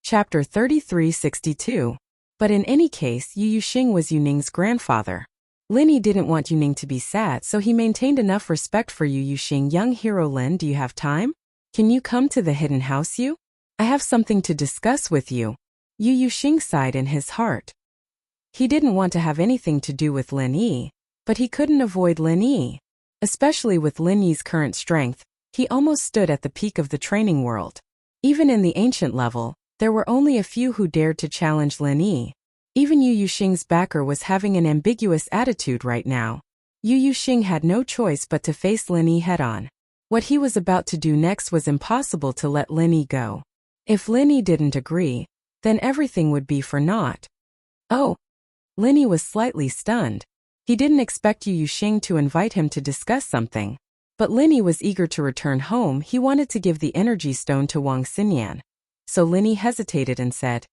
Chapter 3362. But in any case, Yu Yuxing was Yuning's grandfather. Linny didn't want Yuning to be sad, so he maintained enough respect for Yu Yuxing. Young hero Lin, do you have time? Can you come to the hidden house, Yu? I have something to discuss with you. Yu Yuxing sighed in his heart. He didn't want to have anything to do with Lin Yi, but he couldn't avoid Lin Yi. Especially with Lin Yi's current strength, he almost stood at the peak of the training world. Even in the ancient level, there were only a few who dared to challenge Lin Yi. Even Yu Yuxing's backer was having an ambiguous attitude right now. Yu Yuxing had no choice but to face Lin Yi head-on. What he was about to do next was impossible to let Lin Yi go. If Lin Yi didn't agree, then everything would be for naught. Oh! Lin Yi was slightly stunned. He didn't expect Yu Yuxing to invite him to discuss something. But Lin Yi was eager to return home. He wanted to give the energy stone to Wang Xinyan. So Lin Yi hesitated and said,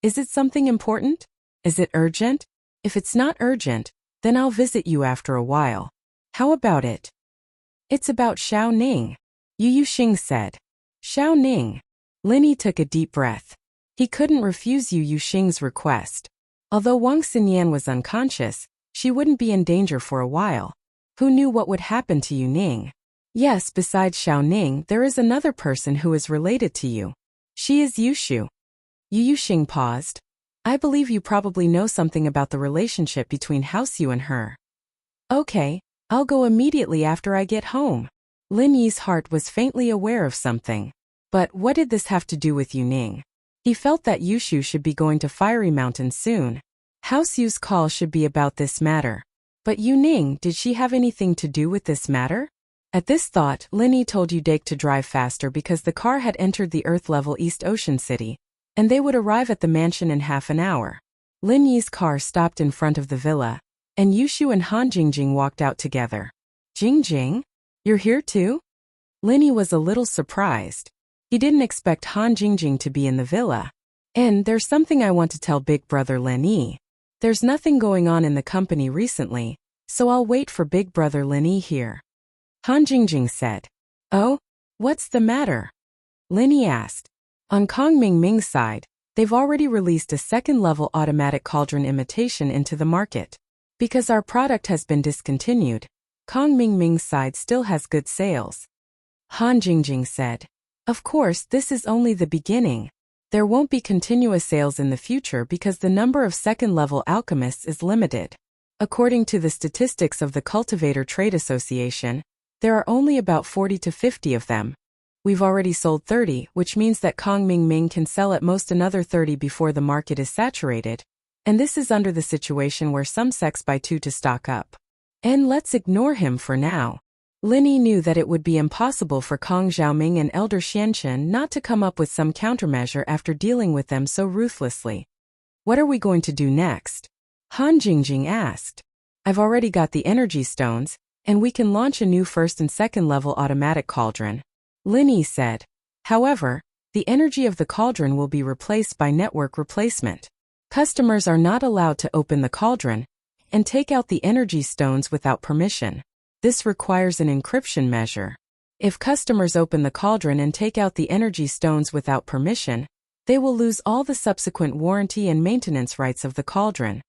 "Is it something important? Is it urgent? If it's not urgent, then I'll visit you after a while. How about it?" "It's about Xiao Ning," Yu Yuxing said. "Xiao Ning." Lin Yi took a deep breath. He couldn't refuse Yu Yuxing's request. Although Wang Xinyan was unconscious, she wouldn't be in danger for a while. Who knew what would happen to Yu Ning? Yes, besides Xiao Ning, there is another person who is related to you. She is Yushu. Yu Yuxing paused. I believe you probably know something about the relationship between House Yu and her. Okay, I'll go immediately after I get home. Lin Yi's heart was faintly aware of something. But what did this have to do with Yu Ning? He felt that Yushu should be going to Fiery Mountain soon. House Yu's call should be about this matter. But Yu Ning, did she have anything to do with this matter? At this thought, Lin Yi told Udake to drive faster because the car had entered the Earth-level East Ocean City, and they would arrive at the mansion in half an hour. Lin Yi's car stopped in front of the villa, and Yushu and Han Jingjing walked out together. Jingjing? You're here too? Lin Yi was a little surprised. He didn't expect Han Jingjing to be in the villa. And there's something I want to tell Big Brother Lin Yi. There's nothing going on in the company recently, so I'll wait for Big Brother Lin Yi here. Han Jingjing said. Oh? What's the matter? Lin Yi asked. On Kong Ming Ming's side, they've already released a second-level automatic cauldron imitation into the market. Because our product has been discontinued, Kong Ming Ming's side still has good sales. Han Jingjing said. Of course, this is only the beginning. There won't be continuous sales in the future because the number of second-level alchemists is limited. According to the statistics of the Cultivator Trade Association, there are only about 40 to 50 of them. We've already sold 30, which means that Kong Ming Ming can sell at most another 30 before the market is saturated. And this is under the situation where some sects buy 2 to stock up. And let's ignore him for now. Lin Yi knew that it would be impossible for Kong Xiaoming and Elder Xianchen not to come up with some countermeasure after dealing with them so ruthlessly. What are we going to do next? Han Jingjing asked. I've already got the energy stones, and we can launch a new first and second level automatic cauldron. Lin Yi said. However, the energy of the cauldron will be replaced by network replacement. Customers are not allowed to open the cauldron and take out the energy stones without permission. This requires an encryption measure. If customers open the cauldron and take out the energy stones without permission, they will lose all the subsequent warranty and maintenance rights of the cauldron.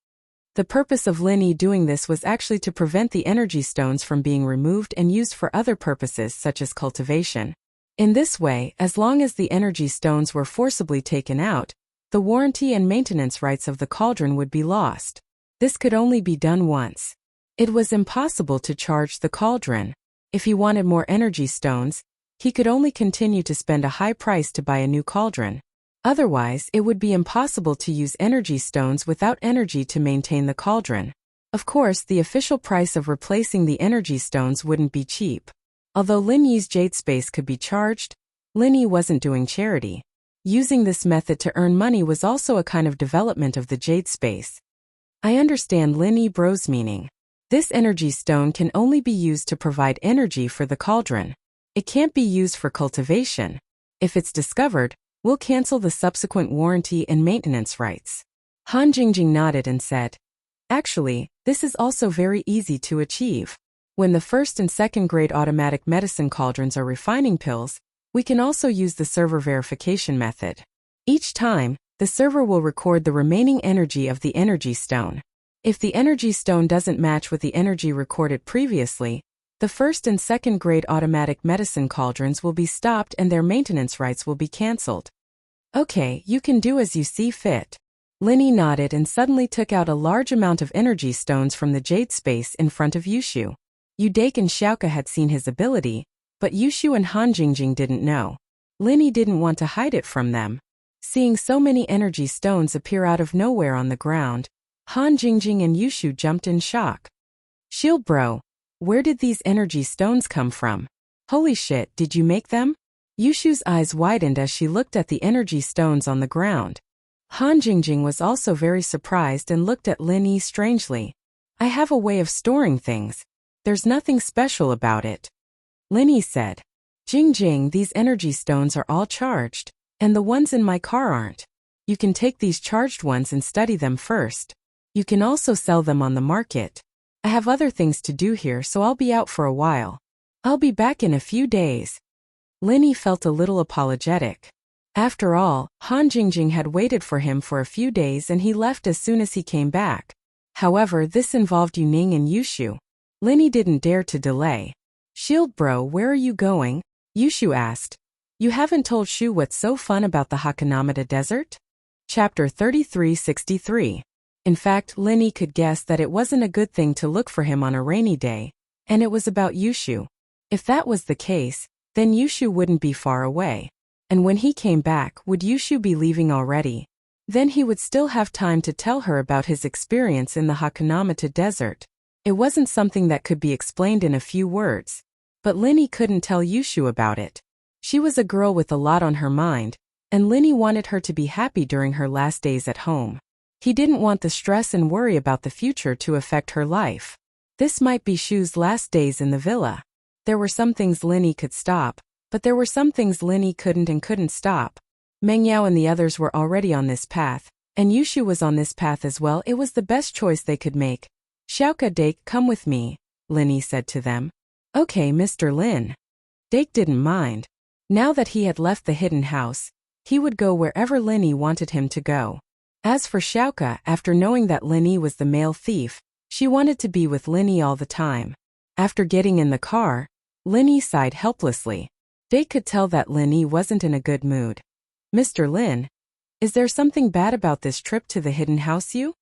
The purpose of Lin Yi doing this was actually to prevent the energy stones from being removed and used for other purposes such as cultivation. In this way, as long as the energy stones were forcibly taken out, the warranty and maintenance rights of the cauldron would be lost. This could only be done once. It was impossible to charge the cauldron. If he wanted more energy stones, he could only continue to spend a high price to buy a new cauldron. Otherwise, it would be impossible to use energy stones without energy to maintain the cauldron. Of course, the official price of replacing the energy stones wouldn't be cheap. Although Lin Yi's jade space could be charged, Lin Yi wasn't doing charity. Using this method to earn money was also a kind of development of the jade space. I understand Lin Yi Bro's meaning. This energy stone can only be used to provide energy for the cauldron. It can't be used for cultivation. If it's discovered, we'll cancel the subsequent warranty and maintenance rights. Han Jingjing nodded and said, Actually, this is also very easy to achieve. When the first and second grade automatic medicine cauldrons are refining pills, we can also use the server verification method. Each time, the server will record the remaining energy of the energy stone. If the energy stone doesn't match with the energy recorded previously, the first and second grade automatic medicine cauldrons will be stopped and their maintenance rights will be cancelled. Okay, you can do as you see fit. Linny nodded and suddenly took out a large amount of energy stones from the jade space in front of Yushu. Udake and Xiaoka had seen his ability, but Yushu and Han Jingjing didn't know. Linny didn't want to hide it from them. Seeing so many energy stones appear out of nowhere on the ground, Han Jingjing and Yushu jumped in shock. Shield bro, where did these energy stones come from? Holy shit, did you make them? Yushu's eyes widened as she looked at the energy stones on the ground. Han Jingjing was also very surprised and looked at Lin Yi strangely. I have a way of storing things. There's nothing special about it. Lin Yi said. Jingjing, these energy stones are all charged, and the ones in my car aren't. You can take these charged ones and study them first. You can also sell them on the market. I have other things to do here, so I'll be out for a while. I'll be back in a few days. Lin Yi felt a little apologetic. After all, Han Jingjing had waited for him for a few days and he left as soon as he came back. However, this involved Yuning and Yushu. Lin Yi didn't dare to delay. Shield bro, where are you going? Yushu asked. You haven't told Shu what's so fun about the Hakanamata Desert? Chapter 3363. In fact, Lin Yi could guess that it wasn't a good thing to look for him on a rainy day, and it was about Yushu. If that was the case, then Yushu wouldn't be far away. And when he came back, would Yushu be leaving already? Then he would still have time to tell her about his experience in the Hakanamata Desert. It wasn't something that could be explained in a few words. But Lin Yi couldn't tell Yushu about it. She was a girl with a lot on her mind, and Lin Yi wanted her to be happy during her last days at home. He didn't want the stress and worry about the future to affect her life. This might be Shu's last days in the villa. There were some things Lin Yi could stop, but there were some things Lin Yi couldn't stop. Meng Yao and the others were already on this path, and Yushu was on this path as well. It was the best choice they could make. Xiaoka, Dake, come with me, Lin Yi said to them. Okay, Mr. Lin. Dake didn't mind. Now that he had left the hidden house, he would go wherever Lin Yi wanted him to go. As for Xiaoka, after knowing that Lin Yi was the male thief, she wanted to be with Lin Yi all the time. After getting in the car, Lin Yi sighed helplessly. Dake could tell that Lin Yi wasn't in a good mood. Mr. Lin, is there something bad about this trip to the hidden house you?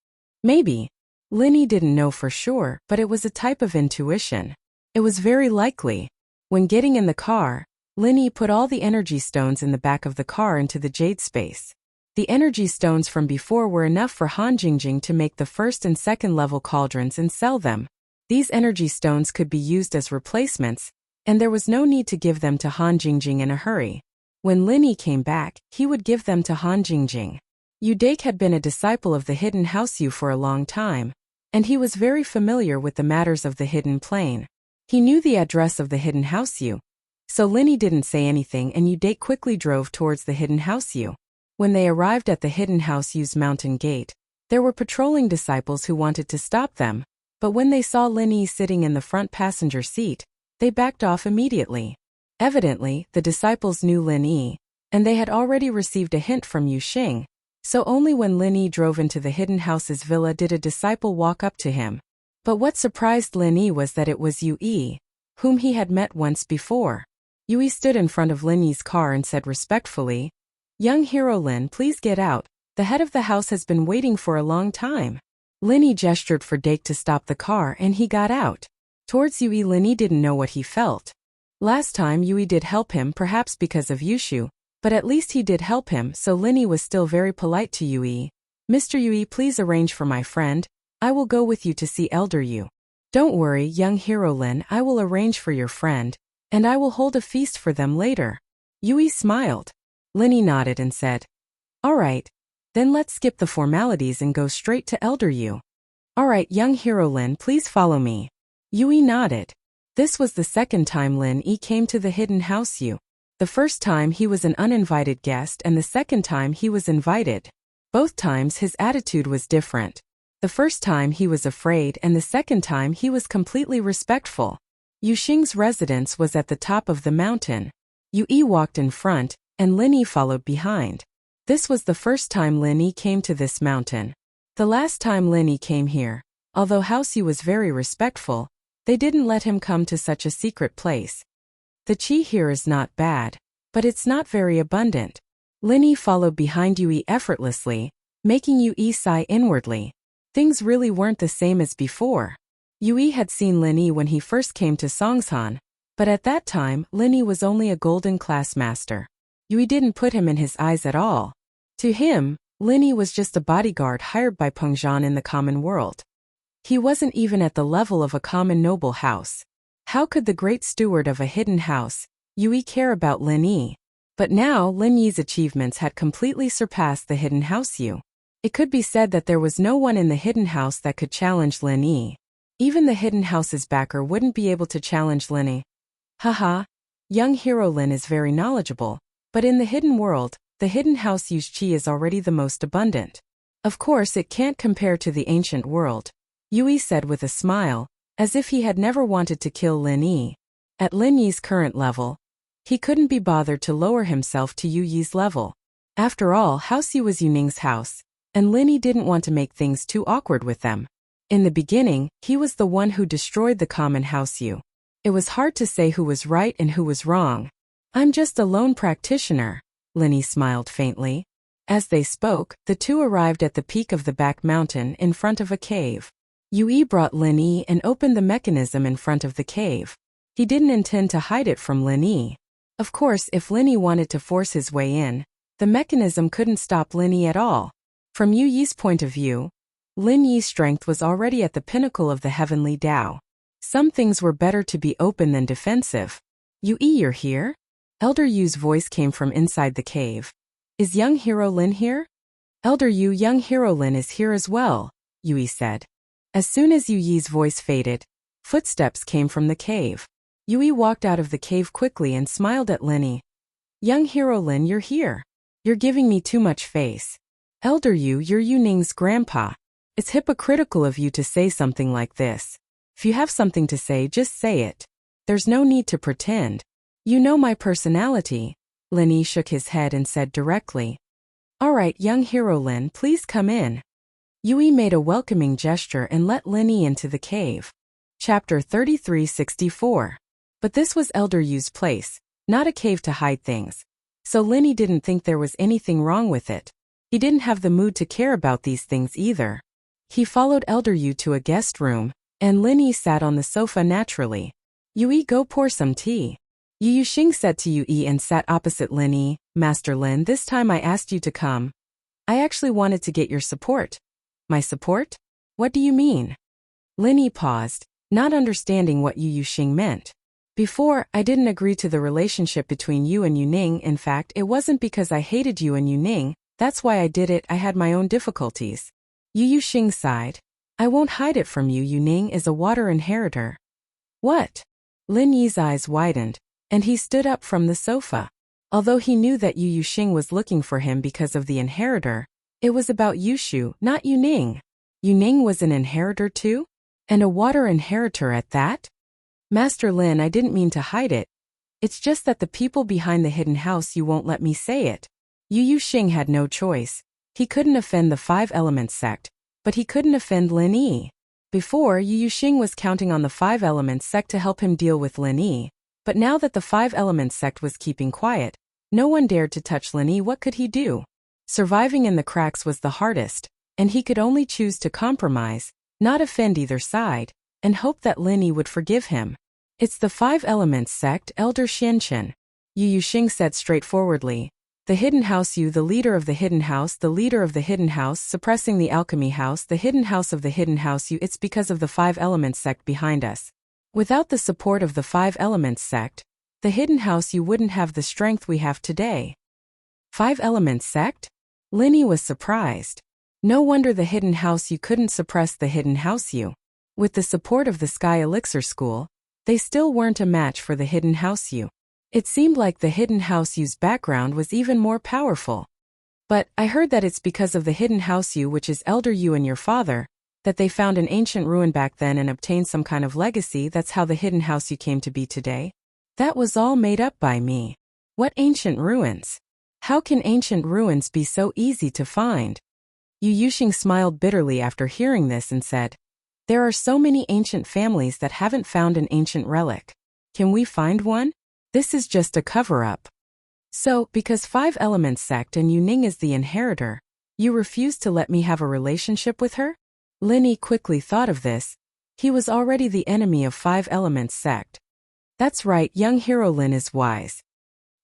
Maybe. Lin Yi didn't know for sure, but it was a type of intuition. It was very likely. When getting in the car, Lin Yi put all the energy stones in the back of the car into the jade space. The energy stones from before were enough for Han Jingjing to make the first and second level cauldrons and sell them. These energy stones could be used as replacements, and there was no need to give them to Han Jingjing in a hurry. When Lin Yi came back, he would give them to Han Jingjing. Udake had been a disciple of the hidden house Yu for a long time, and he was very familiar with the matters of the hidden plane. He knew the address of the hidden house Yu. So Lin Yi didn't say anything and Udake quickly drove towards the hidden house Yu. When they arrived at the hidden house Yu's mountain gate, there were patrolling disciples who wanted to stop them, but when they saw Lin Yi sitting in the front passenger seat, they backed off immediately. Evidently, the disciples knew Lin Yi, and they had already received a hint from Yu Xing, so only when Lin Yi drove into the hidden house's villa did a disciple walk up to him. But what surprised Lin Yi was that it was Yu Yi, whom he had met once before. Yu Yi stood in front of Lin Yi's car and said respectfully, Young hero Lin, please get out. The head of the house has been waiting for a long time. Lin Yi gestured for Dake to stop the car and he got out. Towards Yu Yi, Lin Yi didn't know what he felt. Last time Yu Yi did help him, perhaps because of Yushu, but at least he did help him, so Lin Yi was still very polite to Yu Yi. Mr. Yu Yi, please arrange for my friend. I will go with you to see Elder Yu. Don't worry, young hero Lin, I will arrange for your friend, and I will hold a feast for them later. Yu Yi smiled. Lin Yi nodded and said, All right, then let's skip the formalities and go straight to Elder Yu. All right, young hero Lin, please follow me. Yu Yi nodded. This was the second time Lin Yi came to the hidden house Yu. The first time he was an uninvited guest and the second time he was invited. Both times his attitude was different. The first time he was afraid and the second time he was completely respectful. Yu Xing's residence was at the top of the mountain. Yu Yi walked in front, and Lin Yi followed behind. This was the first time Lin Yi came to this mountain. The last time Lin Yi came here, although House Yu was very respectful, they didn't let him come to such a secret place. The qi here is not bad, but it's not very abundant. Lin Yi followed behind Yui effortlessly, making Yui sigh inwardly. Things really weren't the same as before. Yui had seen Lin Yi when he first came to Songshan, but at that time, Lin Yi was only a golden class master. Yui didn't put him in his eyes at all. To him, Lin Yi was just a bodyguard hired by Pengzhan in the common world. He wasn't even at the level of a common noble house. How could the great steward of a hidden house, Yui, care about Lin Yi? But now Lin Yi's achievements had completely surpassed the hidden house Yu. It could be said that there was no one in the hidden house that could challenge Lin Yi. Even the hidden house's backer wouldn't be able to challenge Lin Yi. Haha, young hero Lin is very knowledgeable, but in the hidden world, the hidden house Yu's qi is already the most abundant. Of course it can't compare to the ancient world, Yui said with a smile, as if he had never wanted to kill Lin Yi. At Lin Yi's current level, he couldn't be bothered to lower himself to Yu Yi's level. After all, House Yu was Yu Ning's house, and Lin Yi didn't want to make things too awkward with them. In the beginning, he was the one who destroyed the common house Yu. It was hard to say who was right and who was wrong. I'm just a lone practitioner, Lin Yi smiled faintly. As they spoke, the two arrived at the peak of the back mountain in front of a cave. Yui brought Lin Yi and opened the mechanism in front of the cave. He didn't intend to hide it from Lin Yi. Of course, if Lin Yi wanted to force his way in, the mechanism couldn't stop Lin Yi at all. From Yu Yi's point of view, Lin Yi's strength was already at the pinnacle of the heavenly Tao. Some things were better to be open than defensive. Yui, you're here? Elder Yu's voice came from inside the cave. Is young hero Lin here? Elder Yu, young hero Lin is here as well, Yui said. As soon as Yu Yi's voice faded, footsteps came from the cave. Yui walked out of the cave quickly and smiled at Lin Yi. Young hero Lin, you're here. You're giving me too much face. Elder Yu, you're Yu Ning's grandpa. It's hypocritical of you to say something like this. If you have something to say, just say it. There's no need to pretend. You know my personality. Lin Yi shook his head and said directly. Alright, young hero Lin, please come in. Yui made a welcoming gesture and let Lin Yi into the cave. Chapter 3364. But this was Elder Yu's place, not a cave to hide things. So Lin Yi didn't think there was anything wrong with it. He didn't have the mood to care about these things either. He followed Elder Yu to a guest room, and Lin Yi sat on the sofa naturally. Yui, go pour some tea. Yu Yuxing said to Yui and sat opposite Lin Yi. Master Lin, this time I asked you to come. I actually wanted to get your support. My support? What do you mean? Lin Yi paused, not understanding what Yu Yuxing meant. Before, I didn't agree to the relationship between you and Yu Ning. In fact, it wasn't because I hated you and Yu Ning, that's why I did it. I had my own difficulties. Yu Yuxing sighed. I won't hide it from you. Yu Ning is a water inheritor. What? Lin Yi's eyes widened, and he stood up from the sofa. Although he knew that Yu Yuxing was looking for him because of the inheritor, it was about Yushu, not Yu Ning. Yu Ning was an inheritor too? And a water inheritor at that? Master Lin, I didn't mean to hide it. It's just that the people behind the hidden house you won't let me say it. Yu Yuxing had no choice. He couldn't offend the Five Elements sect, but he couldn't offend Lin Yi. Before, Yu Yuxing was counting on the Five Elements sect to help him deal with Lin Yi, but now that the Five Elements sect was keeping quiet, no one dared to touch Lin Yi. What could he do? Surviving in the cracks was the hardest, and he could only choose to compromise, not offend either side, and hope that Lin Yi would forgive him. It's the Five Elements sect, Elder Xianchen. Yu Yuxing said straightforwardly. The hidden house you, the leader of the hidden house, the leader of the hidden house, suppressing the alchemy house, the hidden house of the hidden house you, it's because of the Five Elements sect behind us. Without the support of the Five Elements sect, the hidden house you wouldn't have the strength we have today. Five Elements sect? Lin Yi was surprised. No wonder the hidden house you couldn't suppress the hidden house you. With the support of the Sky Elixir School, they still weren't a match for the hidden house you. It seemed like the hidden house you's background was even more powerful. But I heard that it's because of the hidden house you, which is Elder Yu and your father, that they found an ancient ruin back then and obtained some kind of legacy. That's how the hidden house you came to be today. That was all made up by me. What ancient ruins? How can ancient ruins be so easy to find? Yu Yuxing smiled bitterly after hearing this and said, there are so many ancient families that haven't found an ancient relic. Can we find one? This is just a cover-up. So, because Five Elements sect and Yu Ning is the inheritor, you refuse to let me have a relationship with her? Lin Yi quickly thought of this. He was already the enemy of Five Elements sect. That's right, young hero Lin is wise.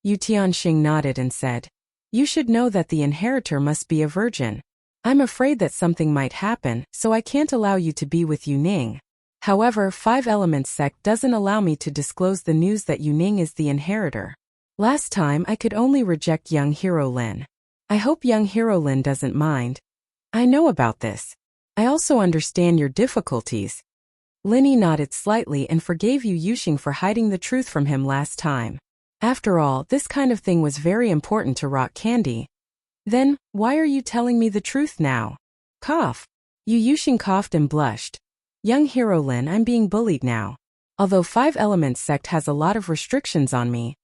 Yu Tianxing nodded and said, you should know that the inheritor must be a virgin. I'm afraid that something might happen, so I can't allow you to be with Yu Ning. However, Five Elements sect doesn't allow me to disclose the news that Yu Ning is the inheritor. Last time I could only reject young hero Lin. I hope young hero Lin doesn't mind. I know about this. I also understand your difficulties. Lin Yi nodded slightly and forgave Yu Yuxing for hiding the truth from him last time. After all, this kind of thing was very important to Rock Candy. Then, why are you telling me the truth now? Cough. Yu Yuxing coughed and blushed. Young hero Lin, I'm being bullied now. Although Five Elements sect has a lot of restrictions on me,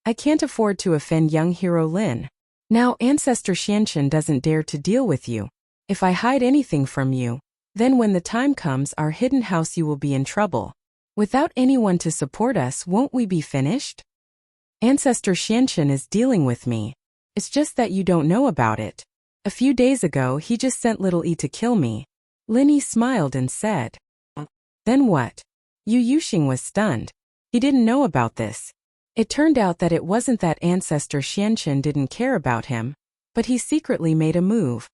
I can't afford to offend young hero Lin. Now Ancestor Xianchen doesn't dare to deal with you. If I hide anything from you, then when the time comes our hidden house you will be in trouble. Without anyone to support us, won't we be finished? Ancestor Xianchen is dealing with me. It's just that you don't know about it. A few days ago he just sent little E to kill me. Lin Yi smiled and said. Then what? Yu Yuxing was stunned. He didn't know about this. It turned out that it wasn't that Ancestor Xianchen didn't care about him, but he secretly made a move.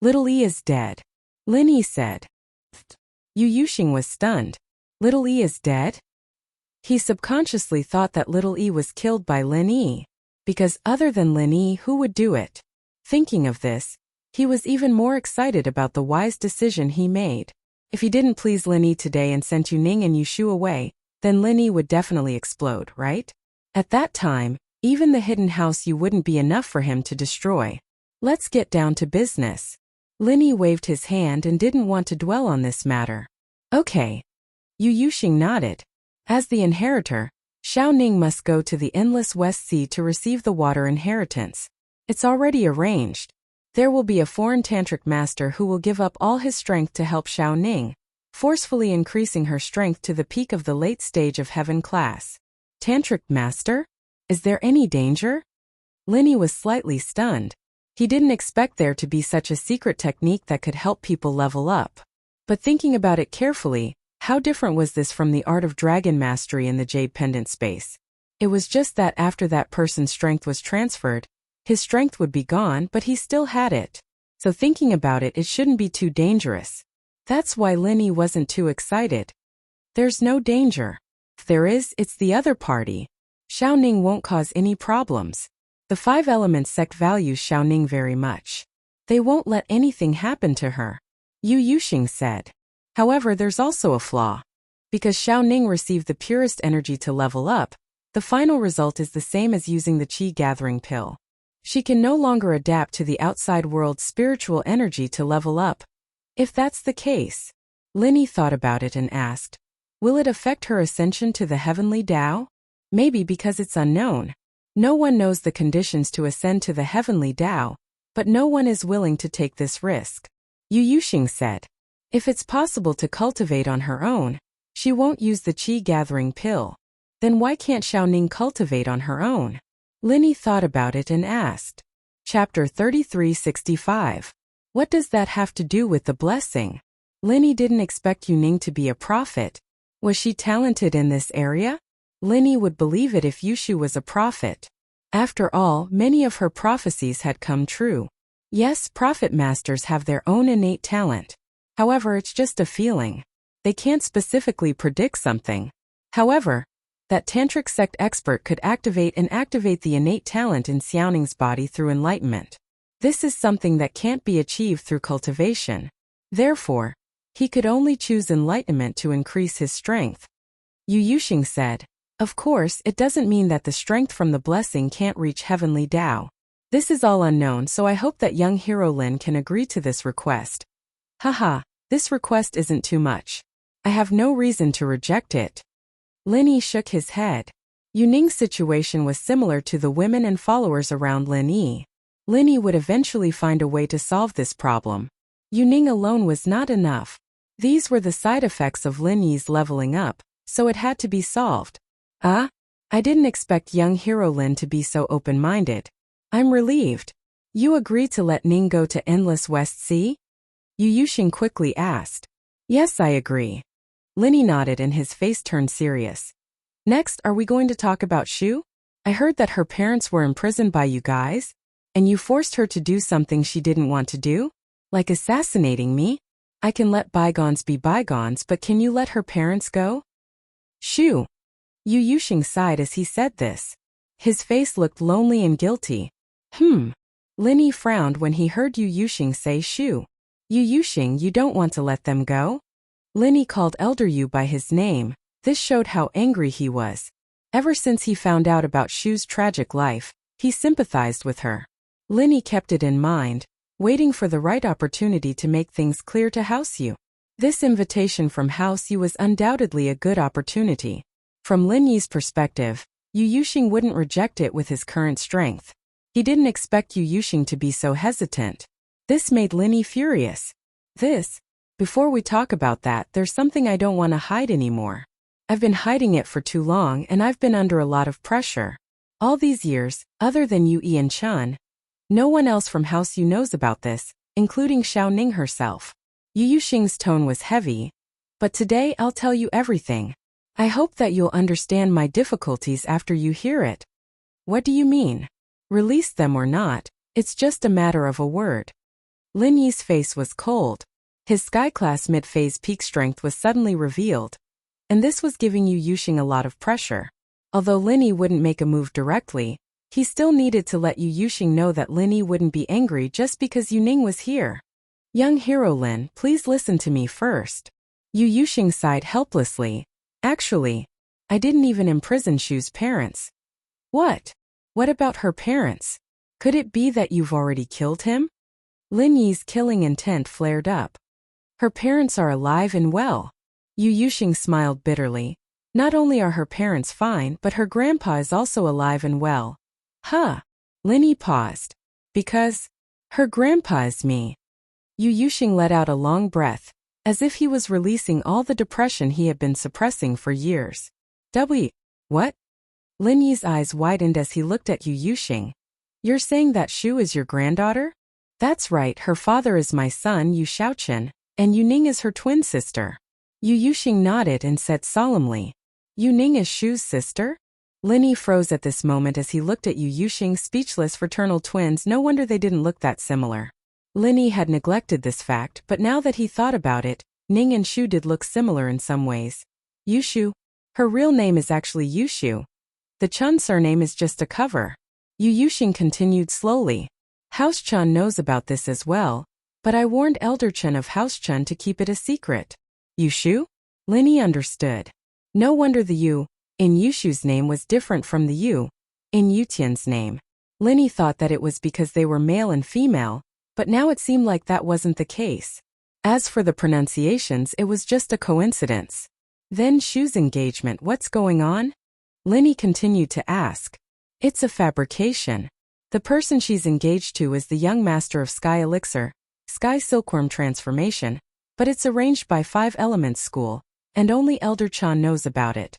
Little E is dead. Lin Yi said. Yu Yuxing was stunned. Little E is dead? He subconsciously thought that Little E was killed by Lin Yi, because other than Lin Yi, who would do it? Thinking of this, he was even more excited about the wise decision he made. If he didn't please Lin Yi today and sent Yu Ning and Yu Shu away, then Lin Yi would definitely explode, right? At that time, even the hidden house you wouldn't be enough for him to destroy. Let's get down to business. Lin Yi waved his hand and didn't want to dwell on this matter. Okay. Yu Yuxing nodded. As the inheritor, Xiao Ning must go to the Endless West Sea to receive the water inheritance. It's already arranged. There will be a foreign tantric master who will give up all his strength to help Xiao Ning, forcefully increasing her strength to the peak of the late stage of heaven class. Tantric master? Is there any danger? Lin Yi was slightly stunned. He didn't expect there to be such a secret technique that could help people level up. But thinking about it carefully, how different was this from the art of dragon mastery in the Jade Pendant space? It was just that after that person's strength was transferred, his strength would be gone, but he still had it. So thinking about it, it shouldn't be too dangerous. That's why Lin Yi wasn't too excited. There's no danger. If there is, it's the other party. Xiao Ning won't cause any problems. The Five Elements sect values Xiao Ning very much. They won't let anything happen to her. Yu Yuxing said. However, there's also a flaw. Because Xiao Ning received the purest energy to level up, the final result is the same as using the Qi gathering pill. She can no longer adapt to the outside world's spiritual energy to level up. If that's the case, Lin Yi thought about it and asked, will it affect her ascension to the heavenly Tao? Maybe because it's unknown. No one knows the conditions to ascend to the heavenly Tao, but no one is willing to take this risk. Yu Yuxing said. If it's possible to cultivate on her own, she won't use the Qi gathering pill. Then why can't Xiao Ning cultivate on her own? Lin Yi thought about it and asked. Chapter 3365. What does that have to do with the blessing? Lin Yi didn't expect Yu Ning to be a prophet. Was she talented in this area? Lin Yi would believe it if Yushu was a prophet. After all, many of her prophecies had come true. Yes, prophet masters have their own innate talent. However, it's just a feeling. They can't specifically predict something. However, that tantric sect expert could activate the innate talent in Xiao Ning's body through enlightenment. This is something that can't be achieved through cultivation. Therefore, he could only choose enlightenment to increase his strength. Yu Yuxing said, of course, it doesn't mean that the strength from the blessing can't reach heavenly Tao. This is all unknown, so I hope that young hero Lin can agree to this request. Haha, this request isn't too much. I have no reason to reject it. Lin Yi shook his head. Yu Ning's situation was similar to the women and followers around Lin Yi. Lin Yi would eventually find a way to solve this problem. Yu Ning alone was not enough. These were the side effects of Lin Yi's leveling up, so it had to be solved. I didn't expect young hero Lin to be so open-minded. I'm relieved. You agreed to let Ning go to Endless West Sea? Yu Yuxing quickly asked. Yes, I agree. Lin Yi nodded and his face turned serious. Next, are we going to talk about Shu? I heard that her parents were imprisoned by you guys, and you forced her to do something she didn't want to do? Like assassinating me? I can let bygones be bygones, but can you let her parents go? Shu. Yu Yuxing sighed as he said this. His face looked lonely and guilty. Lin Yi frowned when he heard Yu Yuxing say Shu. Yu Yuxing, you don't want to let them go? Lin Yi called Elder Yu by his name. This showed how angry he was. Ever since he found out about Shu's tragic life, he sympathized with her. Lin Yi kept it in mind, waiting for the right opportunity to make things clear to House Yu. This invitation from House Yu was undoubtedly a good opportunity. From Lin Yi's perspective, Yu Yuxing wouldn't reject it with his current strength. He didn't expect Yu Yuxing to be so hesitant. This made Lin Yi furious. Before we talk about that, there's something I don't want to hide anymore. I've been hiding it for too long and I've been under a lot of pressure. All these years, other than Yu Yi and Chun, no one else from House Yu knows about this, including Xiao Ning herself. Yu Yuxing's tone was heavy. But today I'll tell you everything. I hope that you'll understand my difficulties after you hear it. What do you mean? Release them or not, it's just a matter of a word. Lin Yi's face was cold. His sky-class mid-phase peak strength was suddenly revealed, and this was giving Yu Yuxing a lot of pressure. Although Lin Yi wouldn't make a move directly, he still needed to let Yu Yuxing know that Lin Yi wouldn't be angry just because Yu Ning was here. Young hero Lin, please listen to me first. Yu Yuxing sighed helplessly. Actually, I didn't even imprison Shu's parents. What? What about her parents? Could it be that you've already killed him? Lin Yi's killing intent flared up. Her parents are alive and well. Yu Yuxing smiled bitterly. Not only are her parents fine, but her grandpa is also alive and well. Lin Yi paused. Because her grandpa is me. Yu Yuxing let out a long breath, as if he was releasing all the depression he had been suppressing for years. What? Lin Yi's eyes widened as he looked at Yu Yuxing. You're saying that Shu is your granddaughter? That's right, her father is my son Yu Xiaochen, and Yu Ning is her twin sister. Yu Yuxing nodded and said solemnly. Yu Ning is Shu's sister? Lin Yi froze at this moment as he looked at Yu Yuxing, speechless. Fraternal twins, no wonder they didn't look that similar. Lin Yi had neglected this fact, but now that he thought about it, Ning and Shu did look similar in some ways. Yushu. Her real name is actually Yushu. The Chun surname is just a cover. Yu Yuxing continued slowly. House Chun knows about this as well, but I warned Elder Chun of House Chun to keep it a secret. Yushu? Lin Yi understood. No wonder the Yu in Yushu's name was different from the Yu in Yutian's name. Lin Yi thought that it was because they were male and female, but now it seemed like that wasn't the case. As for the pronunciations, it was just a coincidence. Then Shu's engagement, what's going on? Lin Yi continued to ask. It's a fabrication. The person she's engaged to is the young master of Sky Elixir, Sky Silkworm transformation, but it's arranged by 5 Elements School, and only Elder Chan knows about it.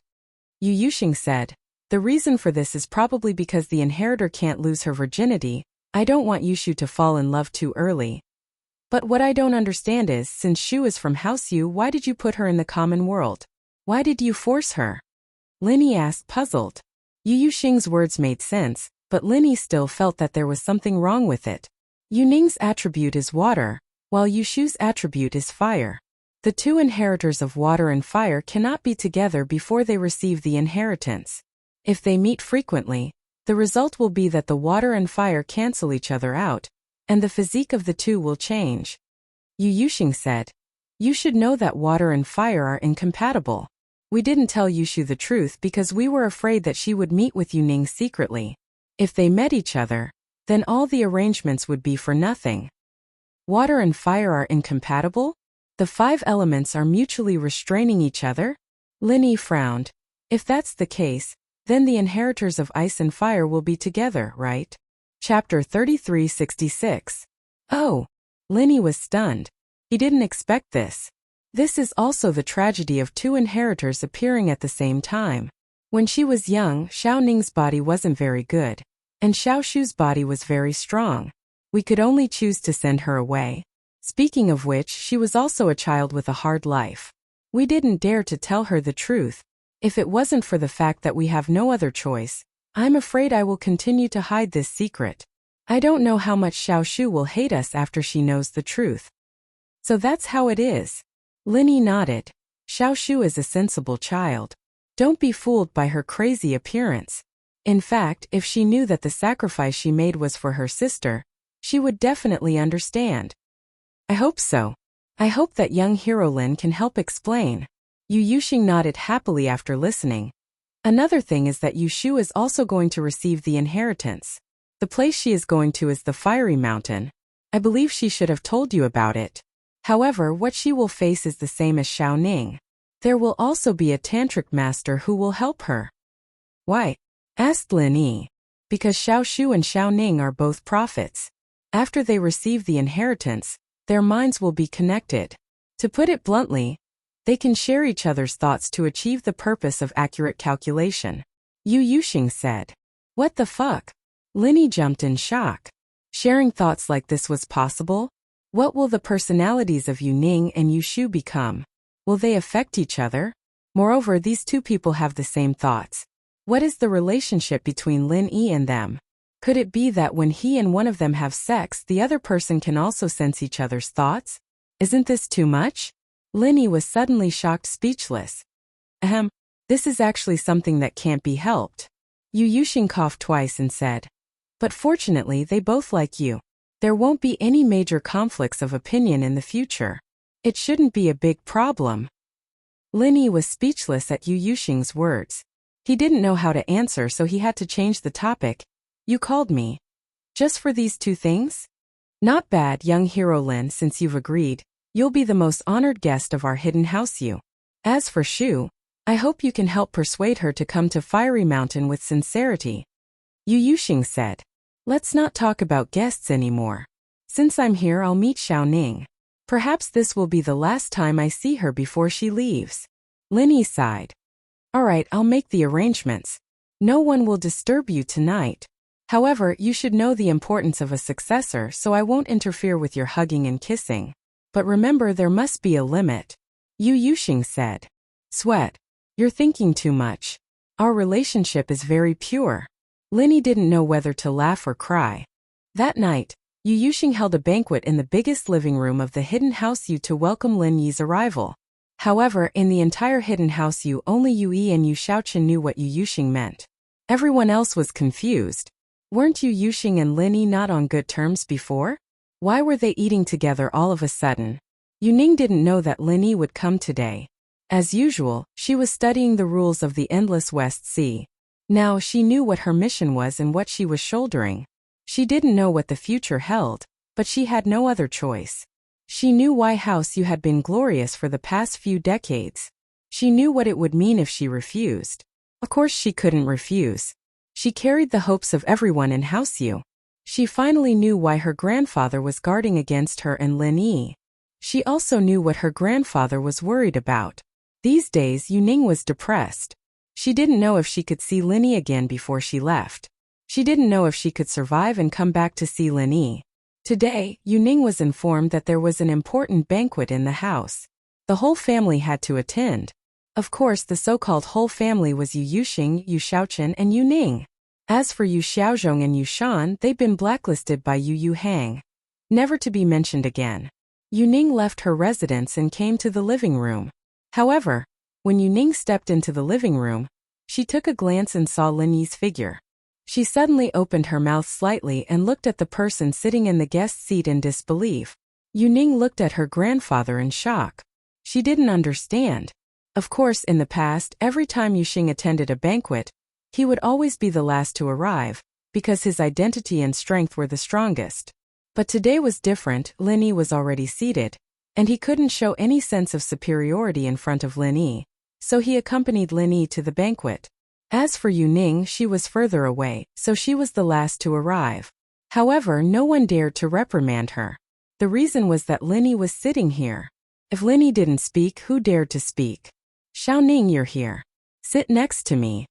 Yu Yuxing said, the reason for this is probably because the inheritor can't lose her virginity. I don't want Yushu to fall in love too early. But what I don't understand is, since Shu is from House Yu, why did you put her in the common world? Why did you force her? Lin Yi asked, puzzled. Yu Yuxing's words made sense, but Lin Yi still felt that there was something wrong with it. Yu Ning's attribute is water, while Yushu's attribute is fire. The two inheritors of water and fire cannot be together before they receive the inheritance. If they meet frequently, the result will be that the water and fire cancel each other out, and the physique of the two will change. Yu Yuxing said, you should know that water and fire are incompatible. We didn't tell Yushu the truth because we were afraid that she would meet with Yu Ning secretly. If they met each other, then all the arrangements would be for nothing. Water and fire are incompatible? The 5 elements are mutually restraining each other? Lin Yi frowned. If that's the case, Then the inheritors of ice and fire will be together, right? Chapter 3366. Oh! Linny was stunned. He didn't expect this. This is also the tragedy of two inheritors appearing at the same time. When she was young, Xiao Ning's body wasn't very good, and Xiao Shu's body was very strong. We could only choose to send her away. Speaking of which, she was also a child with a hard life. We didn't dare to tell her the truth. If it wasn't for the fact that we have no other choice, I'm afraid I will continue to hide this secret. I don't know how much Xiao Shu will hate us after she knows the truth. So that's how it is. Linny nodded. Xiao Shu is a sensible child. Don't be fooled by her crazy appearance. In fact, if she knew that the sacrifice she made was for her sister, she would definitely understand. I hope so. I hope that young hero Lin can help explain. Yu Yuxing nodded happily after listening. Another thing is that Yu Shu is also going to receive the inheritance. The place she is going to is the Fiery Mountain. I believe she should have told you about it. However, what she will face is the same as Xiao Ning. There will also be a tantric master who will help her. Why? Asked Lin Yi. Because Xiao Shu and Xiao Ning are both prophets. After they receive the inheritance, their minds will be connected. To put it bluntly, they can share each other's thoughts to achieve the purpose of accurate calculation. Yu Yuxing said. What the fuck? Linny jumped in shock. Sharing thoughts like this was possible? What will the personalities of Yu Ning and Yu Shu become? Will they affect each other? Moreover, these two people have the same thoughts. What is the relationship between Lin Yi and them? Could it be that when he and one of them have sex, the other person can also sense each other's thoughts? Isn't this too much? Linny was suddenly shocked, speechless. This is actually something that can't be helped. Yu Yuxing coughed twice and said. But fortunately, they both like you. There won't be any major conflicts of opinion in the future. It shouldn't be a big problem. Linny was speechless at Yu Yuxing's words. He didn't know how to answer, so he had to change the topic. You called me. Just for these two things? Not bad, young hero Lin, since you've agreed. You'll be the most honored guest of our hidden house. As for Shu, I hope you can help persuade her to come to Fiery Mountain with sincerity. Yu Yuxing said. Let's not talk about guests anymore. Since I'm here, I'll meet Xiao Ning. Perhaps this will be the last time I see her before she leaves. Linny sighed. Alright, I'll make the arrangements. No one will disturb you tonight. However, you should know the importance of a successor, so I won't interfere with your hugging and kissing. But remember, there must be a limit. Yu Yuxing said. Sweat. You're thinking too much. Our relationship is very pure. Linny didn't know whether to laugh or cry. That night, Yu Yuxing held a banquet in the biggest living room of the hidden house Yu to welcome Lin Yi's arrival. However, in the entire hidden house Yu, only Yu Yi and Yu Xiaochen knew what Yu Yuxing meant. Everyone else was confused. Weren't Yu Yuxing and Lin Yi not on good terms before? Why were they eating together all of a sudden? Yu Ning didn't know that Lin Yi would come today. As usual, she was studying the rules of the Endless West Sea. Now she knew what her mission was and what she was shouldering. She didn't know what the future held, but she had no other choice. She knew why House Yu had been glorious for the past few decades. She knew what it would mean if she refused. Of course she couldn't refuse. She carried the hopes of everyone in House Yu. She finally knew why her grandfather was guarding against her and Lin Yi. She also knew what her grandfather was worried about. These days Yu Ning was depressed. She didn't know if she could see Lin Yi again before she left. She didn't know if she could survive and come back to see Lin Yi. Today, Yu Ning was informed that there was an important banquet in the house. The whole family had to attend. Of course, the so-called whole family was Yu Yuxing, Yu Xiaochen, and Yu Ning. As for Yu Xiaozhong and Yu Shan, they'd been blacklisted by Yu Hang. Never to be mentioned again. Yu Ning left her residence and came to the living room. However, when Yu Ning stepped into the living room, she took a glance and saw Lin Yi's figure. She suddenly opened her mouth slightly and looked at the person sitting in the guest seat in disbelief. Yu Ning looked at her grandfather in shock. She didn't understand. Of course, in the past, every time Yu Xing attended a banquet, he would always be the last to arrive, because his identity and strength were the strongest. But today was different. Lin Yi was already seated, and he couldn't show any sense of superiority in front of Lin Yi, so he accompanied Lin Yi to the banquet. As for Yu Ning, she was further away, so she was the last to arrive. However, no one dared to reprimand her. The reason was that Linny was sitting here. If Linny didn't speak, who dared to speak? Xiao Ning, you're here. Sit next to me.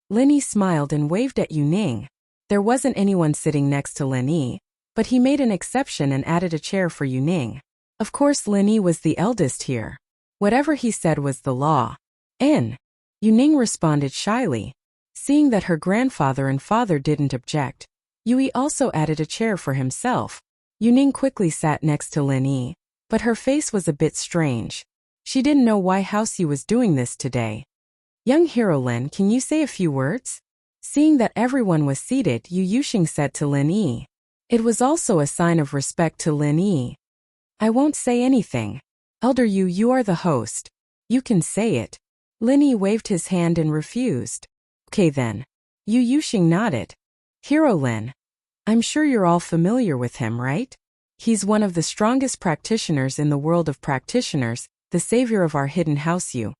Linny smiled and waved at Yu Ning. There wasn't anyone sitting next to Linny, but he made an exception and added a chair for Yu Ning. Of course, Linny was the eldest here. Whatever he said was the law. Yu Ning responded shyly. Seeing that her grandfather and father didn't object, Yui also added a chair for himself. Yu Ning quickly sat next to Linny, but her face was a bit strange. She didn't know why House Yu was doing this today. Young hero Lin, can you say a few words? Seeing that everyone was seated, Yu Yuxing said to Lin Yi. It was also a sign of respect to Lin Yi. I won't say anything. Elder Yu, you are the host. You can say it. Lin Yi waved his hand and refused. Okay then. Yu Yuxing nodded. Hero Lin. I'm sure you're all familiar with him, right? He's one of the strongest practitioners in the world of practitioners, the savior of our hidden House Yu.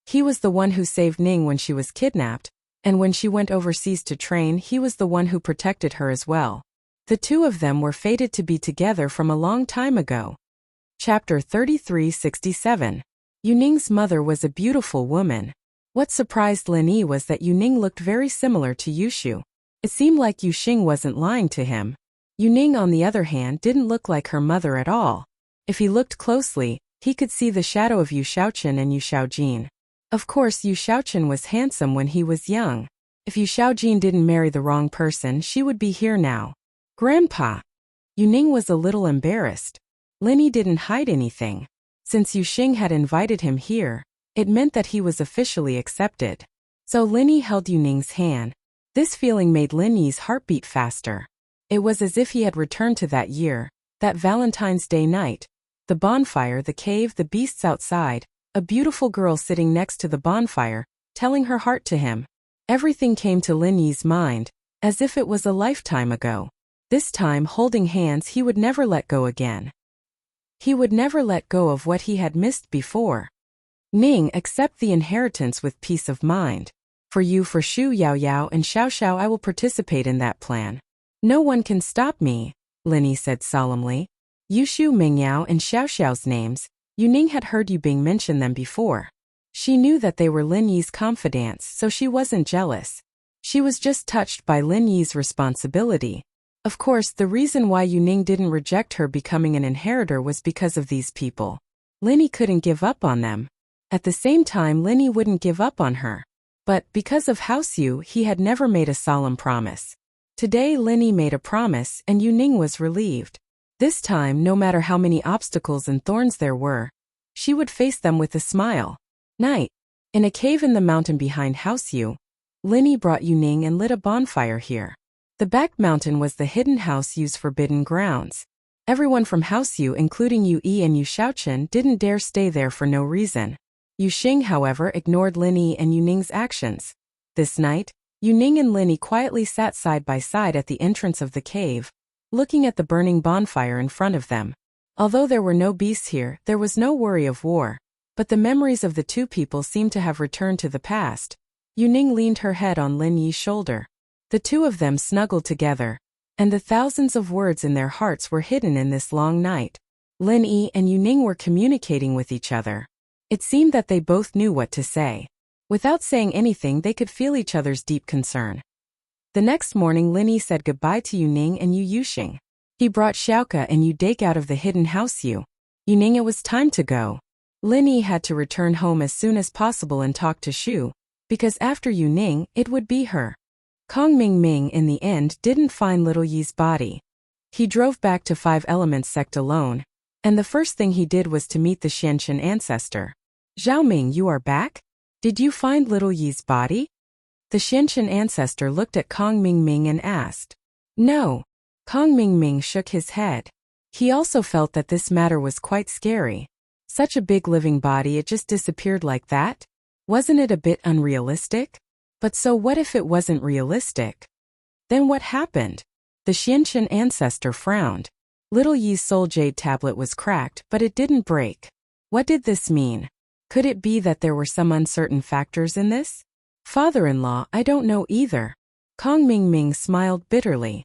He was the one who saved Ning when she was kidnapped, and when she went overseas to train, he was the one who protected her as well. The two of them were fated to be together from a long time ago. Chapter 3367. Yu Ning's mother was a beautiful woman. What surprised Lin Yi was that Yu Ning looked very similar to Yushu. It seemed like Yu Xing wasn't lying to him. Yu Ning, on the other hand, didn't look like her mother at all. If he looked closely, he could see the shadow of Yu Xiaochen and Yu Xiaojin. Of course, Yu Xiaochen was handsome when he was young. If Yu Xiaojin didn't marry the wrong person, she would be here now. Grandpa! Yu Ning was a little embarrassed. Lin Yi didn't hide anything. Since Yu Xing had invited him here, it meant that he was officially accepted. So Lin Yi held Yu Ning's hand. This feeling made Lin Yi's heart beat faster. It was as if he had returned to that year, that Valentine's Day night. The bonfire, the cave, the beasts outside, a beautiful girl sitting next to the bonfire, telling her heart to him. Everything came to Lin Yi's mind, as if it was a lifetime ago. This time, holding hands, he would never let go again. He would never let go of what he had missed before. Ning, accept the inheritance with peace of mind. For you, for Shu Yao Yao and Xiao Xiao, I will participate in that plan. No one can stop me, Lin Yi said solemnly. Yushu, Mingyao and Xiao Xiao's names, Yu Ning had heard Yu Bing mention them before. She knew that they were Lin Yi's confidants, so she wasn't jealous. She was just touched by Lin Yi's responsibility. Of course, the reason why Yu Ning didn't reject her becoming an inheritor was because of these people. Lin Yi couldn't give up on them. At the same time, Lin Yi wouldn't give up on her. But because of House Yu, he had never made a solemn promise. Today, Lin Yi made a promise, and Yu Ning was relieved. This time, no matter how many obstacles and thorns there were, she would face them with a smile. Night. In a cave in the mountain behind House Yu, Lin Yi brought Yu Ning and lit a bonfire here. The back mountain was the hidden House Yu's forbidden grounds. Everyone from House Yu, including Yu Yi and Yu Xiaochen, didn't dare stay there for no reason. Yu Xing, however, ignored Lin Yi and Yu Ning's actions. This night, Yu Ning and Lin Yi quietly sat side by side at the entrance of the cave, looking at the burning bonfire in front of them. Although there were no beasts here, there was no worry of war. But the memories of the two people seemed to have returned to the past. Yu Ning leaned her head on Lin Yi's shoulder. The two of them snuggled together, and the thousands of words in their hearts were hidden in this long night. Lin Yi and Yu Ning were communicating with each other. It seemed that they both knew what to say. Without saying anything, they could feel each other's deep concern. The next morning, Lin Yi said goodbye to Yu Ning and Yu Yuxing. He brought Xiaoka and Yu Dake out of the hidden House Yu. Yu Ning, it was time to go. Lin Yi had to return home as soon as possible and talk to Shu, because after Yu Ning, it would be her. Kong Ming in the end didn't find little Yi's body. He drove back to Five Elements sect alone, and the first thing he did was to meet the Xianchen ancestor. Zhao Ming, you are back? Did you find little Yi's body? The Xianchen ancestor looked at Kong Ming and asked. No. Kong Ming shook his head. He also felt that this matter was quite scary. Such a big living body, it just disappeared like that? Wasn't it a bit unrealistic? But so what if it wasn't realistic? Then what happened? The Xianchen ancestor frowned. Little Yi's soul jade tablet was cracked, but it didn't break. What did this mean? Could it be that there were some uncertain factors in this? Father-in-law, I don't know either. Kong Mingming smiled bitterly.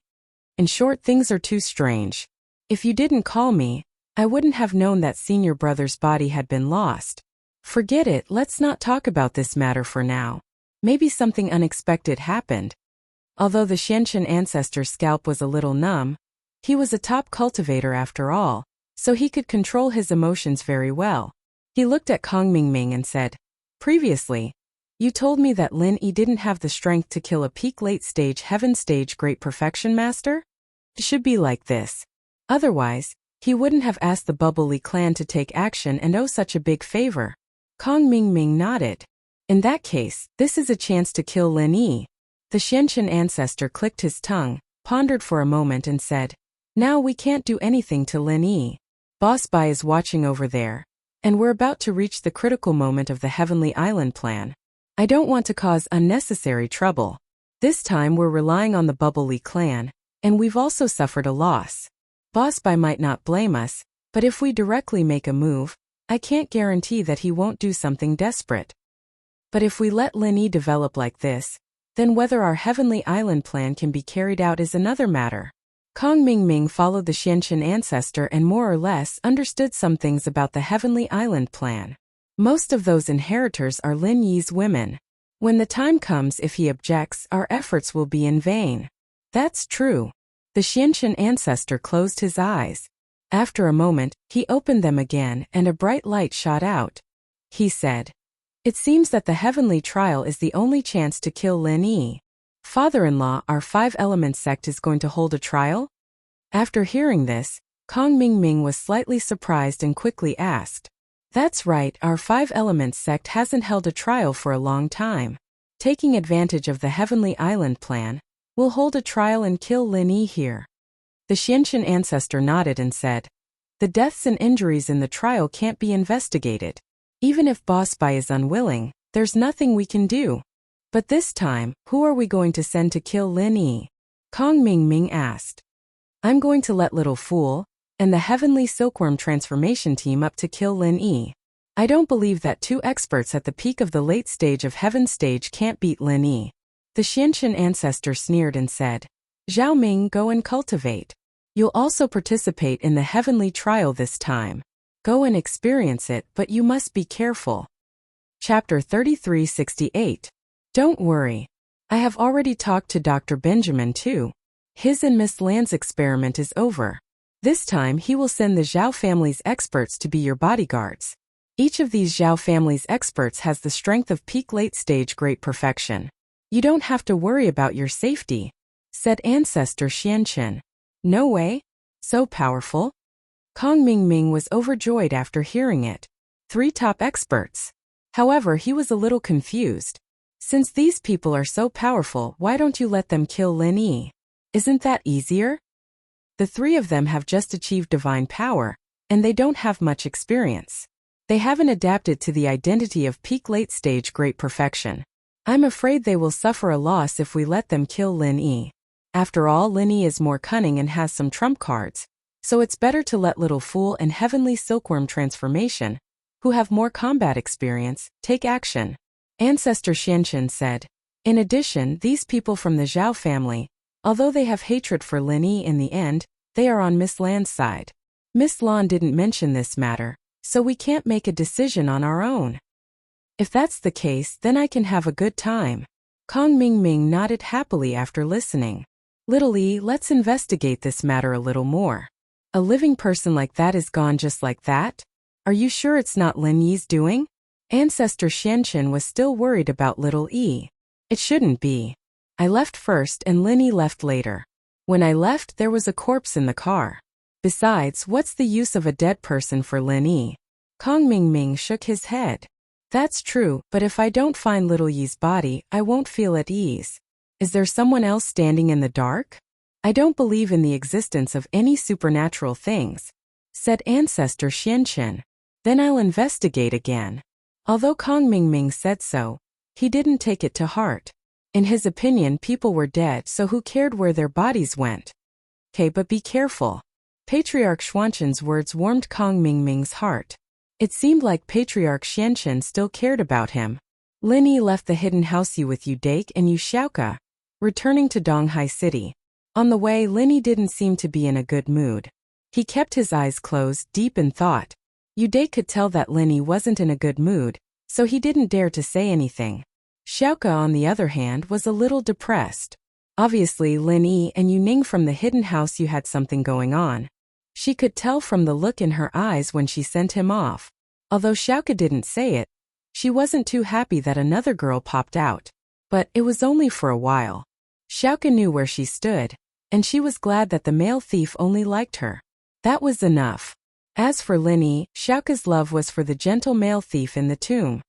In short, things are too strange. If you didn't call me, I wouldn't have known that senior brother's body had been lost. Forget it, let's not talk about this matter for now. Maybe something unexpected happened. Although the Xianchen ancestor's scalp was a little numb, he was a top cultivator after all, so he could control his emotions very well. He looked at Kong Mingming and said, "Previously, you told me that Lin Yi didn't have the strength to kill a peak late-stage heaven-stage great perfection master? It should be like this. Otherwise, he wouldn't have asked the Bubble Li clan to take action and owe such a big favor." Kong Mingming nodded. "In that case, this is a chance to kill Lin Yi." The Xianchen ancestor clicked his tongue, pondered for a moment and said, "Now we can't do anything to Lin Yi. Boss Bai is watching over there, and we're about to reach the critical moment of the Heavenly Island plan. I don't want to cause unnecessary trouble. This time we're relying on the Bubble Li clan, and we've also suffered a loss. Boss Bai might not blame us, but if we directly make a move, I can't guarantee that he won't do something desperate. But if we let Lin Yi develop like this, then whether our Heavenly Island plan can be carried out is another matter." Kong Mingming followed the Xianchen ancestor and more or less understood some things about the Heavenly Island plan. Most of those inheritors are Lin Yi's women. When the time comes, if he objects, our efforts will be in vain. That's true. The Xianchen ancestor closed his eyes. After a moment, he opened them again and a bright light shot out. He said, "It seems that the heavenly trial is the only chance to kill Lin Yi. Father-in-law, our Five Elements sect is going to hold a trial?" After hearing this, Kong Mingming was slightly surprised and quickly asked, "That's right, our Five Elements sect hasn't held a trial for a long time. Taking advantage of the Heavenly Island plan, we'll hold a trial and kill Lin Yi here." The Xianchen ancestor nodded and said, "The deaths and injuries in the trial can't be investigated. Even if Boss Bai is unwilling, there's nothing we can do. But this time, who are we going to send to kill Lin Yi?" Kong Mingming asked. "I'm going to let Little Fool and the Heavenly Silkworm transformation team up to kill Lin Yi. I don't believe that two experts at the peak of the late stage of Heaven stage can't beat Lin Yi." The Xianchen ancestor sneered and said, "Zhao Ming, go and cultivate. You'll also participate in the heavenly trial this time. Go and experience it, but you must be careful." Chapter 3368. Don't worry. I have already talked to Dr. Benjamin too. His and Miss Land's experiment is over. This time he will send the Zhao family's experts to be your bodyguards. Each of these Zhao family's experts has the strength of peak late stage great perfection. You don't have to worry about your safety," said Ancestor Xianchen. "No way? So powerful?" Kong Mingming was overjoyed after hearing it. 3 top experts. However, he was a little confused. Since these people are so powerful, why don't you let them kill Lin Yi? Isn't that easier? The 3 of them have just achieved divine power, and they don't have much experience. They haven't adapted to the identity of peak late stage great perfection. I'm afraid they will suffer a loss if we let them kill Lin Yi. After all, Lin Yi is more cunning and has some trump cards, so it's better to let Little Fool and Heavenly Silkworm transformation, who have more combat experience, take action. Ancestor Xianchen said. In addition, these people from the Zhao family, although they have hatred for Lin Yi in the end, they are on Miss Lan's side. Miss Lan didn't mention this matter, so we can't make a decision on our own. If that's the case, then I can have a good time. Kong Mingming nodded happily after listening. Little Yi, let's investigate this matter a little more. A living person like that is gone just like that? Are you sure it's not Lin Yi's doing? Ancestor Xianchen was still worried about Little Yi. It shouldn't be. I left first and Lin Yi left later. When I left, there was a corpse in the car. Besides, what's the use of a dead person for Lin Yi? Kong Mingming shook his head. That's true, but if I don't find Little Yi's body, I won't feel at ease. Is there someone else standing in the dark? I don't believe in the existence of any supernatural things, said Ancestor Xianchen. Then I'll investigate again. Although Kong Mingming said so, he didn't take it to heart. In his opinion, people were dead, so who cared where their bodies went? Okay, but be careful. Patriarch Xuanchen's words warmed Kong Mingming's heart. It seemed like Patriarch Xianchen still cared about him. Linny left the hidden house with Udake and Xiaoka, returning to Donghai City. On the way, Linny didn't seem to be in a good mood. He kept his eyes closed, deep in thought. Udake could tell that Linny wasn't in a good mood, so he didn't dare to say anything. Xiaoka, on the other hand, was a little depressed. Obviously, Linny and Yuning from the hidden house had something going on. She could tell from the look in her eyes when she sent him off. Although Xiaoka didn't say it, she wasn't too happy that another girl popped out. But it was only for a while. Xiaoka knew where she stood, and she was glad that the male thief only liked her. That was enough. As for Linny, Xiaoka's love was for the gentle male thief in the tomb.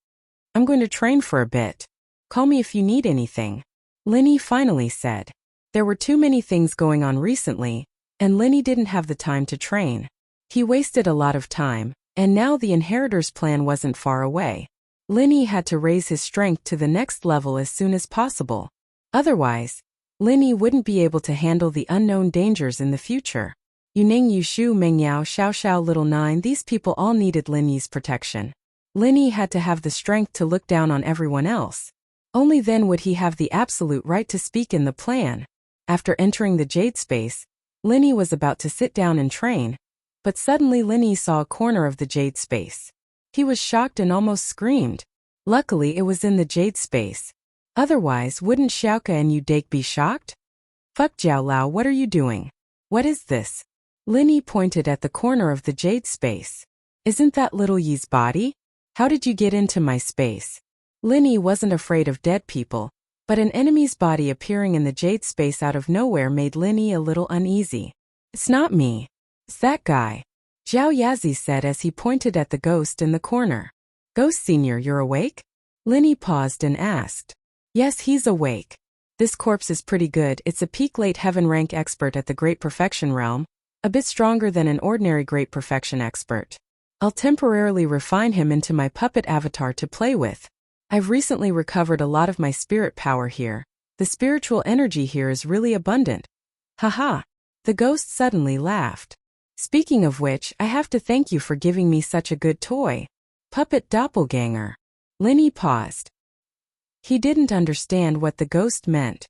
I'm going to train for a bit. Call me if you need anything, Linny finally said. There were too many things going on recently, and Linny didn't have the time to train. He wasted a lot of time, and now the inheritor's plan wasn't far away. Linny had to raise his strength to the next level as soon as possible. Otherwise, Linny wouldn't be able to handle the unknown dangers in the future. Yuning, Yushu, Mengyao, Xiao, Little Nine, these people all needed Linny's protection. Linny had to have the strength to look down on everyone else. Only then would he have the absolute right to speak in the plan. After entering the Jade Space, Linny was about to sit down and train, but suddenly Linny saw a corner of the Jade Space. He was shocked and almost screamed. Luckily, it was in the Jade Space. Otherwise, wouldn't Xiaoka and Udake be shocked? Fuck Jiao Lao, what are you doing? What is this? Linny pointed at the corner of the Jade Space. Isn't that little Yi's body? How did you get into my space? Linny wasn't afraid of dead people, but an enemy's body appearing in the Jade Space out of nowhere made Linny a little uneasy. It's not me. It's that guy, Zhao Yazi said as he pointed at the ghost in the corner. Ghost Senior, you're awake? Linny paused and asked. Yes, he's awake. This corpse is pretty good. It's a peak late heaven rank expert at the Great Perfection realm, a bit stronger than an ordinary Great Perfection expert. I'll temporarily refine him into my puppet avatar to play with. I've recently recovered a lot of my spirit power here. The spiritual energy here is really abundant. Haha. The ghost suddenly laughed. Speaking of which, I have to thank you for giving me such a good toy. Puppet doppelganger. Linny paused. He didn't understand what the ghost meant.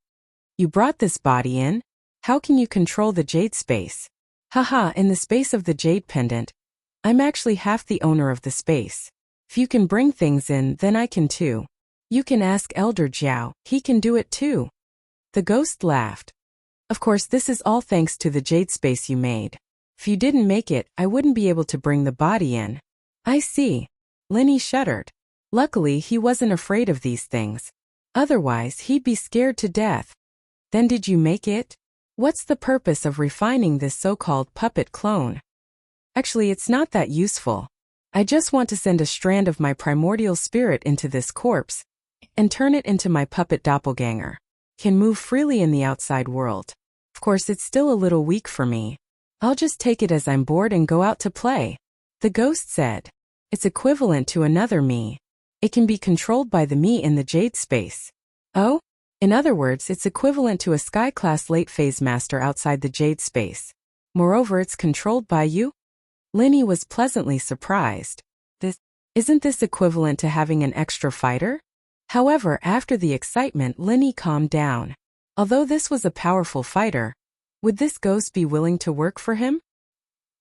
You brought this body in? How can you control the Jade Space? Haha, in the space of the Jade Pendant, I'm actually half the owner of the space. If you can bring things in, then I can too. You can ask Elder Jiao, he can do it too. The ghost laughed. Of course, this is all thanks to the Jade Space you made. If you didn't make it, I wouldn't be able to bring the body in. I see. Linny shuddered. Luckily, he wasn't afraid of these things. Otherwise, he'd be scared to death. Then did you make it? What's the purpose of refining this so-called puppet clone? Actually, it's not that useful. I just want to send a strand of my primordial spirit into this corpse and turn it into my puppet doppelganger. Can move freely in the outside world. Of course, it's still a little weak for me. I'll just take it as I'm bored and go out to play. The ghost said. It's equivalent to another me. It can be controlled by the me in the Jade Space. Oh? In other words, it's equivalent to a Sky-class late-phase master outside the Jade Space. Moreover, it's controlled by you? Linny was pleasantly surprised. Isn't this equivalent to having an extra fighter? However, after the excitement, Linny calmed down. Although this was a powerful fighter, would this ghost be willing to work for him?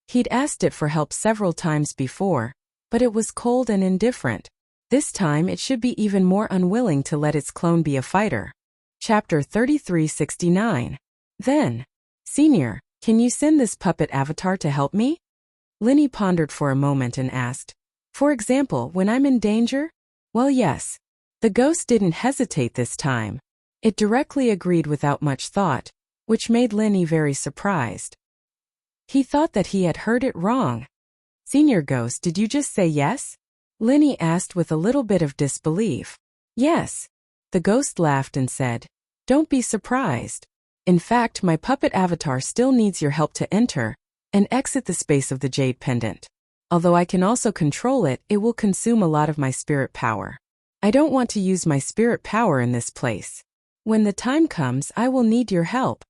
He'd asked it for help several times before, but it was cold and indifferent. This time it should be even more unwilling to let its clone be a fighter. Chapter 3369. Then, Senior, can you send this puppet avatar to help me? Linny pondered for a moment and asked. For example, when I'm in danger? Well, yes. The ghost didn't hesitate this time. It directly agreed without much thought, which made Linny very surprised. He thought that he had heard it wrong. Senior Ghost, did you just say yes? Linny asked with a little bit of disbelief. Yes. The ghost laughed and said, Don't be surprised. In fact, my puppet avatar still needs your help to enter and exit the space of the Jade Pendant. Although I can also control it, it will consume a lot of my spirit power. I don't want to use my spirit power in this place. When the time comes, I will need your help.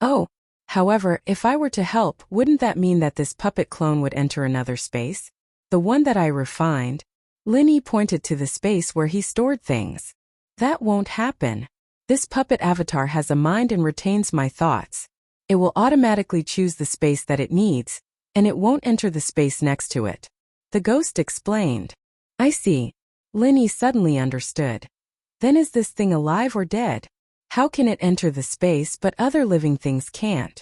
Oh, however, if I were to help, wouldn't that mean that this puppet clone would enter another space? The one that I refined? Linny pointed to the space where he stored things. That won't happen. This puppet avatar has a mind and retains my thoughts. It will automatically choose the space that it needs, and it won't enter the space next to it. The ghost explained. I see. Linny suddenly understood. Then is this thing alive or dead? How can it enter the space but other living things can't?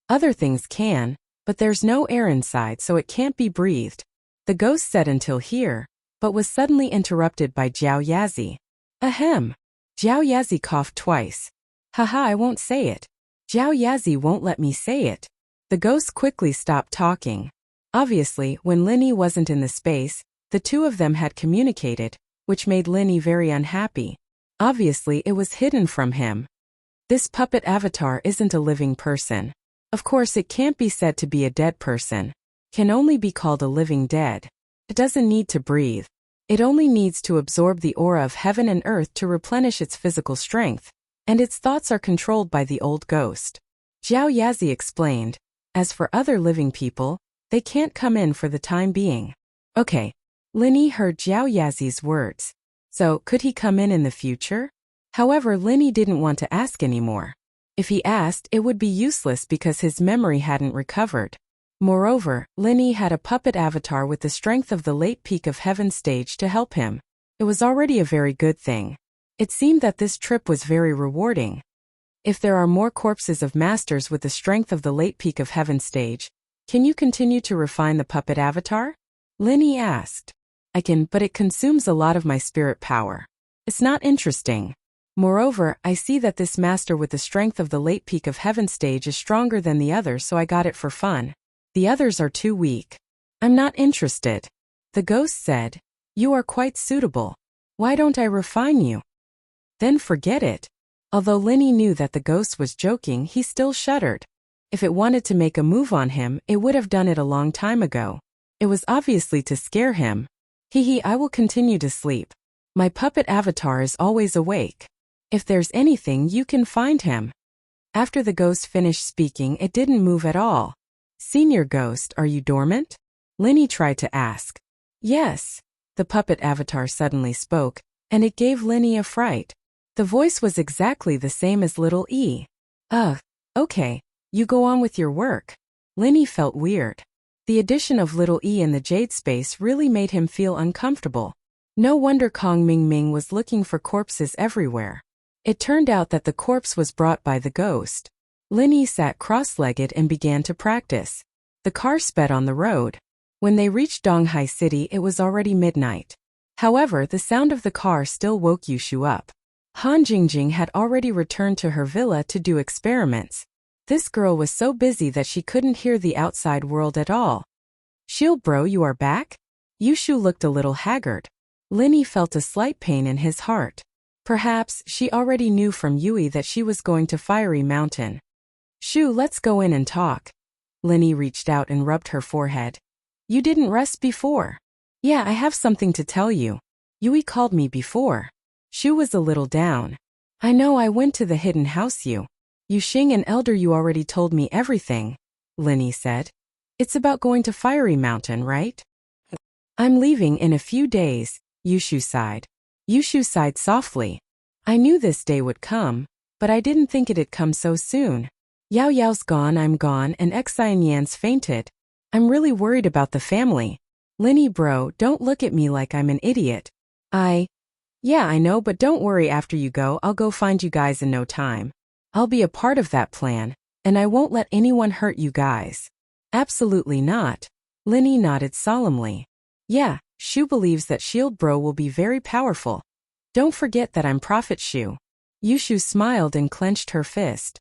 Other things can, but there's no air inside so it can't be breathed. The ghost said until here, but was suddenly interrupted by Jiao Yazi. Ahem. Jiao Yazi coughed twice. Haha, I won't say it. Jiao Yazi won't let me say it. The ghost quickly stopped talking. Obviously, when Linny wasn't in the space, the two of them had communicated, which made Linny very unhappy. Obviously, it was hidden from him. This puppet avatar isn't a living person. Of course, it can't be said to be a dead person. Can only be called a living dead. It doesn't need to breathe. It only needs to absorb the aura of heaven and earth to replenish its physical strength, and its thoughts are controlled by the old ghost. Jiao Yazi explained. As for other living people, they can't come in for the time being. Okay. Linny heard Jiao Yazi's words. So, could he come in the future? However, Linny didn't want to ask anymore. If he asked, it would be useless because his memory hadn't recovered. Moreover, Linny had a puppet avatar with the strength of the late peak of heaven stage to help him. It was already a very good thing. It seemed that this trip was very rewarding. If there are more corpses of masters with the strength of the late peak of heaven stage, can you continue to refine the puppet avatar? Linny asked. I can, but it consumes a lot of my spirit power. It's not interesting. Moreover, I see that this master with the strength of the late peak of heaven stage is stronger than the others, so I got it for fun. The others are too weak. I'm not interested. The ghost said. You are quite suitable. Why don't I refine you? Then forget it. Although Linny knew that the ghost was joking, he still shuddered. If it wanted to make a move on him, it would have done it a long time ago. It was obviously to scare him. I will continue to sleep. My puppet avatar is always awake. If there's anything, you can find him. After the ghost finished speaking, it didn't move at all. Senior Ghost, are you dormant? Linny tried to ask. Yes. The puppet avatar suddenly spoke, and it gave Linny a fright. The voice was exactly the same as Little E. Okay. You go on with your work. Linny felt weird. The addition of Little E in the jade space really made him feel uncomfortable. No wonder Kong Ming Ming was looking for corpses everywhere. It turned out that the corpse was brought by the ghost. Linny sat cross-legged and began to practice. The car sped on the road. When they reached Donghai City, it was already midnight. However, the sound of the car still woke Yushu up. Han Jingjing had already returned to her villa to do experiments. This girl was so busy that she couldn't hear the outside world at all. Shield bro, you are back? Yushu looked a little haggard. Linny felt a slight pain in his heart. Perhaps she already knew from Yui that she was going to Fiery Mountain. Shu, let's go in and talk. Linny reached out and rubbed her forehead. You didn't rest before. Yeah, I have something to tell you. Yui called me before. Shu was a little down. I know, I went to the hidden house. You Xing and Elder, you already told me everything, Linny said. It's about going to Fiery Mountain, right? I'm leaving in a few days, Yushu sighed. Yushu sighed softly. I knew this day would come, but I didn't think it'd come so soon. Yao Yao's gone, I'm gone, and Xian Yan's fainted. I'm really worried about the family. Linny bro, don't look at me like I'm an idiot. Yeah, I know, but don't worry, after you go, I'll go find you guys in no time. I'll be a part of that plan, and I won't let anyone hurt you guys. Absolutely not. Linny nodded solemnly. Yeah, Shu believes that Shield Bro will be very powerful. Don't forget that I'm Prophet Shu. Yushu smiled and clenched her fist.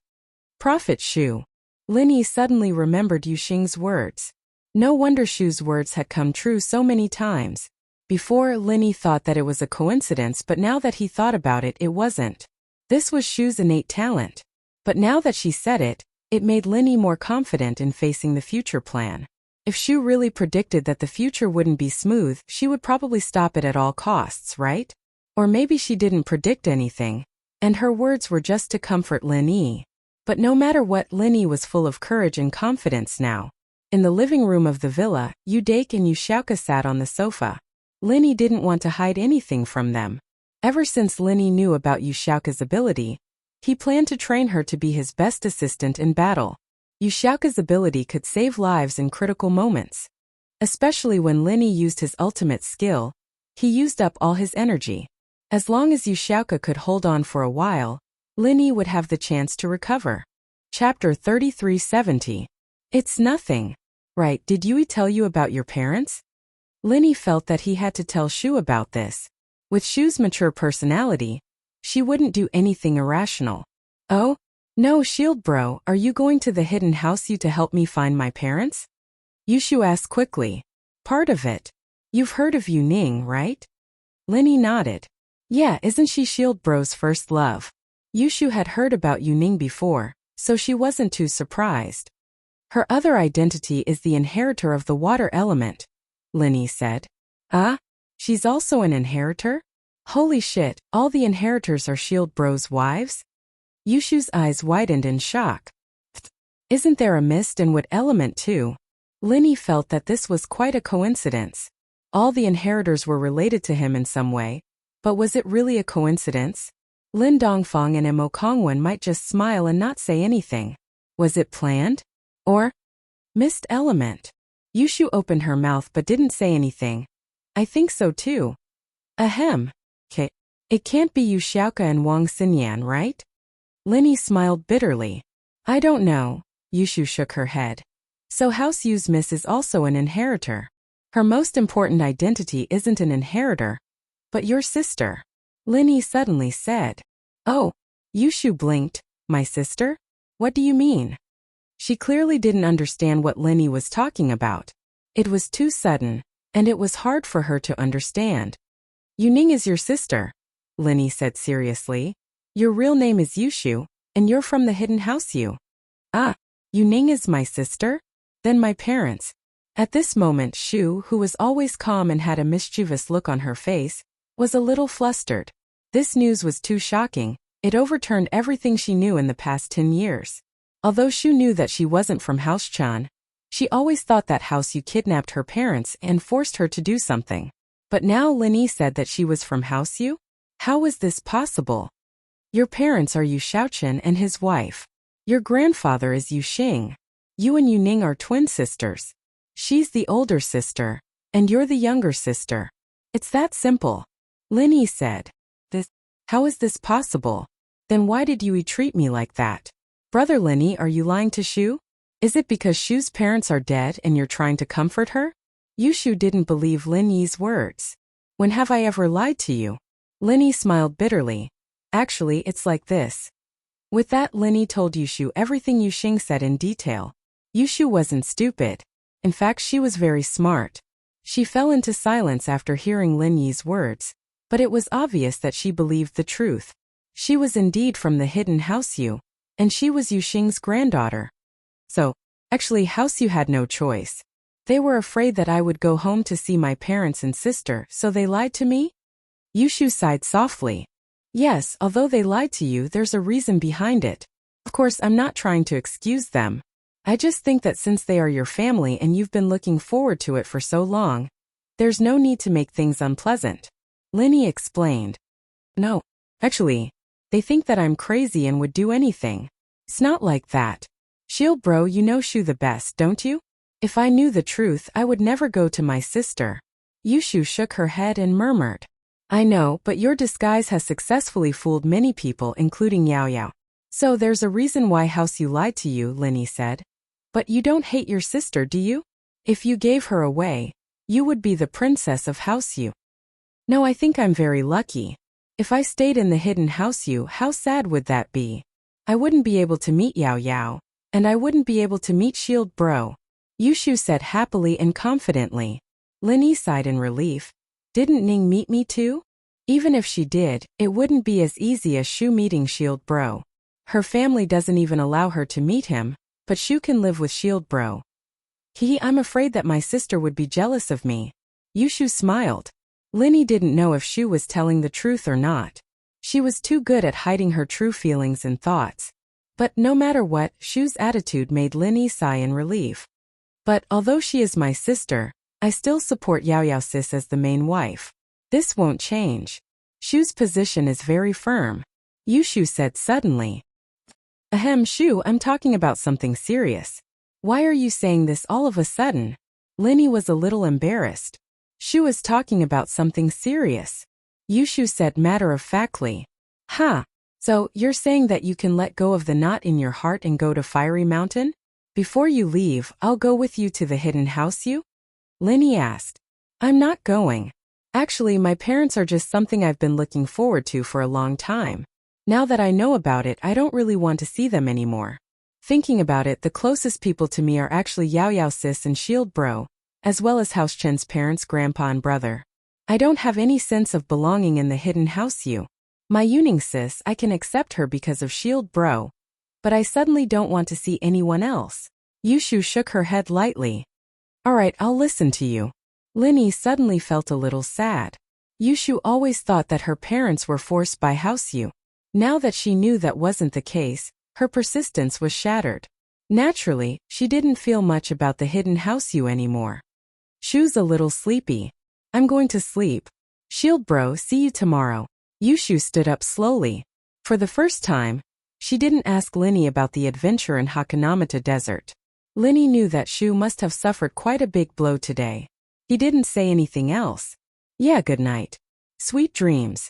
Prophet Shu. Linny suddenly remembered Yuxing's words. No wonder Shu's words had come true so many times. Before, Linny thought that it was a coincidence, but now that he thought about it, it wasn't. This was Shu's innate talent. But now that she said it, it made Linny more confident in facing the future plan. If Shu really predicted that the future wouldn't be smooth, she would probably stop it at all costs, right? Or maybe she didn't predict anything, and her words were just to comfort Linny. But no matter what, Linny was full of courage and confidence now. In the living room of the villa, Yu Dake and Yu Xiaoka sat on the sofa. Linny didn't want to hide anything from them. Ever since Linny knew about Yuxiaoka's ability, he planned to train her to be his best assistant in battle. Yuxiaoka's ability could save lives in critical moments. Especially when Linny used his ultimate skill, he used up all his energy. As long as Yuxiaoka could hold on for a while, Linny would have the chance to recover. Chapter 3370. It's nothing. Right, did Yui tell you about your parents? Linny felt that he had to tell Shu about this. With Shu's mature personality, she wouldn't do anything irrational. Oh? No, Shield Bro, are you going to the hidden house to help me find my parents? Yushu asked quickly. Part of it. You've heard of Yu Ning, right? Linny nodded. Yeah, isn't she Shield Bro's first love? Yushu had heard about Yu Ning before, so she wasn't too surprised. Her other identity is the inheritor of the water element, Linny said. She's also an inheritor? Holy shit, all the inheritors are Shield Bro's wives? Yushu's eyes widened in shock. Isn't there a mist and wood element too? Linny felt that this was quite a coincidence. All the inheritors were related to him in some way, but was it really a coincidence? Lin Dongfang and Mo Kongwen might just smile and not say anything. Was it planned? Or mist element? Yushu opened her mouth but didn't say anything. I think so too. Ahem. It can't be Yuxiaoka and Wang Xinyan, right? Linny smiled bitterly. I don't know. Yushu shook her head. So House Yu's miss is also an inheritor. Her most important identity isn't an inheritor, but your sister. Linny suddenly said. Oh. Yushu blinked. My sister? What do you mean? She clearly didn't understand what Linny was talking about. It was too sudden, and it was hard for her to understand. Yu Ning is your sister, Linny said seriously. Your real name is Yushu, and you're from the hidden house Yu. Yu Ning is my sister? Then my parents. At this moment Shu, who was always calm and had a mischievous look on her face, was a little flustered. This news was too shocking. It overturned everything she knew in the past 10 years. Although Shu knew that she wasn't from House Chan, she always thought that House Yu kidnapped her parents and forced her to do something. But now Linny said that she was from House Yu? How was this possible? Your parents are Yu Shaochen and his wife. Your grandfather is Yu Xing. You and Yu Ning are twin sisters. She's the older sister, and you're the younger sister. It's that simple. Linny said. How is this possible? Then why did you treat me like that? Brother Linny, are you lying to Shu? Is it because Shu's parents are dead and you're trying to comfort her? Yushu didn't believe Linny's words. When have I ever lied to you? Linny smiled bitterly. Actually, it's like this. With that, Linny told Yushu everything Yu Xing said in detail. Yushu wasn't stupid. In fact, she was very smart. She fell into silence after hearing Linny's words, but it was obvious that she believed the truth. She was indeed from the hidden House Yu, and she was Yu Xing's granddaughter. So, actually House Yu had no choice. They were afraid that I would go home to see my parents and sister, so they lied to me? Yushu sighed softly. Yes, although they lied to you, there's a reason behind it. Of course, I'm not trying to excuse them. I just think that since they are your family and you've been looking forward to it for so long, there's no need to make things unpleasant. Linny explained. No, actually, they think that I'm crazy and would do anything. It's not like that. Shield Bro, you know Shu the best, don't you? If I knew the truth, I would never go to my sister. Yushu shook her head and murmured. I know, but your disguise has successfully fooled many people, including Yao Yao. So there's a reason why House Yu lied to you, Linny said. But you don't hate your sister, do you? If you gave her away, you would be the princess of House Yu. No, I think I'm very lucky. If I stayed in the hidden House Yu, how sad would that be? I wouldn't be able to meet Yao Yao, and I wouldn't be able to meet Shield Bro. Yushu said happily and confidently. Linny sighed in relief. Didn't Ning meet me too? Even if she did, it wouldn't be as easy as Shu meeting Shield Bro. Her family doesn't even allow her to meet him, but Shu can live with Shield Bro. I'm afraid that my sister would be jealous of me. Yushu smiled. Linny didn't know if Shu was telling the truth or not. She was too good at hiding her true feelings and thoughts. But no matter what, Shu's attitude made Linny sigh in relief. But although she is my sister, I still support Yao Yao sis as the main wife. This won't change. Shu's position is very firm. Yushu said suddenly. Ahem, Shu, I'm talking about something serious. Why are you saying this all of a sudden? Linny was a little embarrassed. Shu is talking about something serious. Yushu said matter-of-factly. Huh. So, you're saying that you can let go of the knot in your heart and go to Fiery Mountain? Before you leave, I'll go with you to the hidden house you? Linny asked. I'm not going. Actually, my parents are just something I've been looking forward to for a long time. Now that I know about it, I don't really want to see them anymore. Thinking about it, the closest people to me are actually Yao Yao sis and Shield Bro, as well as House Chen's parents, grandpa and brother. I don't have any sense of belonging in the hidden house you. My Yuning sis, I can accept her because of Shield Bro. But I suddenly don't want to see anyone else. Yushu shook her head lightly. Alright, I'll listen to you. Linny suddenly felt a little sad. Yushu always thought that her parents were forced by House Yu. Now that she knew that wasn't the case, her persistence was shattered. Naturally, she didn't feel much about the hidden house Yu anymore. Shu's a little sleepy. I'm going to sleep. Shield Bro, see you tomorrow. Yushu stood up slowly. For the first time, she didn't ask Linny about the adventure in Hakanamata Desert. Linny knew that Shu must have suffered quite a big blow today. He didn't say anything else. Yeah, good night. Sweet dreams.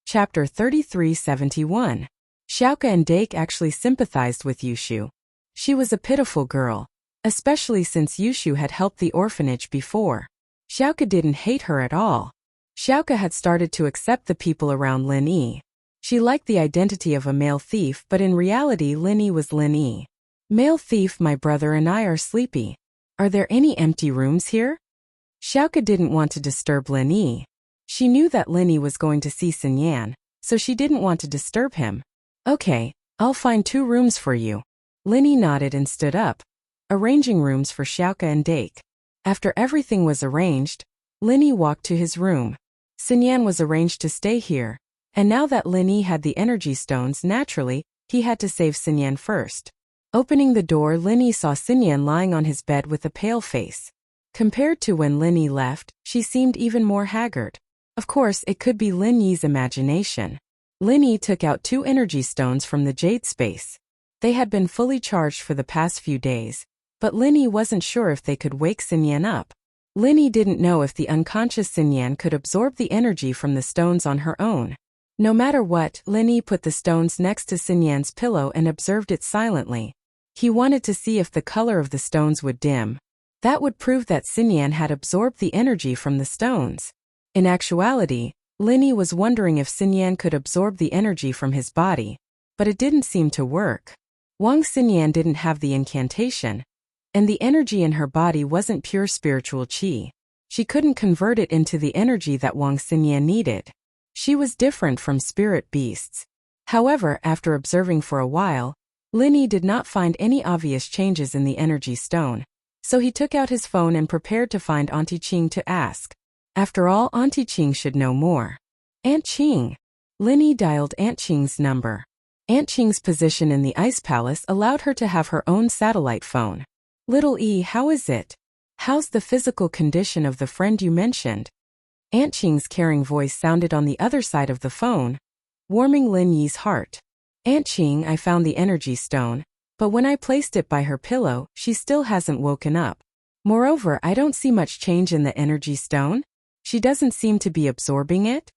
Chapter 3371. Xiaoka and Dake actually sympathized with Yushu. She was a pitiful girl, especially since Yushu had helped the orphanage before. Xiaoka didn't hate her at all. Xiaoka had started to accept the people around Lin Yi. She liked the identity of a male thief, but in reality Lin Yi was Lin Yi. Male thief, my brother and I are sleepy. Are there any empty rooms here? Xiaoka didn't want to disturb Lin Yi. She knew that Lin Yi was going to see Sun Yan, so she didn't want to disturb him. Okay, I'll find 2 rooms for you. Lin Yi nodded and stood up, arranging rooms for Xiaoka and Dake. After everything was arranged, Lin Yi walked to his room. Sun Yan was arranged to stay here, and now that Lin Yi had the energy stones, naturally, he had to save Sun Yan first. Opening the door, Lin Yi saw Sun Yan lying on his bed with a pale face. Compared to when Lin Yi left, she seemed even more haggard. Of course, it could be Lin Yi's imagination. Lin Yi took out 2 energy stones from the jade space. They had been fully charged for the past few days, but Lin Yi wasn't sure if they could wake Sun Yan up. Lin Yi didn't know if the unconscious Sun Yan could absorb the energy from the stones on her own. No matter what, Lin Yi put the stones next to Sun Yan's pillow and observed it silently. He wanted to see if the color of the stones would dim. That would prove that Sun Yan had absorbed the energy from the stones. In actuality, Lin Yi was wondering if Sun Yan could absorb the energy from his body, but it didn't seem to work. Wang Sun Yan didn't have the incantation, and the energy in her body wasn't pure spiritual qi. She couldn't convert it into the energy that Wang Sun Yan needed. She was different from spirit beasts. However, after observing for a while, Lin Yi did not find any obvious changes in the energy stone, so he took out his phone and prepared to find Auntie Qing to ask. After all, Auntie Qing should know more. Aunt Qing. Lin Yi dialed Aunt Qing's number. Aunt Qing's position in the Ice Palace allowed her to have her own satellite phone. Little E, how is it? How's the physical condition of the friend you mentioned? Aunt Qing's caring voice sounded on the other side of the phone, warming Lin Yi's heart. Aunt Qing, I found the energy stone, but when I placed it by her pillow, she still hasn't woken up. Moreover, I don't see much change in the energy stone. She doesn't seem to be absorbing it?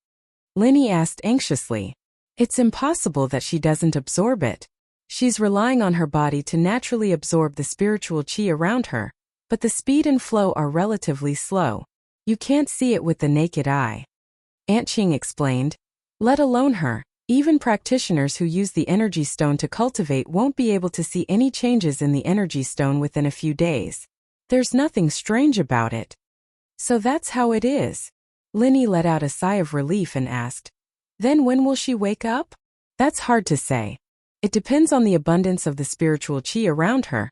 Lin Yi asked anxiously. It's impossible that she doesn't absorb it. She's relying on her body to naturally absorb the spiritual qi around her, but the speed and flow are relatively slow. You can't see it with the naked eye. Aunt Qing explained. Let alone her. Even practitioners who use the energy stone to cultivate won't be able to see any changes in the energy stone within a few days. There's nothing strange about it. So that's how it is. Lin Yi let out a sigh of relief and asked, Then when will she wake up? That's hard to say. It depends on the abundance of the spiritual qi around her,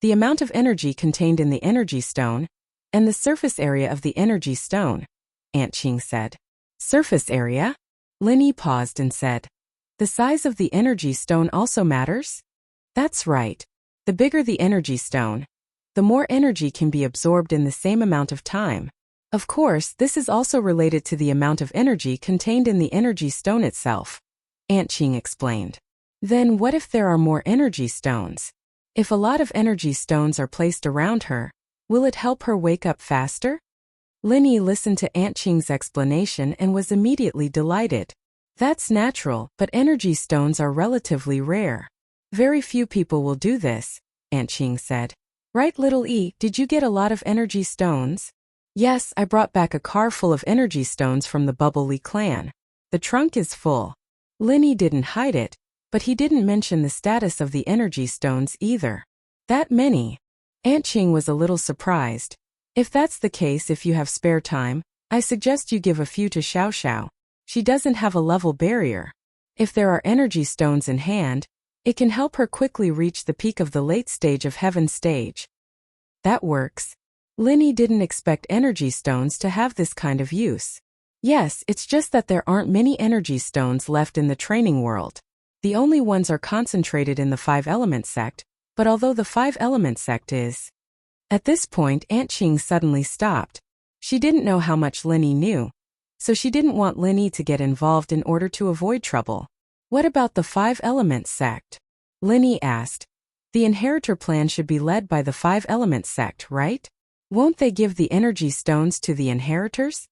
the amount of energy contained in the energy stone, and the surface area of the energy stone, Aunt Qing said. Surface area? Lin Yi paused and said, The size of the energy stone also matters? That's right. The bigger the energy stone, the more energy can be absorbed in the same amount of time. Of course, this is also related to the amount of energy contained in the energy stone itself, Aunt Qing explained. Then what if there are more energy stones? If a lot of energy stones are placed around her, will it help her wake up faster? Linny listened to Aunt Qing's explanation and was immediately delighted. That's natural, but energy stones are relatively rare. Very few people will do this, Aunt Qing said. Right, little E, did you get a lot of energy stones? Yes, I brought back a car full of energy stones from the Bubbly clan. The trunk is full. Linny didn't hide it, but he didn't mention the status of the energy stones either. That many? Aunt Qing was a little surprised. If that's the case, if you have spare time, I suggest you give a few to Xiao Xiao. She doesn't have a level barrier. If there are energy stones in hand, it can help her quickly reach the peak of the late stage of heaven stage. That works. Linny didn't expect energy stones to have this kind of use. Yes, it's just that there aren't many energy stones left in the training world. The only ones are concentrated in the 5-element sect, but although the 5-element sect is... At this point, Aunt Qing suddenly stopped. She didn't know how much Linny knew, so she didn't want Linny to get involved in order to avoid trouble. What about the 5-element sect? Linny asked. The inheritor plan should be led by the 5-element sect, right? Won't they give the energy stones to the inheritors?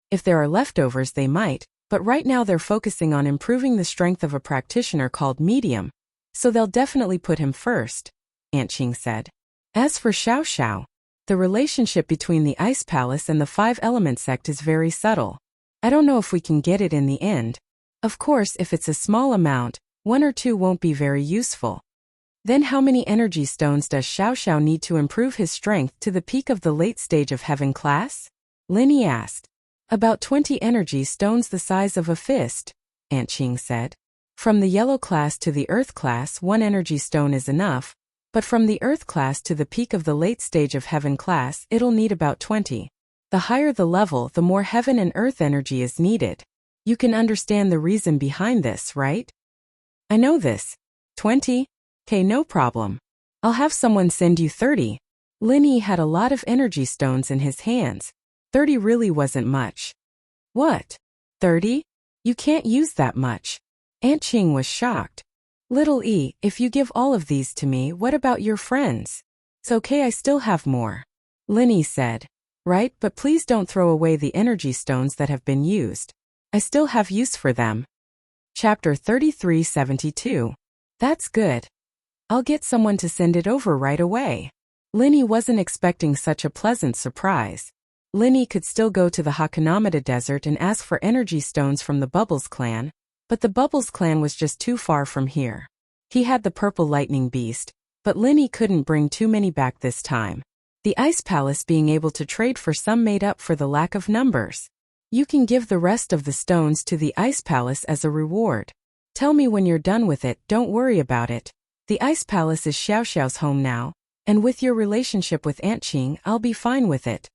If there are leftovers, they might, but right now they're focusing on improving the strength of a practitioner called medium, so they'll definitely put him first, Aunt Qing said. As for Xiao Xiao, the relationship between the Ice Palace and the 5-element sect is very subtle. I don't know if we can get it in the end. Of course, if it's a small amount, 1 or 2 won't be very useful. Then how many energy stones does Xiao Xiao need to improve his strength to the peak of the late stage of heaven class? Linny asked. About 20 energy stones the size of a fist, Aunt Qing said. From the yellow class to the earth class, 1 energy stone is enough, but from the earth class to the peak of the late stage of heaven class, it'll need about 20. The higher the level, the more heaven and earth energy is needed. You can understand the reason behind this, right? I know this. 20? Okay, no problem. I'll have someone send you 30. Linny had a lot of energy stones in his hands. 30 really wasn't much. What? 30? You can't use that much. Aunt Qing was shocked. Little E, if you give all of these to me, what about your friends? It's okay, I still have more. Linny said. Right, but please don't throw away the energy stones that have been used. I still have use for them. Chapter 3372. That's good. I'll get someone to send it over right away. Linny wasn't expecting such a pleasant surprise. Linny could still go to the Hakanamada Desert and ask for energy stones from the Bubbles clan, but the Bubbles clan was just too far from here. He had the purple lightning beast, but Linny couldn't bring too many back this time. The Ice Palace being able to trade for some made up for the lack of numbers. You can give the rest of the stones to the Ice Palace as a reward. Tell me when you're done with it, don't worry about it. The Ice Palace is Xiao Xiao's home now, and with your relationship with Aunt Qing, I'll be fine with it.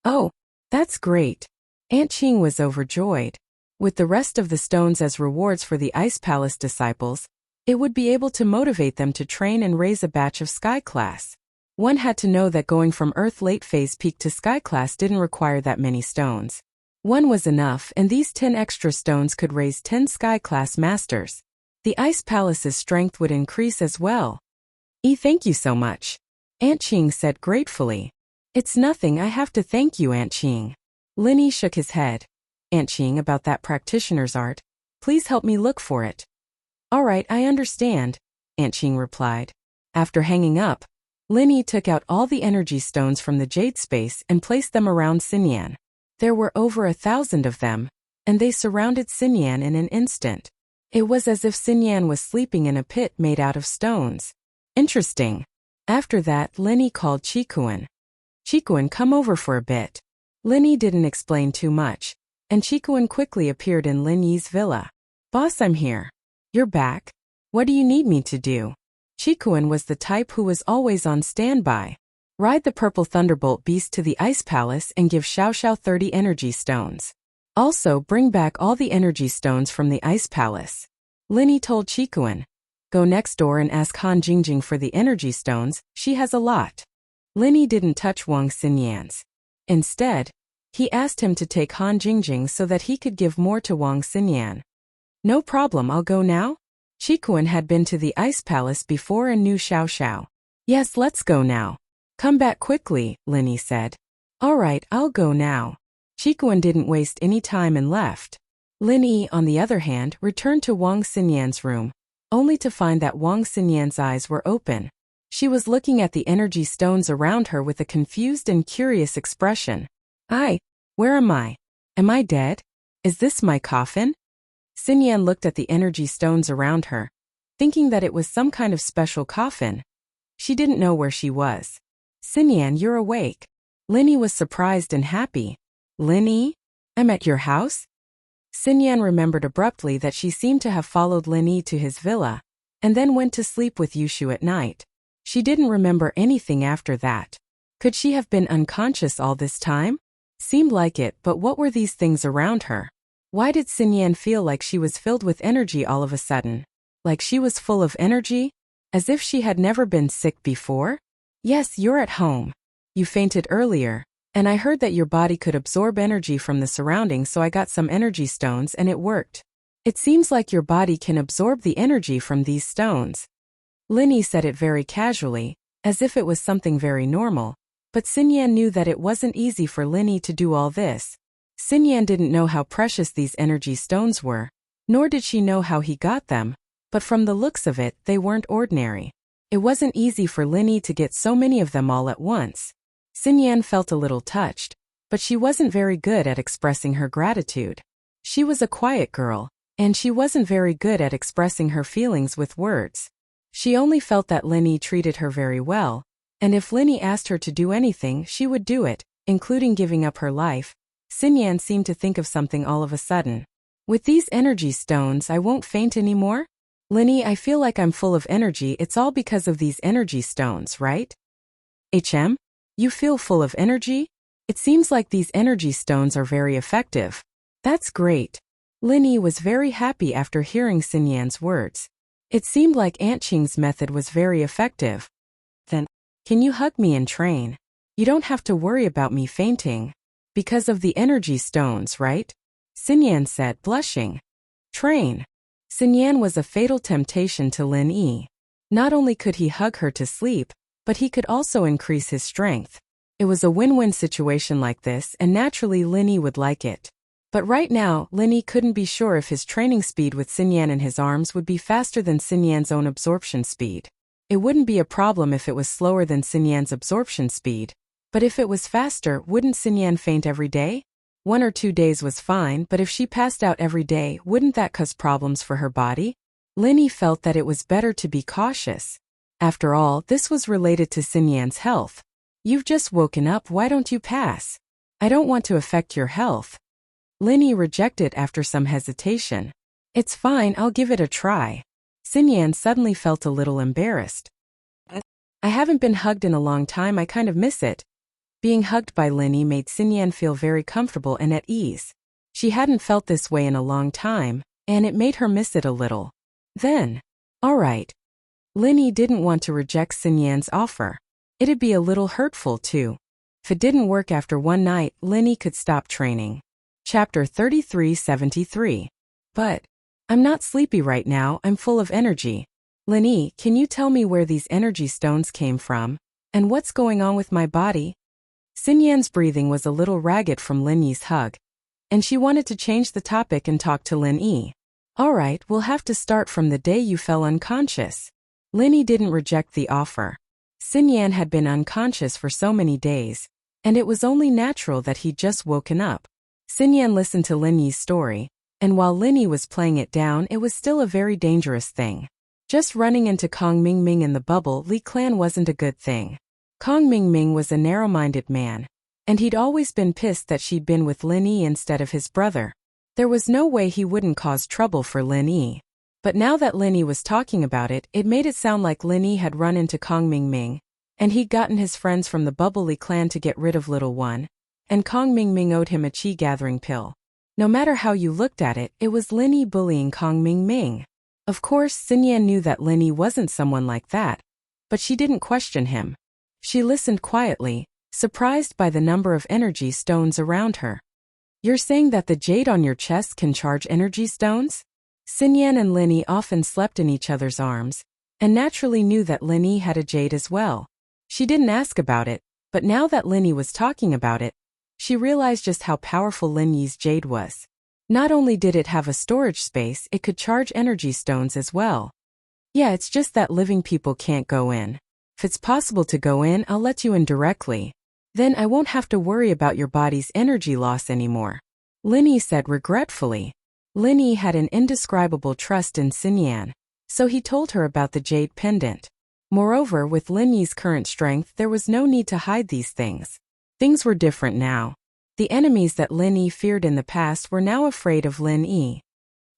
Oh, that's great. Aunt Qing was overjoyed. With the rest of the stones as rewards for the Ice Palace disciples, it would be able to motivate them to train and raise a batch of Sky Class. One had to know that going from Earth late phase peak to Sky Class didn't require that many stones. 1 was enough, and these 10 extra stones could raise 10 Sky Class Masters. The Ice Palace's strength would increase as well. Thank you so much. Aunt Qing said gratefully. It's nothing, I have to thank you, Aunt Qing. Linny shook his head. Aunt Qing, about that practitioner's art. Please help me look for it. All right, I understand, Aunt Qing replied. After hanging up, Linny took out all the energy stones from the jade space and placed them around Xinyan. There were over 1,000 of them, and they surrounded Xinyan in an instant. It was as if Xinyan was sleeping in a pit made out of stones. Interesting. After that, Linny called Chikuan. Chikuan, come over for a bit. Linny didn't explain too much, and Chikuan quickly appeared in Lin Yi's villa. Boss, I'm here. You're back? What do you need me to do? Chikuan was the type who was always on standby. Ride the purple thunderbolt beast to the Ice Palace and give Xiao Xiao 30 energy stones. Also, bring back all the energy stones from the Ice Palace. Linny told Chikuan. Go next door and ask Han Jingjing for the energy stones, she has a lot. Linny didn't touch Wang Xinyan's. Instead, he asked him to take Han Jingjing so that he could give more to Wang Xinyan. No problem, I'll go now? Qikuan had been to the Ice Palace before and knew Xiao Xiao. Yes, let's go now. Come back quickly, Linny said. All right, I'll go now. Qikuan didn't waste any time and left. Linny, on the other hand, returned to Wang Xinyan's room, only to find that Wang Xinyan's eyes were open. She was looking at the energy stones around her with a confused and curious expression. Where am I? Am I dead? Is this my coffin? Xinyan looked at the energy stones around her, thinking that it was some kind of special coffin. She didn't know where she was. Xinyan, you're awake. Linny was surprised and happy. Linny? I'm at your house? Xinyan remembered abruptly that she seemed to have followed Linny to his villa, and then went to sleep with Yushu at night. She didn't remember anything after that. Could she have been unconscious all this time? Seemed like it, but what were these things around her? Why did Xinyan feel like she was filled with energy all of a sudden? Like she was full of energy? As if she had never been sick before? Yes, you're at home. You fainted earlier, and I heard that your body could absorb energy from the surroundings, so I got some energy stones and it worked. It seems like your body can absorb the energy from these stones. Linny said it very casually, as if it was something very normal, but Xinyan knew that it wasn't easy for Linny to do all this. Xinyan didn't know how precious these energy stones were, nor did she know how he got them, but from the looks of it, they weren't ordinary. It wasn't easy for Linny to get so many of them all at once. Xinyan felt a little touched, but she wasn't very good at expressing her gratitude. She was a quiet girl, and she wasn't very good at expressing her feelings with words. She only felt that Linny treated her very well, and if Linny asked her to do anything, she would do it, including giving up her life. Xinyan seemed to think of something all of a sudden. With these energy stones, I won't faint anymore? Linny, I feel like I'm full of energy. It's all because of these energy stones, right? You feel full of energy? It seems like these energy stones are very effective. That's great. Linny was very happy after hearing Xinyan's words. It seemed like Aunt Qing's method was very effective. Then, can you hug me and train? You don't have to worry about me fainting. Because of the energy stones, right? Xinyan said, blushing. Train. Xinyan was a fatal temptation to Lin Yi. Not only could he hug her to sleep, but he could also increase his strength. It was a win-win situation like this, and naturally Lin Yi would like it. But right now, Lin Yi couldn't be sure if his training speed with Xinyan in his arms would be faster than Xinyan's own absorption speed. It wouldn't be a problem if it was slower than Xinyan's absorption speed. But if it was faster, wouldn't Xinyan faint every day? 1 or 2 days was fine, but if she passed out every day, wouldn't that cause problems for her body? Lin Yi felt that it was better to be cautious. After all, this was related to Xinyan's health. You've just woken up, why don't you pass? I don't want to affect your health. Lin Yi rejected after some hesitation. It's fine, I'll give it a try. Xinyan suddenly felt a little embarrassed. I haven't been hugged in a long time, I kind of miss it. Being hugged by Lin Yi made Xinyan feel very comfortable and at ease. She hadn't felt this way in a long time, and it made her miss it a little. Then, all right. Lin Yi didn't want to reject Xinyan's offer. It'd be a little hurtful too. If it didn't work after one night, Lin Yi could stop training. Chapter 3373. But I'm not sleepy right now, I'm full of energy. Lin Yi, can you tell me where these energy stones came from, and what's going on with my body? Xinyan's breathing was a little ragged from Lin Yi's hug, and she wanted to change the topic and talk to Lin Yi. All right, we'll have to start from the day you fell unconscious. Lin Yi didn't reject the offer. Xinyan had been unconscious for so many days, and it was only natural that he'd just woken up. Xinyan listened to Lin Yi's story, and while Lin Yi was playing it down, it was still a very dangerous thing. Just running into Kong Mingming in the bubble Li clan wasn't a good thing. Kong Mingming was a narrow-minded man, and he'd always been pissed that she'd been with Lin Yi instead of his brother. There was no way he wouldn't cause trouble for Lin Yi. But now that Lin Yi was talking about it, it made it sound like Lin Yi had run into Kong Mingming, and he'd gotten his friends from the Bubble Li clan to get rid of Little One, and Kong Mingming owed him a chi-gathering pill. No matter how you looked at it, it was Lin Yi bullying Kong Mingming. Of course, Xinyan knew that Lin Yi wasn't someone like that, but she didn't question him. She listened quietly, surprised by the number of energy stones around her. You're saying that the jade on your chest can charge energy stones? Xinyan and Linny often slept in each other's arms, and naturally knew that Linny had a jade as well. She didn't ask about it, but now that Linny was talking about it, she realized just how powerful Linny's jade was. Not only did it have a storage space, it could charge energy stones as well. Yeah, it's just that living people can't go in. If it's possible to go in, I'll let you in directly. Then I won't have to worry about your body's energy loss anymore, Linny said regretfully. Linny had an indescribable trust in Xinyan, so he told her about the jade pendant. Moreover, with Linny's current strength, there was no need to hide these things. Things were different now. The enemies that Linny feared in the past were now afraid of Linny.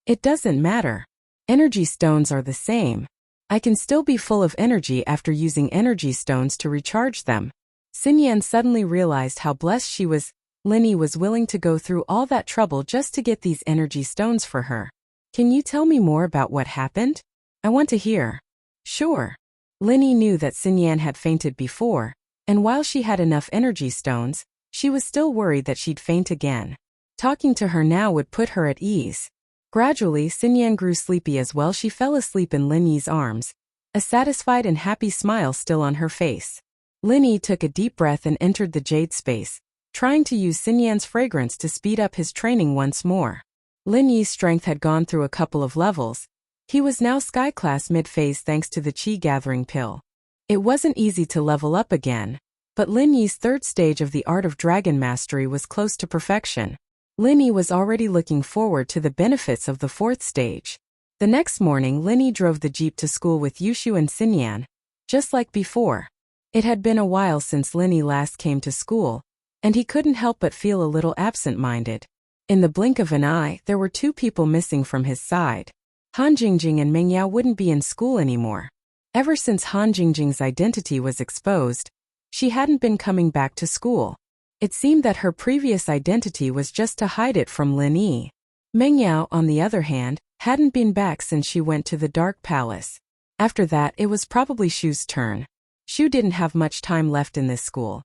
It doesn't matter. Energy stones are the same. I can still be full of energy after using energy stones to recharge them. Xinyan suddenly realized how blessed she was. Linny was willing to go through all that trouble just to get these energy stones for her. Can you tell me more about what happened? I want to hear. Sure. Linny knew that Xinyan had fainted before, and while she had enough energy stones, she was still worried that she'd faint again. Talking to her now would put her at ease. Gradually, Xinyan grew sleepy as well. She fell asleep in Linny's arms, a satisfied and happy smile still on her face. Linny took a deep breath and entered the jade space, trying to use Xinyan's fragrance to speed up his training once more. Linny's strength had gone through a couple of levels. He was now sky class mid-phase thanks to the chi gathering pill. It wasn't easy to level up again, but Linny's third stage of the art of dragon mastery was close to perfection. Linny was already looking forward to the benefits of the fourth stage. The next morning, Linny drove the jeep to school with Yushu and Xinyan, just like before. It had been a while since Linny last came to school, and he couldn't help but feel a little absent-minded. In the blink of an eye, there were two people missing from his side. Han Jingjing and Meng Yao wouldn't be in school anymore. Ever since Han Jingjing's identity was exposed, she hadn't been coming back to school. It seemed that her previous identity was just to hide it from Lin Yi. Meng Yao, on the other hand, hadn't been back since she went to the Dark Palace. After that, it was probably Shu's turn. Shu didn't have much time left in this school.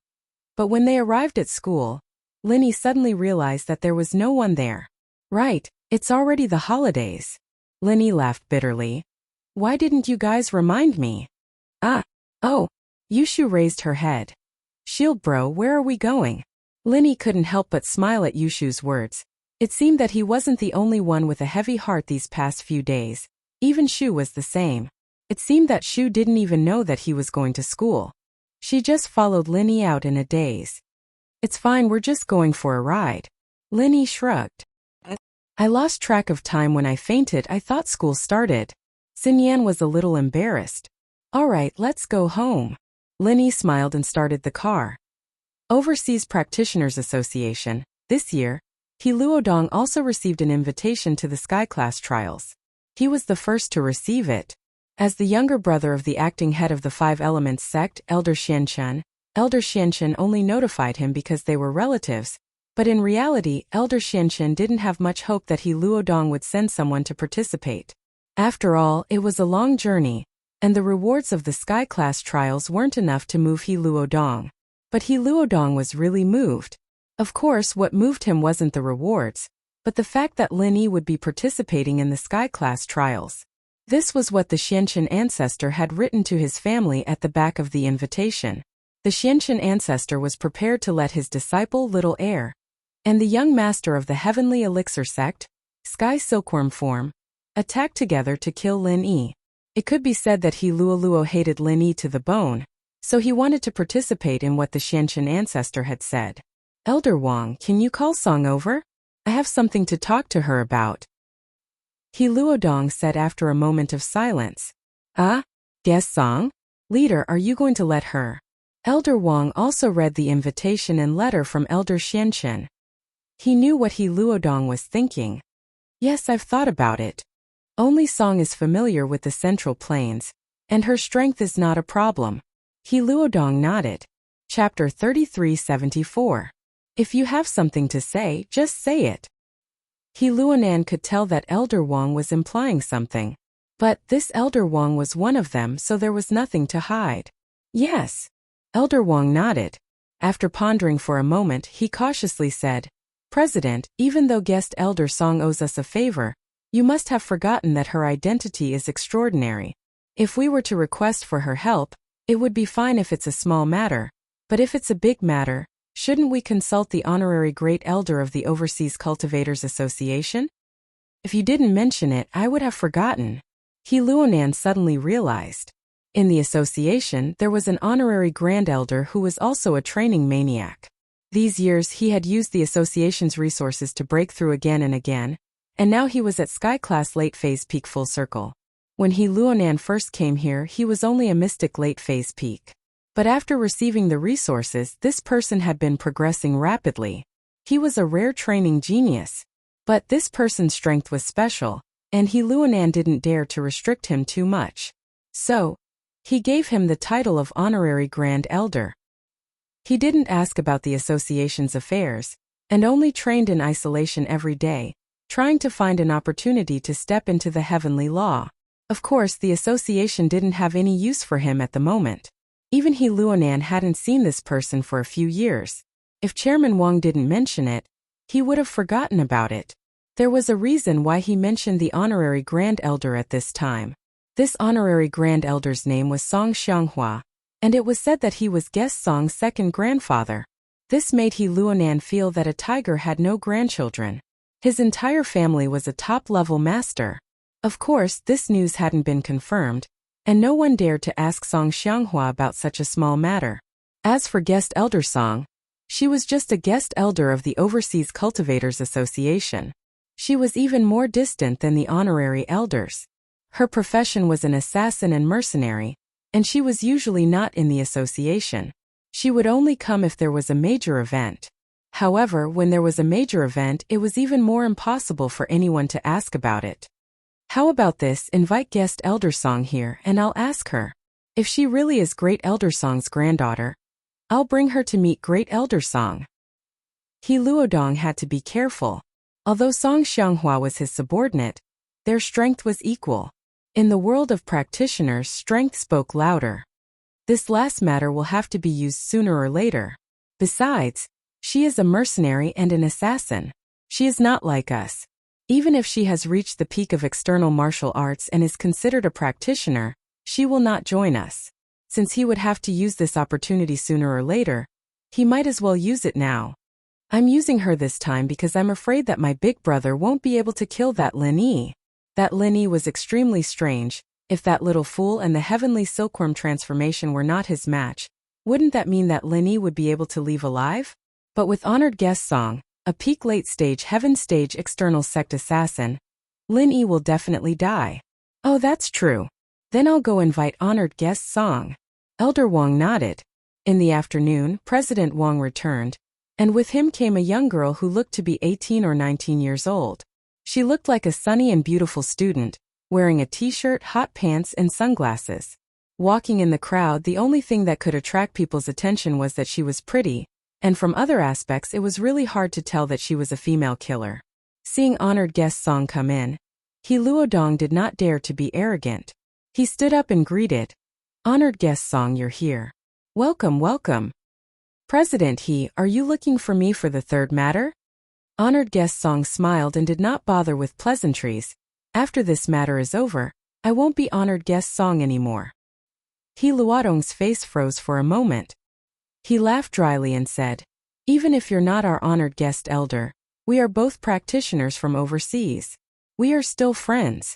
But when they arrived at school, Lin Yi suddenly realized that there was no one there. Right, it's already the holidays. Lin Yi laughed bitterly. Why didn't you guys remind me? Oh. Yushu raised her head. Shield bro, where are we going? Lin Yi couldn't help but smile at Yushu's words. It seemed that he wasn't the only one with a heavy heart these past few days. Even Shu was the same. It seemed that Shu didn't even know that he was going to school. She just followed Lin Yi out in a daze. It's fine, we're just going for a ride. Lin Yi shrugged. I lost track of time when I fainted. I thought school started. Xinyan was a little embarrassed. Alright, let's go home. Lin Yi smiled and started the car. Overseas Practitioners Association. This year, He Luodong also received an invitation to the Sky Class Trials. He was the first to receive it. As the younger brother of the acting head of the Five Elements sect, Elder Xianchen only notified him because they were relatives, but in reality, Elder Xianchen didn't have much hope that He Luodong would send someone to participate. After all, it was a long journey, and the rewards of the Sky Class Trials weren't enough to move He Luodong. But He Luodong was really moved. Of course, what moved him wasn't the rewards, but the fact that Lin Yi would be participating in the Sky Class Trials. This was what the Xianchen ancestor had written to his family at the back of the invitation. The Xianchen ancestor was prepared to let his disciple Little Heir and the young master of the Heavenly Elixir sect, Sky Silkworm form, attack together to kill Lin Yi. It could be said that He Luoluo hated Lin Yi to the bone, so he wanted to participate in what the Xianchen ancestor had said. Elder Wang, can you call Song over? I have something to talk to her about. He Luodong said after a moment of silence. Yes, Song? Leader, are you going to let her? Elder Wang also read the invitation and letter from Elder Xianchen. He knew what He Luodong was thinking. Yes, I've thought about it. Only Song is familiar with the Central Plains, and her strength is not a problem. He Luodong nodded. Chapter 3374. If you have something to say, just say it. He Luonan could tell that Elder Wang was implying something. But this Elder Wang was one of them, so there was nothing to hide. Yes. Elder Wang nodded. After pondering for a moment, he cautiously said, President, even though guest Elder Song owes us a favor, you must have forgotten that her identity is extraordinary. If we were to request for her help, it would be fine if it's a small matter, but if it's a big matter, shouldn't we consult the honorary great elder of the Overseas Cultivators Association? If you didn't mention it, I would have forgotten. He Luonan suddenly realized. In the association, there was an honorary grand elder who was also a training maniac. These years he had used the association's resources to break through again and again, and now he was at Sky Class Late Phase Peak Full Circle. When He Luonan first came here, he was only a mystic late phase peak. But after receiving the resources, this person had been progressing rapidly. He was a rare training genius. But this person's strength was special, and He Luonan didn't dare to restrict him too much. So, he gave him the title of Honorary Grand Elder. He didn't ask about the association's affairs, and only trained in isolation every day, trying to find an opportunity to step into the heavenly law. Of course, the association didn't have any use for him at the moment. Even He Luonan hadn't seen this person for a few years. If Chairman Wang didn't mention it, he would have forgotten about it. There was a reason why he mentioned the Honorary Grand Elder at this time. This Honorary Grand Elder's name was Song Xianghua, and it was said that he was Guest Song's second grandfather. This made He Luonan feel that a tiger had no grandchildren. His entire family was a top-level master. Of course, this news hadn't been confirmed, and no one dared to ask Song Xianghua about such a small matter. As for Guest Elder Song, she was just a guest elder of the Overseas Cultivators Association. She was even more distant than the honorary elders. Her profession was an assassin and mercenary, and she was usually not in the association. She would only come if there was a major event. However, when there was a major event, it was even more impossible for anyone to ask about it. How about this, invite Guest Elder Song here and I'll ask her. If she really is Great Elder Song's granddaughter, I'll bring her to meet Great Elder Song. He Luodong had to be careful. Although Song Xianghua was his subordinate, their strength was equal. In the world of practitioners, strength spoke louder. This last matter will have to be used sooner or later. Besides, she is a mercenary and an assassin. She is not like us. Even if she has reached the peak of external martial arts and is considered a practitioner, she will not join us. Since he would have to use this opportunity sooner or later, he might as well use it now. I'm using her this time because I'm afraid that my big brother won't be able to kill that Lin Yi. That Lin Yi was extremely strange. If that little fool and the heavenly silkworm transformation were not his match, wouldn't that mean that Lin Yi would be able to leave alive? But with honored guest Song, a peak late stage heaven stage external sect assassin, Lin Yi will definitely die. Oh, that's true. Then I'll go invite honored guest Song. Elder Wang nodded. In the afternoon, President Wang returned, and with him came a young girl who looked to be 18 or 19 years old. She looked like a sunny and beautiful student, wearing a t-shirt, hot pants, and sunglasses. Walking in the crowd, the only thing that could attract people's attention was that she was pretty, and from other aspects it was really hard to tell that she was a female killer. Seeing honored guest Song come in, He Luodong did not dare to be arrogant. He stood up and greeted. Honored guest Song, you're here. Welcome, welcome. President He, are you looking for me for the third matter? Honored guest Song smiled and did not bother with pleasantries. After this matter is over, I won't be honored guest Song anymore. He Luodong's face froze for a moment. He laughed dryly and said, even if you're not our honored guest elder, we are both practitioners from overseas. We are still friends.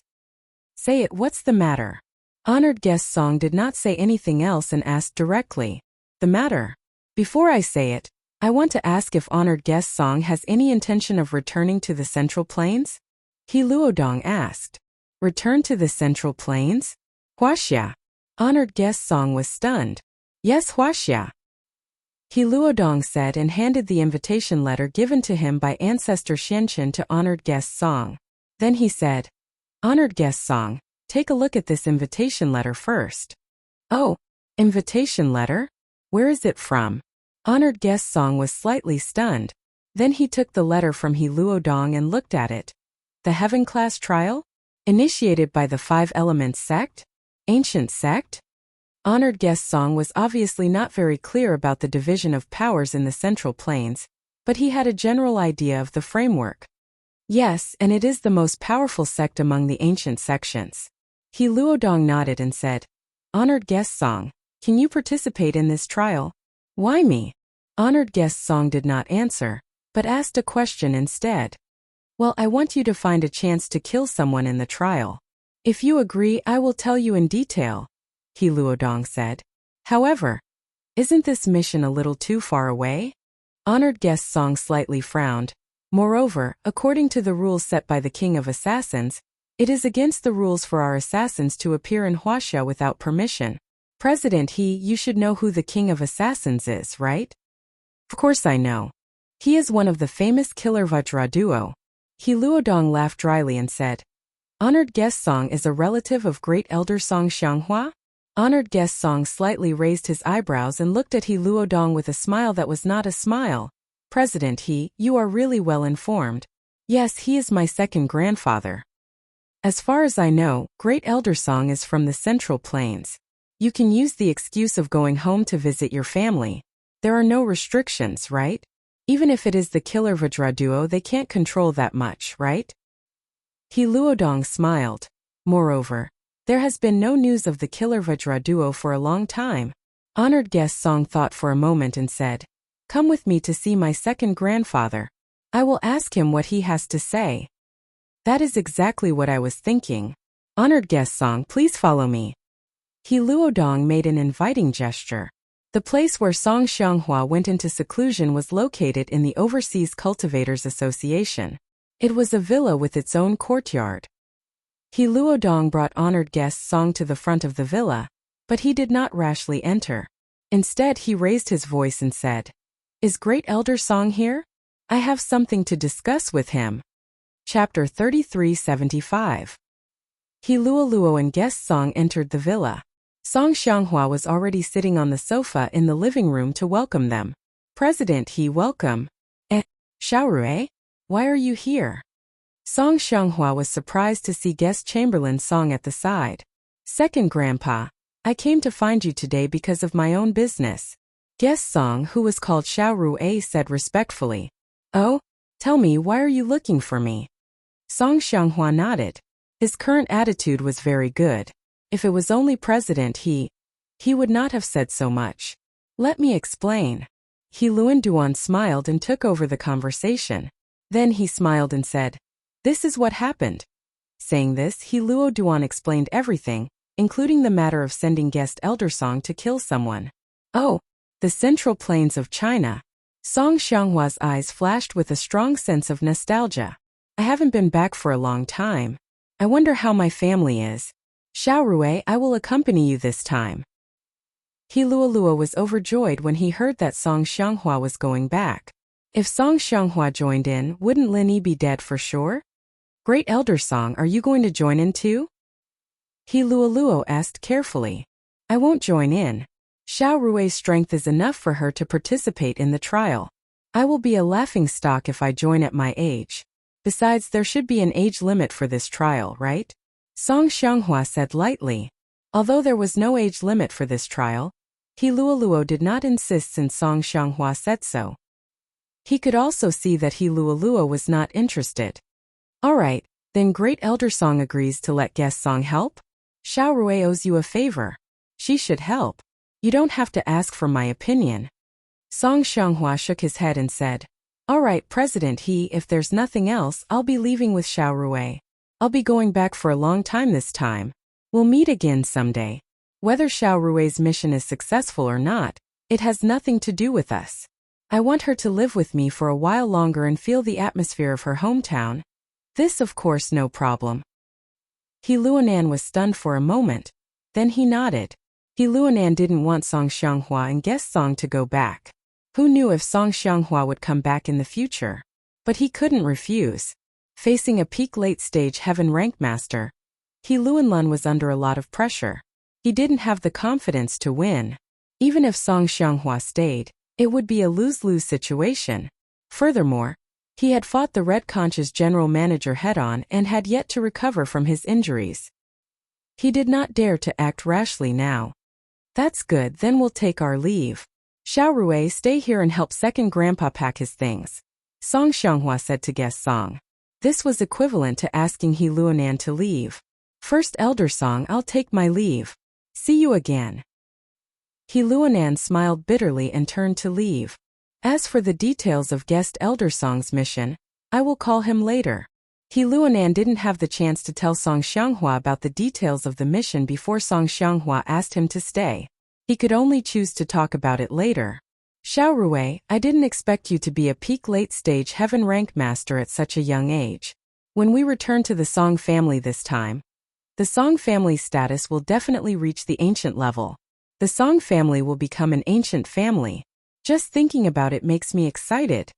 Say it, what's the matter? Honored guest Song did not say anything else and asked directly. The matter? Before I say it, I want to ask if honored guest Song has any intention of returning to the Central Plains? He Luodong asked. Return to the Central Plains? Wuxia. Honored guest Song was stunned. Yes, Wuxia. He Luodong said and handed the invitation letter given to him by ancestor Xianqin to honored guest Song. Then he said, honored guest Song, take a look at this invitation letter first. Oh, invitation letter? Where is it from? Honored guest Song was slightly stunned. Then he took the letter from He Luodong and looked at it. The Heaven Class Trial? Initiated by the Five Elements sect? Ancient sect? Honored guest Song was obviously not very clear about the division of powers in the Central Plains, but he had a general idea of the framework. Yes, and it is the most powerful sect among the ancient sections. He Luodong nodded and said, Honored guest Song, can you participate in this trial? Why me? Honored guest Song did not answer, but asked a question instead. Well, I want you to find a chance to kill someone in the trial. If you agree, I will tell you in detail, He Luodong said. However, isn't this mission a little too far away? Honored guest Song slightly frowned. Moreover, according to the rules set by the King of Assassins, it is against the rules for our assassins to appear in Wuxia without permission. President He, you should know who the King of Assassins is, right? Of course I know. He is one of the famous killer Vajra duo. He Luodong laughed dryly and said, Honored guest Song is a relative of great elder Song Xianghua? Honored guest Song slightly raised his eyebrows and looked at He Luodong with a smile that was not a smile. President He, you are really well informed. Yes, he is my second grandfather. As far as I know, Great Elder Song is from the Central Plains. You can use the excuse of going home to visit your family. There are no restrictions, right? Even if it is the killer Vajra duo, they can't control that much, right? He Luodong smiled. Moreover, there has been no news of the killer Vajra duo for a long time. Honored guest Song thought for a moment and said, Come with me to see my second grandfather. I will ask him what he has to say. That is exactly what I was thinking. Honored guest Song, please follow me. He Luodong made an inviting gesture. The place where Song Xianghua went into seclusion was located in the Overseas Cultivators Association. It was a villa with its own courtyard. He Luodong brought honored guest Song to the front of the villa, but he did not rashly enter. Instead, he raised his voice and said, Is Great Elder Song here? I have something to discuss with him. Chapter 3375. He Luo and guest Song entered the villa. Song Xianghua was already sitting on the sofa in the living room to welcome them. President He, welcome. Xiaorui? Why are you here? Song Xianghua was surprised to see guest Chamberlain Song at the side. Second Grandpa, I came to find you today because of my own business. Guest Song, who was called Xiaorui, said respectfully. Oh? Tell me, why are you looking for me? Song Xianghua nodded. His current attitude was very good. If it was only President He would not have said so much. Let me explain. He Luoduan smiled and took over the conversation. Then he smiled and said, This is what happened. Saying this, He Luoduan explained everything, including the matter of sending guest Elder Song to kill someone. Oh, the Central Plains of China. Song Xianghua's eyes flashed with a strong sense of nostalgia. I haven't been back for a long time. I wonder how my family is. Xiaorui, I will accompany you this time. He Luolua was overjoyed when he heard that Song Xianghua was going back. If Song Xianghua joined in, wouldn't Lin Yi be dead for sure? Great Elder Song, are you going to join in too? He Luoluo asked carefully. I won't join in. Xiaorui's strength is enough for her to participate in the trial. I will be a laughingstock if I join at my age. Besides, there should be an age limit for this trial, right? Song Xianghua said lightly. Although there was no age limit for this trial, He Luoluo did not insist since Song Xianghua said so. He could also see that He Luoluo was not interested. Alright, then Great Elder Song agrees to let guest Song help? Xiaorui owes you a favor. She should help. You don't have to ask for my opinion. Song Xianghua shook his head and said, Alright, President He, if there's nothing else, I'll be leaving with Xiaorui. I'll be going back for a long time this time. We'll meet again someday. Whether Xiaorui's mission is successful or not, it has nothing to do with us. I want her to live with me for a while longer and feel the atmosphere of her hometown. This, of course, no problem. He Luonan was stunned for a moment. Then he nodded. He Luonan didn't want Song Xianghua and guest Song to go back. Who knew if Song Xianghua would come back in the future? But he couldn't refuse. Facing a peak late-stage heaven rank master, He Luolan was under a lot of pressure. He didn't have the confidence to win. Even if Song Xianghua stayed, it would be a lose-lose situation. Furthermore, he had fought the Red Conch's general manager head-on and had yet to recover from his injuries. He did not dare to act rashly now. That's good, then we'll take our leave. Xiao Rui, stay here and help second grandpa pack his things, Song Xianghua said to guest Song. This was equivalent to asking He Luonan to leave. First elder Song, I'll take my leave. See you again. He Luonan smiled bitterly and turned to leave. As for the details of guest elder Song's mission, I will call him later. He Luonan didn't have the chance to tell Song Xianghua about the details of the mission before Song Xianghua asked him to stay. He could only choose to talk about it later. Xiao Rui, I didn't expect you to be a peak late-stage heaven rank master at such a young age. When we return to the Song family this time, the Song family's status will definitely reach the ancient level. The Song family will become an ancient family. Just thinking about it makes me excited.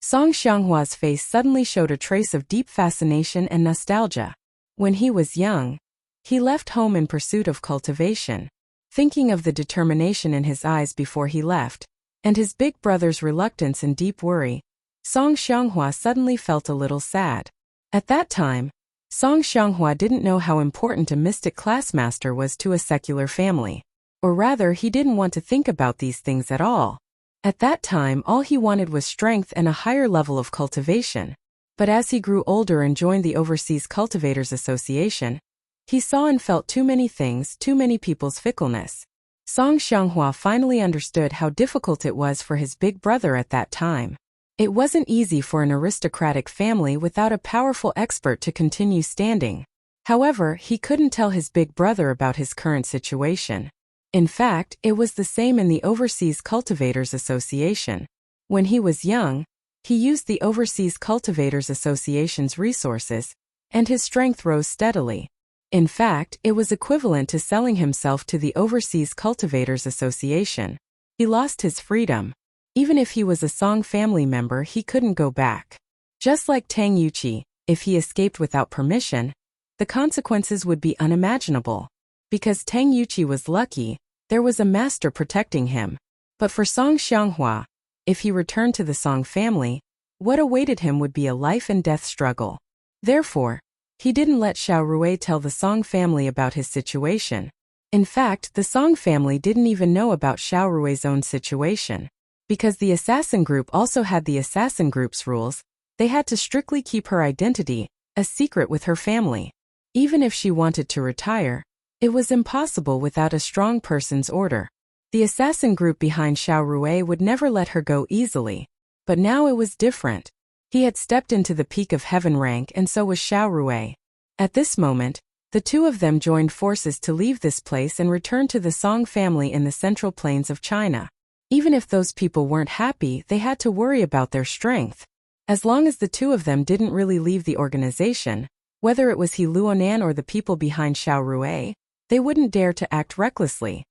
Song Xianghua's face suddenly showed a trace of deep fascination and nostalgia. When he was young, he left home in pursuit of cultivation. Thinking of the determination in his eyes before he left, and his big brother's reluctance and deep worry, Song Xianghua suddenly felt a little sad. At that time, Song Xianghua didn't know how important a mystic classmaster was to a secular family. Or rather, he didn't want to think about these things at all. At that time, all he wanted was strength and a higher level of cultivation. But as he grew older and joined the Overseas Cultivators Association, he saw and felt too many things, too many people's fickleness. Song Xianghua finally understood how difficult it was for his big brother at that time. It wasn't easy for an aristocratic family without a powerful expert to continue standing. However, he couldn't tell his big brother about his current situation. In fact, it was the same in the Overseas Cultivators Association. When he was young, he used the Overseas Cultivators Association's resources, and his strength rose steadily. In fact, it was equivalent to selling himself to the Overseas Cultivators Association. He lost his freedom. Even if he was a Song family member, he couldn't go back. Just like Tang Yuqi, if he escaped without permission, the consequences would be unimaginable. Because Tang Yuqi was lucky, there was a master protecting him. But for Song Xianghua, if he returned to the Song family, what awaited him would be a life and death struggle. Therefore, he didn't let Xiao Rui tell the Song family about his situation. In fact, the Song family didn't even know about Xiao Rui's own situation. Because the assassin group also had the assassin group's rules, they had to strictly keep her identity a secret with her family. Even if she wanted to retire, it was impossible without a strong person's order. The assassin group behind Xiao Rui would never let her go easily. But now it was different. He had stepped into the peak of heaven rank, and so was Xiao Rui. At this moment, the two of them joined forces to leave this place and return to the Song family in the central plains of China. Even if those people weren't happy, they had to worry about their strength. As long as the two of them didn't really leave the organization, whether it was He Luonan or the people behind Xiao Rui, they wouldn't dare to act recklessly.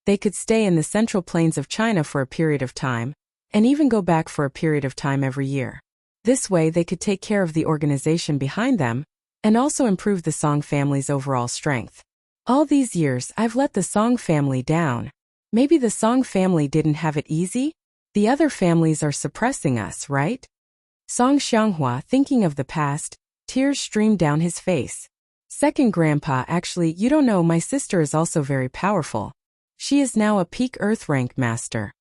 They could stay in the central plains of China for a period of time, and even go back for a period of time every year. This way they could take care of the organization behind them, and also improve the Song family's overall strength. All these years I've let the Song family down. Maybe the Song family didn't have it easy? The other families are suppressing us, right? Song Xianghua, thinking of the past, tears streamed down his face. Second grandpa, actually, you don't know, my sister is also very powerful. She is now a peak earth rank master.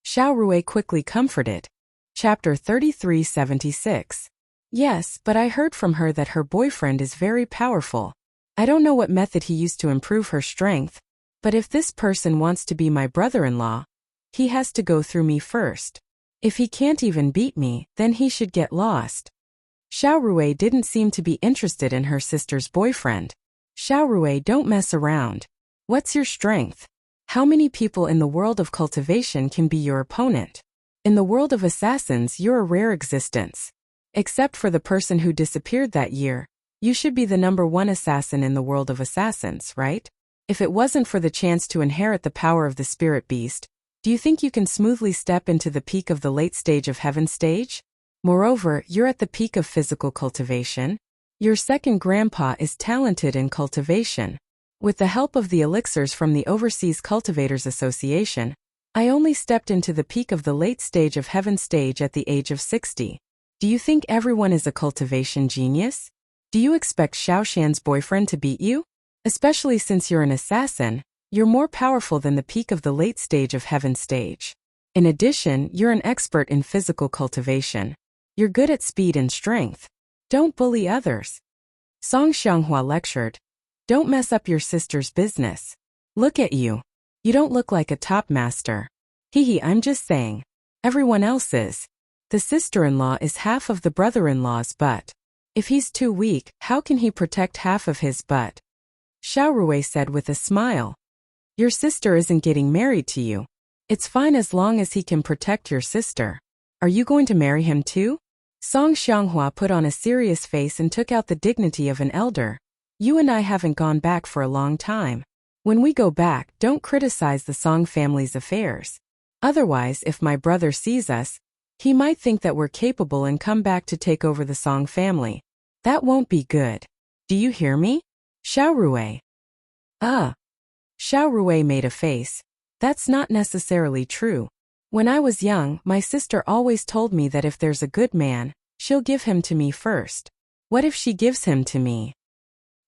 Xiao Rui quickly comforted. Chapter 3376. Yes, but I heard from her that her boyfriend is very powerful. I don't know what method he used to improve her strength, but if this person wants to be my brother-in-law, he has to go through me first. If he can't even beat me, then he should get lost. Xiao Rui didn't seem to be interested in her sister's boyfriend. Xiao Rui, don't mess around. What's your strength? How many people in the world of cultivation can be your opponent? In the world of assassins, you're a rare existence. Except for the person who disappeared that year, you should be the #1 assassin in the world of assassins, right? If it wasn't for the chance to inherit the power of the spirit beast, do you think you can smoothly step into the peak of the late stage of heaven stage? Moreover, you're at the peak of physical cultivation. Your second grandpa is talented in cultivation. With the help of the elixirs from the Overseas Cultivators Association, I only stepped into the peak of the late stage of heaven stage at the age of 60. Do you think everyone is a cultivation genius? Do you expect Xiao Shan's boyfriend to beat you? Especially since you're an assassin, You're more powerful than the peak of the late stage of heaven stage. In addition, you're an expert in physical cultivation. You're good at speed and strength. Don't bully others. Song Xianghua lectured. Don't mess up your sister's business. Look at you. You don't look like a top master. Hee, I'm just saying. Everyone else is. The sister-in-law is half of the brother-in-law's butt. If he's too weak, how can he protect half of his butt? Xiao Rui said with a smile. Your sister isn't getting married to you. It's fine as long as he can protect your sister. Are you going to marry him too? Song Xianghua put on a serious face and took out the dignity of an elder. You and I haven't gone back for a long time. When we go back, don't criticize the Song family's affairs. Otherwise, if my brother sees us, he might think that we're capable and come back to take over the Song family. That won't be good. Do you hear me? Xiao Rui. Xiao Rui made a face. That's not necessarily true. When I was young, my sister always told me that if there's a good man, she'll give him to me first. What if she gives him to me?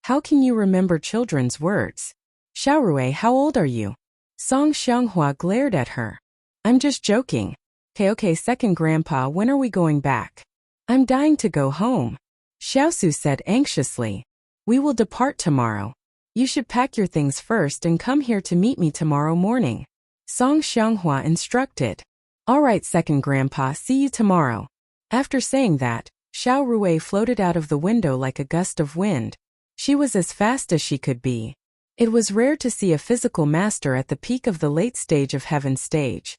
How can you remember children's words? Xiao Rui, how old are you? Song Xianghua glared at her. I'm just joking. Okay, second grandpa, when are we going back? I'm dying to go home. Xiaosu said anxiously. We will depart tomorrow. You should pack your things first and come here to meet me tomorrow morning. Song Xianghua instructed. All right, second grandpa, see you tomorrow. After saying that, Xiao Rui floated out of the window like a gust of wind. She was as fast as she could be. It was rare to see a physical master at the peak of the late stage of heaven stage.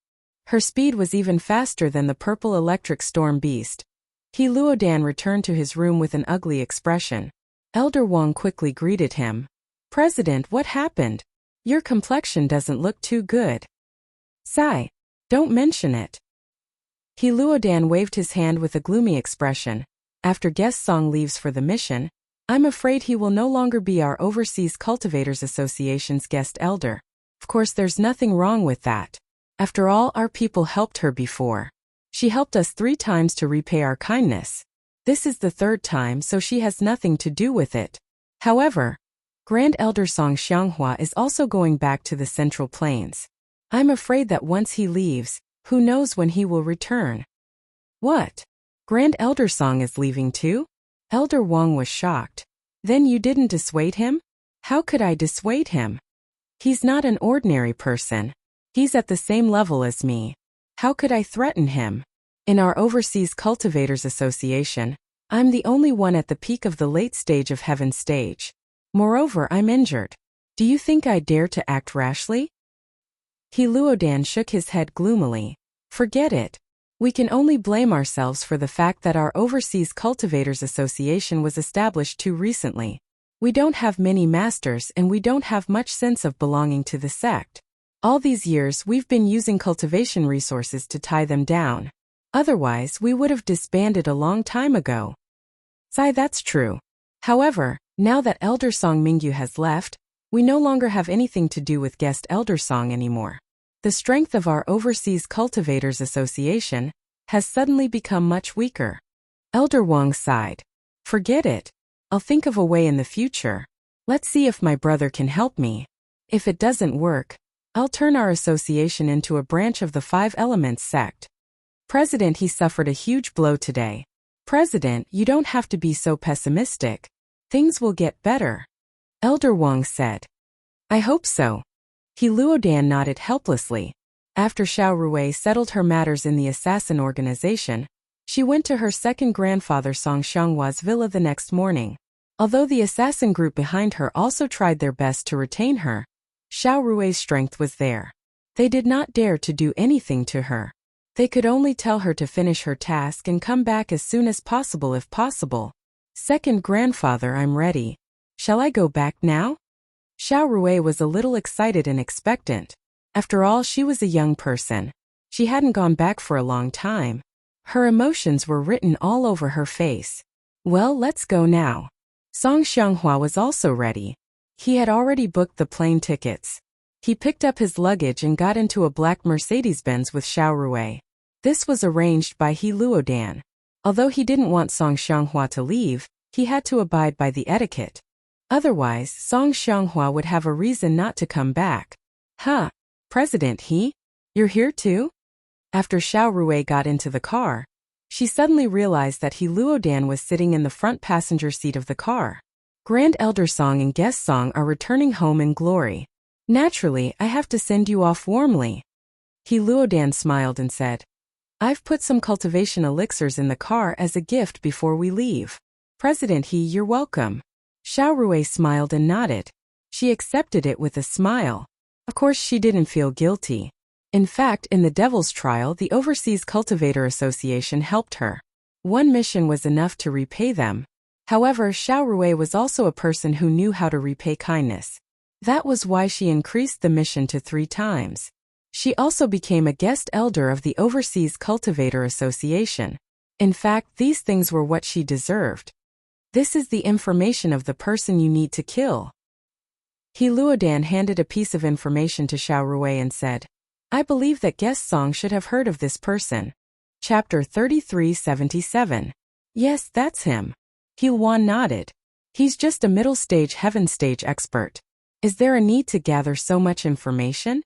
Her speed was even faster than the purple electric storm beast. He Luodan returned to his room with an ugly expression. Elder Wang quickly greeted him. President, what happened? Your complexion doesn't look too good. Sigh. Don't mention it. He Luodan waved his hand with a gloomy expression. After Guest Song leaves for the mission, I'm afraid he will no longer be our Overseas Cultivators Association's guest elder. Of course, there's nothing wrong with that. After all, our people helped her before. She helped us 3 times to repay our kindness. This is the 3rd time, so she has nothing to do with it. However, Grand Elder Song Xianghua is also going back to the Central Plains. I'm afraid that once he leaves, who knows when he will return. What? Grand Elder Song is leaving too? Elder Wang was shocked. Then you didn't dissuade him? How could I dissuade him? He's not an ordinary person. He's at the same level as me. How could I threaten him? In our Overseas Cultivators Association, I'm the only one at the peak of the late stage of heaven stage. Moreover, I'm injured. Do you think I dare to act rashly? He Luodan shook his head gloomily. Forget it. We can only blame ourselves for the fact that our Overseas Cultivators Association was established too recently. We don't have many masters and we don't have much sense of belonging to the sect. All these years we've been using cultivation resources to tie them down. Otherwise, we would have disbanded a long time ago. Sigh, that's true. However, now that Elder Song Mingyu has left, we no longer have anything to do with Guest Elder Song anymore. The strength of our Overseas Cultivators Association has suddenly become much weaker. Elder Wang sighed. Forget it. I'll think of a way in the future. Let's see if my brother can help me. If it doesn't work, I'll turn our association into a branch of the 5 Elements sect. President, he suffered a huge blow today. President, you don't have to be so pessimistic. Things will get better. Elder Wang said. I hope so. He Luodan nodded helplessly. After Xiao Rui settled her matters in the assassin organization, she went to her second grandfather Song Xianghua's villa the next morning. Although the assassin group behind her also tried their best to retain her, Xiao Rui's strength was there. They did not dare to do anything to her. They could only tell her to finish her task and come back as soon as possible if possible. Second grandfather, I'm ready. Shall I go back now? Xiao Rui was a little excited and expectant. After all, she was a young person. She hadn't gone back for a long time. Her emotions were written all over her face. Well, let's go now. Song Xianghua was also ready. He had already booked the plane tickets. He picked up his luggage and got into a black Mercedes-Benz with Xiao Rui. This was arranged by He Luodan. Although he didn't want Song Xianghua to leave, he had to abide by the etiquette. Otherwise, Song Xianghua would have a reason not to come back. Huh? President He? You're here too? After Xiao Rui got into the car, she suddenly realized that He Luodan was sitting in the front passenger seat of the car. Grand Elder Song and Guest Song are returning home in glory. Naturally, I have to send you off warmly. He Luodan smiled and said, I've put some cultivation elixirs in the car as a gift before we leave. President He, you're welcome. Xiao Rui smiled and nodded. She accepted it with a smile. Of course, she didn't feel guilty. In fact, in the Devil's Trial, the Overseas Cultivator Association helped her. One mission was enough to repay them. However, Xiao Rui was also a person who knew how to repay kindness. That was why she increased the mission to 3 times. She also became a guest elder of the Overseas Cultivator Association. In fact, these things were what she deserved. This is the information of the person you need to kill. He Luodan handed a piece of information to Xiao Rui and said, I believe that Guest Song should have heard of this person. Chapter 3377. Yes, that's him. He Luan nodded. He's just a middle stage heaven stage expert. Is there a need to gather so much information?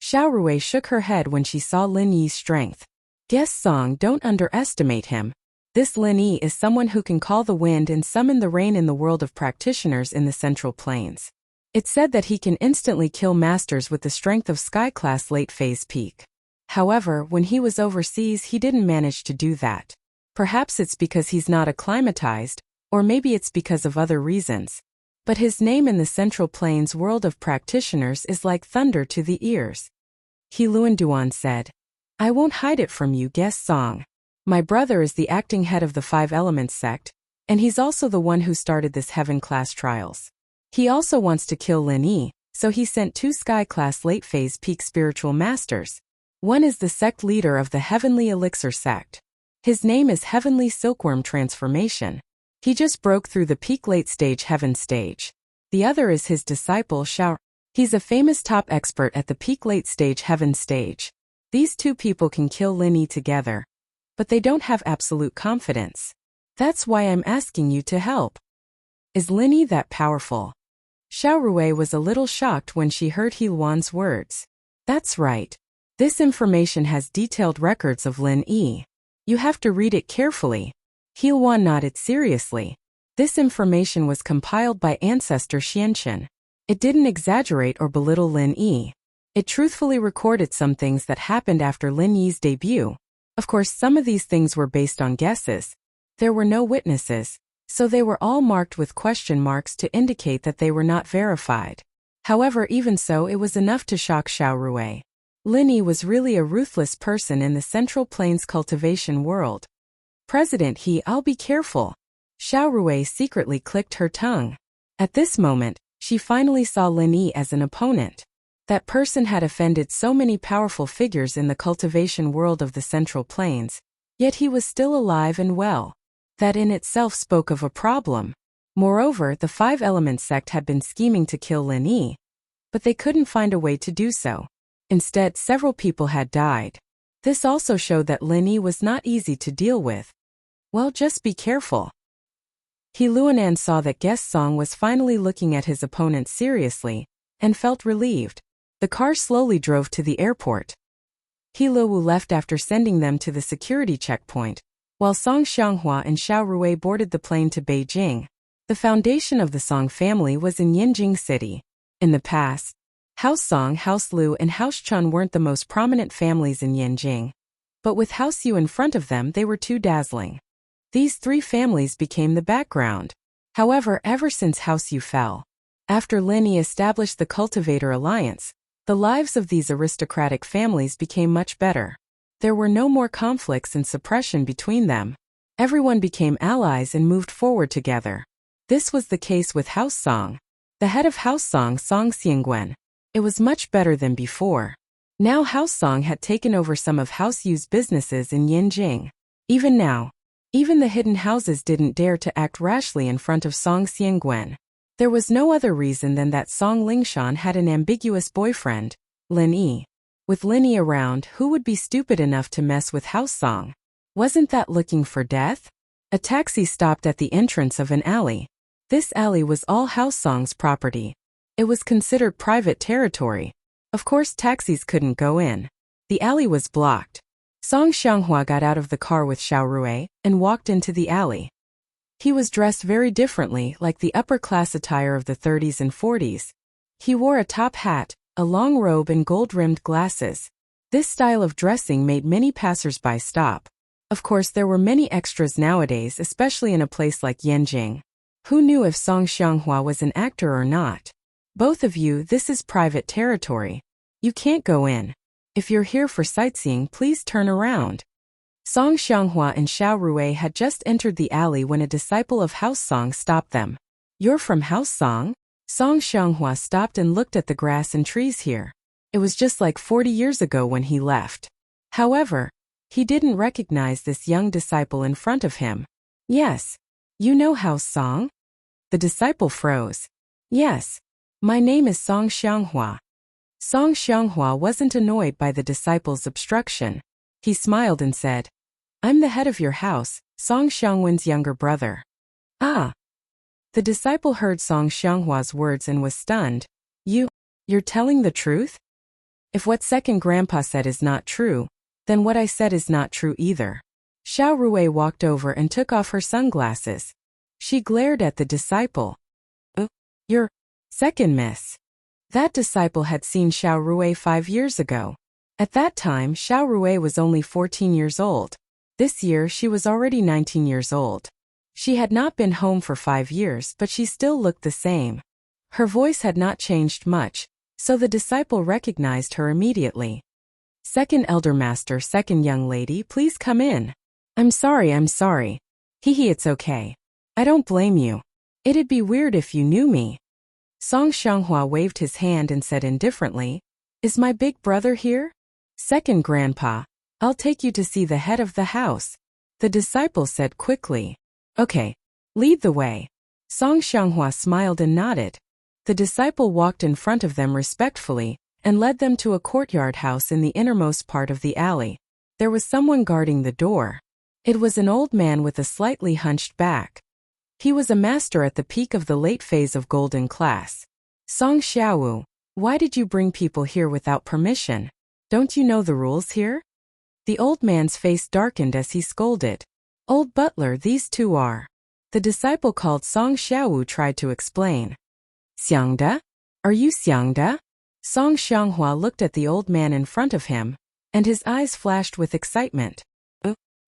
Xiao Rui shook her head when she saw Lin Yi's strength. Guest Song, don't underestimate him. This Lin Yi is someone who can call the wind and summon the rain in the world of practitioners in the Central Plains. It's said that he can instantly kill masters with the strength of Sky-class late-phase peak. However, when he was overseas he didn't manage to do that. Perhaps it's because he's not acclimatized, or maybe it's because of other reasons. But his name in the Central Plains world of practitioners is like thunder to the ears. He Luanduan said, I won't hide it from you, Guest Song. My brother is the acting head of the 5 Elements sect, and he's also the one who started this heaven-class trials. He also wants to kill Lin Yi, so he sent 2 Sky-class late-phase peak spiritual masters. One is the sect leader of the Heavenly Elixir sect. His name is Heavenly Silkworm Transformation. He just broke through the peak late-stage heaven stage. The other is his disciple Xiao. He's a famous top expert at the peak late-stage heaven stage. These 2 people can kill Lin Yi together, but they don't have absolute confidence. That's why I'm asking you to help. Is Lin Yi that powerful? Xiao Rui was a little shocked when she heard He Luan's words. That's right. This information has detailed records of Lin Yi. You have to read it carefully. He Luan nodded seriously. This information was compiled by ancestor Xianchen. It didn't exaggerate or belittle Lin Yi. It truthfully recorded some things that happened after Lin Yi's debut. Of course, some of these things were based on guesses. There were no witnesses, so they were all marked with question marks to indicate that they were not verified. However, even so, it was enough to shock Xiao Rui. Lin Yi was really a ruthless person in the Central Plains cultivation world. President He, I'll be careful. Xiao Rui secretly clicked her tongue. At this moment, she finally saw Lin Yi as an opponent. That person had offended so many powerful figures in the cultivation world of the Central Plains, yet he was still alive and well. That in itself spoke of a problem. Moreover, the 5 Elements sect had been scheming to kill Lin Yi, but they couldn't find a way to do so. Instead, several people had died. This also showed that Lin Yi was not easy to deal with. Well, just be careful. He Luanan saw that Guest Song was finally looking at his opponent seriously, and felt relieved. The car slowly drove to the airport. He Luwu left after sending them to the security checkpoint, while Song Xianghua and Xiao Rui boarded the plane to Beijing. The foundation of the Song family was in Yinjing City. In the past, House Song, House Lu, and House Chun weren't the most prominent families in Yinjing. But with House Yu in front of them, they were too dazzling. These 3 families became the background. However, ever since House Yu fell, after Lin Yi established the Cultivator Alliance, the lives of these aristocratic families became much better. There were no more conflicts and suppression between them. Everyone became allies and moved forward together. This was the case with House Song. The head of House Song, Song Xiangwen. It was much better than before. Now House Song had taken over some of House Yu's businesses in Yinjing. Even now, even the hidden houses didn't dare to act rashly in front of Song Xiangwen. There was no other reason than that Song Lingshan had an ambiguous boyfriend, Lin Yi. With Lin Yi around, who would be stupid enough to mess with House Song? Wasn't that looking for death? A taxi stopped at the entrance of an alley. This alley was all House Song's property. It was considered private territory. Of course, taxis couldn't go in. The alley was blocked. Song Xianghua got out of the car with Xiao Rui and walked into the alley. He was dressed very differently, like the upper-class attire of the 30s and 40s. He wore a top hat, a long robe and gold-rimmed glasses. This style of dressing made many passers-by stop. Of course, there were many extras nowadays, especially in a place like Yanjing. Who knew if Song Xianghua was an actor or not? Both of you, this is private territory. You can't go in. If you're here for sightseeing, please turn around. Song Xianghua and Xiao Rui had just entered the alley when a disciple of House Song stopped them. You're from House Song? Song Xianghua stopped and looked at the grass and trees here. It was just like 40 years ago when he left. However, he didn't recognize this young disciple in front of him. Yes. You know House Song? The disciple froze. Yes. My name is Song Xianghua. Song Xianghua wasn't annoyed by the disciple's obstruction. He smiled and said, I'm the head of your house, Song Xiangwen's younger brother. Ah. The disciple heard Song Xianghua's words and was stunned. You're telling the truth? If what second grandpa said is not true, then what I said is not true either. Xiao Rui walked over and took off her sunglasses. She glared at the disciple. You're second, miss. That disciple had seen Xiao Rui 5 years ago. At that time, Xiao Rui was only 14 years old. This year, she was already 19 years old. She had not been home for 5 years, but she still looked the same. Her voice had not changed much, so the disciple recognized her immediately. Second elder master, second young lady, please come in. I'm sorry. Hee, it's okay. I don't blame you. It'd be weird if you knew me. Song Xianghua waved his hand and said indifferently, Is my big brother here? Second grandpa, I'll take you to see the head of the house. The disciple said quickly. Okay. Lead the way. Song Xianghua smiled and nodded. The disciple walked in front of them respectfully and led them to a courtyard house in the innermost part of the alley. There was someone guarding the door. It was an old man with a slightly hunched back. He was a master at the peak of the late phase of golden class. Song Xiaowu, why did you bring people here without permission? Don't you know the rules here? The old man's face darkened as he scolded. Old butler, these two are. The disciple called Song Xiaowu tried to explain. Xiangda? Are you Xiangda? Song Xianghua looked at the old man in front of him, and his eyes flashed with excitement.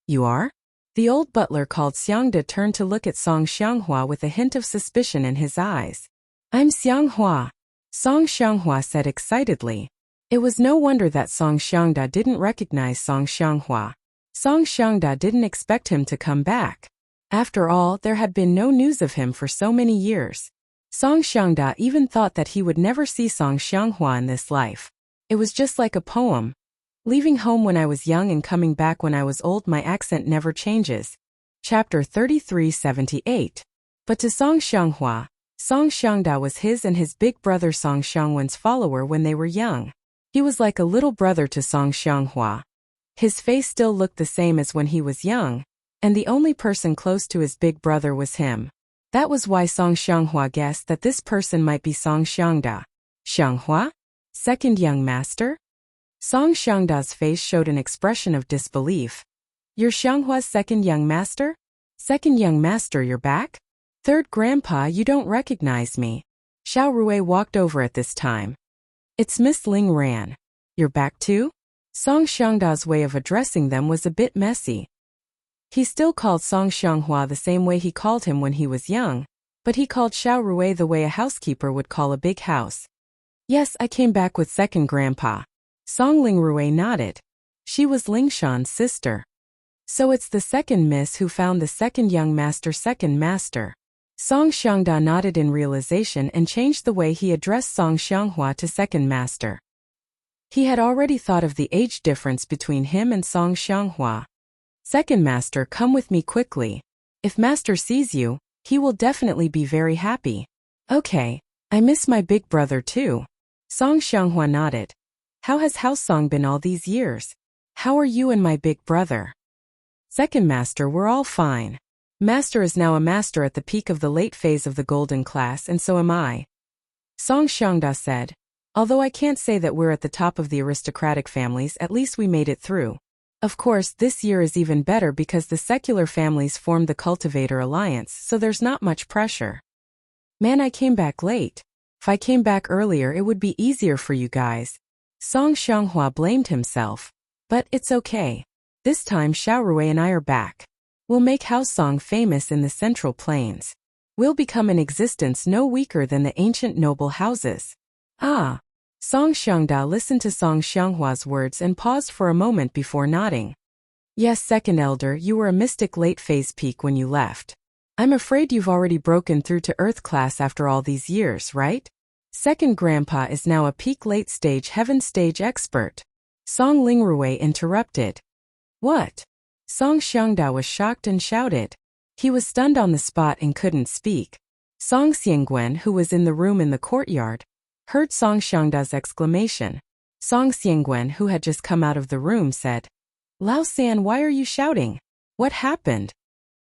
You are? The old butler called Xiangda turned to look at Song Xianghua with a hint of suspicion in his eyes. I'm Xianghua, Song Xianghua said excitedly. It was no wonder that Song Xiangda didn't recognize Song Xianghua. Song Xiangda didn't expect him to come back. After all, there had been no news of him for so many years. Song Xiangda even thought that he would never see Song Xianghua in this life. It was just like a poem. Leaving home when I was young and coming back when I was old, my accent never changes. Chapter 3378. But to Song Xianghua, Song Xiangda was his and his big brother Song Xiangwen's follower when they were young. He was like a little brother to Song Xianghua. His face still looked the same as when he was young, and the only person close to his big brother was him. That was why Song Xianghua guessed that this person might be Song Xiangda. Xianghua? Second young master? Song Xiangda's face showed an expression of disbelief. You're Xianghua's second young master? Second young master, you're back? Third grandpa, you don't recognize me. Xiao Rui walked over at this time. It's Miss Ling Ran. You're back too? Song Xiangda's way of addressing them was a bit messy. He still called Song Xianghua the same way he called him when he was young, but he called Xiao Rui the way a housekeeper would call a big house. Yes, I came back with second grandpa. Song Ling Rui nodded. She was Ling Shan's sister. So it's the second miss who found the second young master, second master. Song Xiangda nodded in realization and changed the way he addressed Song Xianghua to second master. He had already thought of the age difference between him and Song Xianghua. Second master, come with me quickly. If master sees you, he will definitely be very happy. Okay, I miss my big brother too. Song Xianghua nodded. How has House Song been all these years? How are you and my big brother? Second master, we're all fine. Master is now a master at the peak of the late phase of the golden class, and so am I. Song Xiangda said. Although I can't say that we're at the top of the aristocratic families, at least we made it through. Of course, this year is even better because the secular families formed the Cultivator Alliance, so there's not much pressure. Man, I came back late. If I came back earlier, it would be easier for you guys. Song Xianghua blamed himself. But it's okay. This time Xiao Rui and I are back. We'll make House Song famous in the Central Plains. We'll become in existence no weaker than the ancient noble houses. Ah. Song Xiangda listened to Song Xianghua's words and paused for a moment before nodding. Yes, second elder, you were a mystic late phase peak when you left. I'm afraid you've already broken through to Earth class after all these years, right? Second grandpa is now a peak late stage heaven stage expert. Song Lingrui interrupted. What? Song Xiangda was shocked and shouted. He was stunned on the spot and couldn't speak. Song Xiangguan, who was in the room in the courtyard, heard Song Xiangda's exclamation. Song Xiangguan, who had just come out of the room, said, Lao San, why are you shouting? What happened?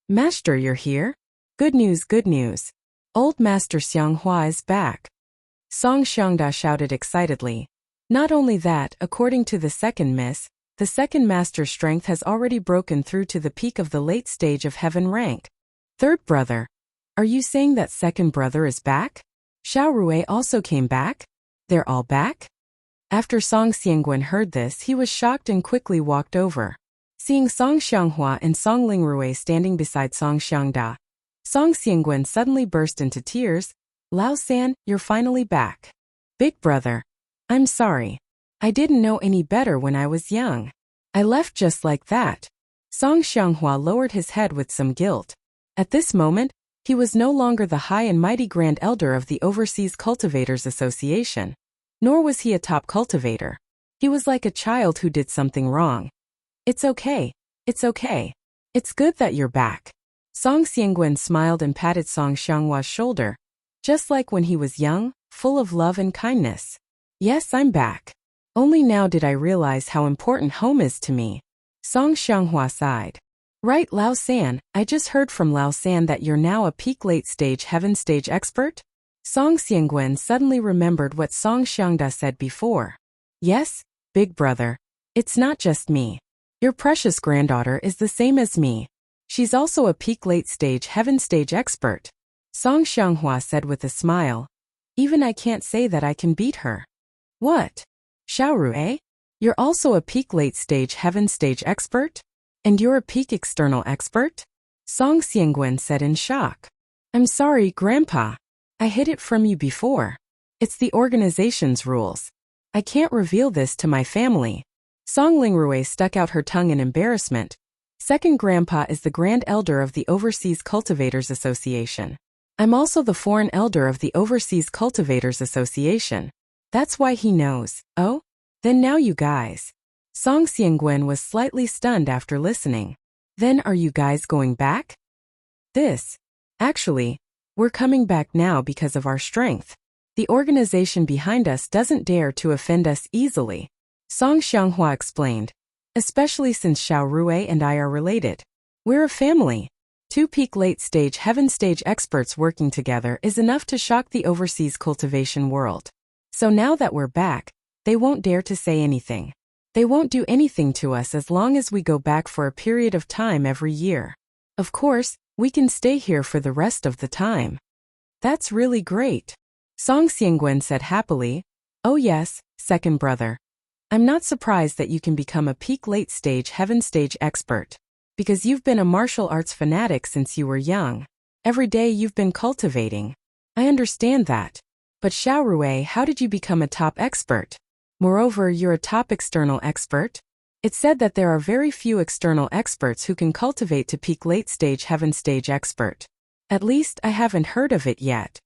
Master, you're here? Good news, good news. Old Master Xianghua is back. Song Xiangda shouted excitedly. Not only that, according to the second miss, the second master's strength has already broken through to the peak of the late stage of heaven rank. Third brother. Are you saying that second brother is back? Xiao Rui also came back? They're all back? After Song Xiangguan heard this, he was shocked and quickly walked over. Seeing Song Xianghua and Song Lingrui standing beside Song Xiangda, Song Xiangguan suddenly burst into tears. Lao San, you're finally back. Big brother. I'm sorry. I didn't know any better when I was young. I left just like that. Song Xianghua lowered his head with some guilt. At this moment, he was no longer the high and mighty Grand Elder of the Overseas Cultivators Association. Nor was he a top cultivator. He was like a child who did something wrong. It's okay. It's okay. It's good that you're back. Song Xiangguan smiled and patted Song Xianghua's shoulder. Just like when he was young, full of love and kindness. Yes, I'm back. Only now did I realize how important home is to me. Song Xianghua sighed. Right, Lao San, I just heard from Lao San that you're now a peak late stage heaven stage expert? Song Xiangguan suddenly remembered what Song Xiangda said before. Yes, big brother. It's not just me. Your precious granddaughter is the same as me. She's also a peak late stage heaven stage expert. Song Xianghua said with a smile. Even I can't say that I can beat her. What? Xiao Rui? You're also a peak late stage heaven stage expert? And you're a peak external expert? Song Xiangguan said in shock. I'm sorry, Grandpa. I hid it from you before. It's the organization's rules. I can't reveal this to my family. Song Lingrui stuck out her tongue in embarrassment. Second Grandpa is the Grand Elder of the Overseas Cultivators Association. I'm also the Foreign Elder of the Overseas Cultivators Association. That's why he knows. Oh? Then now you guys. Song Xiangguan was slightly stunned after listening. Then are you guys going back? Actually, we're coming back now because of our strength. The organization behind us doesn't dare to offend us easily. Song Xianghua explained. Especially since Xiao Rui and I are related. We're a family. Two peak late stage heaven stage experts working together is enough to shock the overseas cultivation world. So now that we're back, they won't dare to say anything. They won't do anything to us as long as we go back for a period of time every year. Of course, we can stay here for the rest of the time. That's really great. Song Xiangguan said happily. Oh yes, second brother. I'm not surprised that you can become a peak late stage heaven stage expert. Because you've been a martial arts fanatic since you were young. Every day you've been cultivating. I understand that. But Xiao Rui, how did you become a top expert? Moreover, you're a top external expert. It's said that there are very few external experts who can cultivate to peak late stage heaven stage expert. At least I haven't heard of it yet.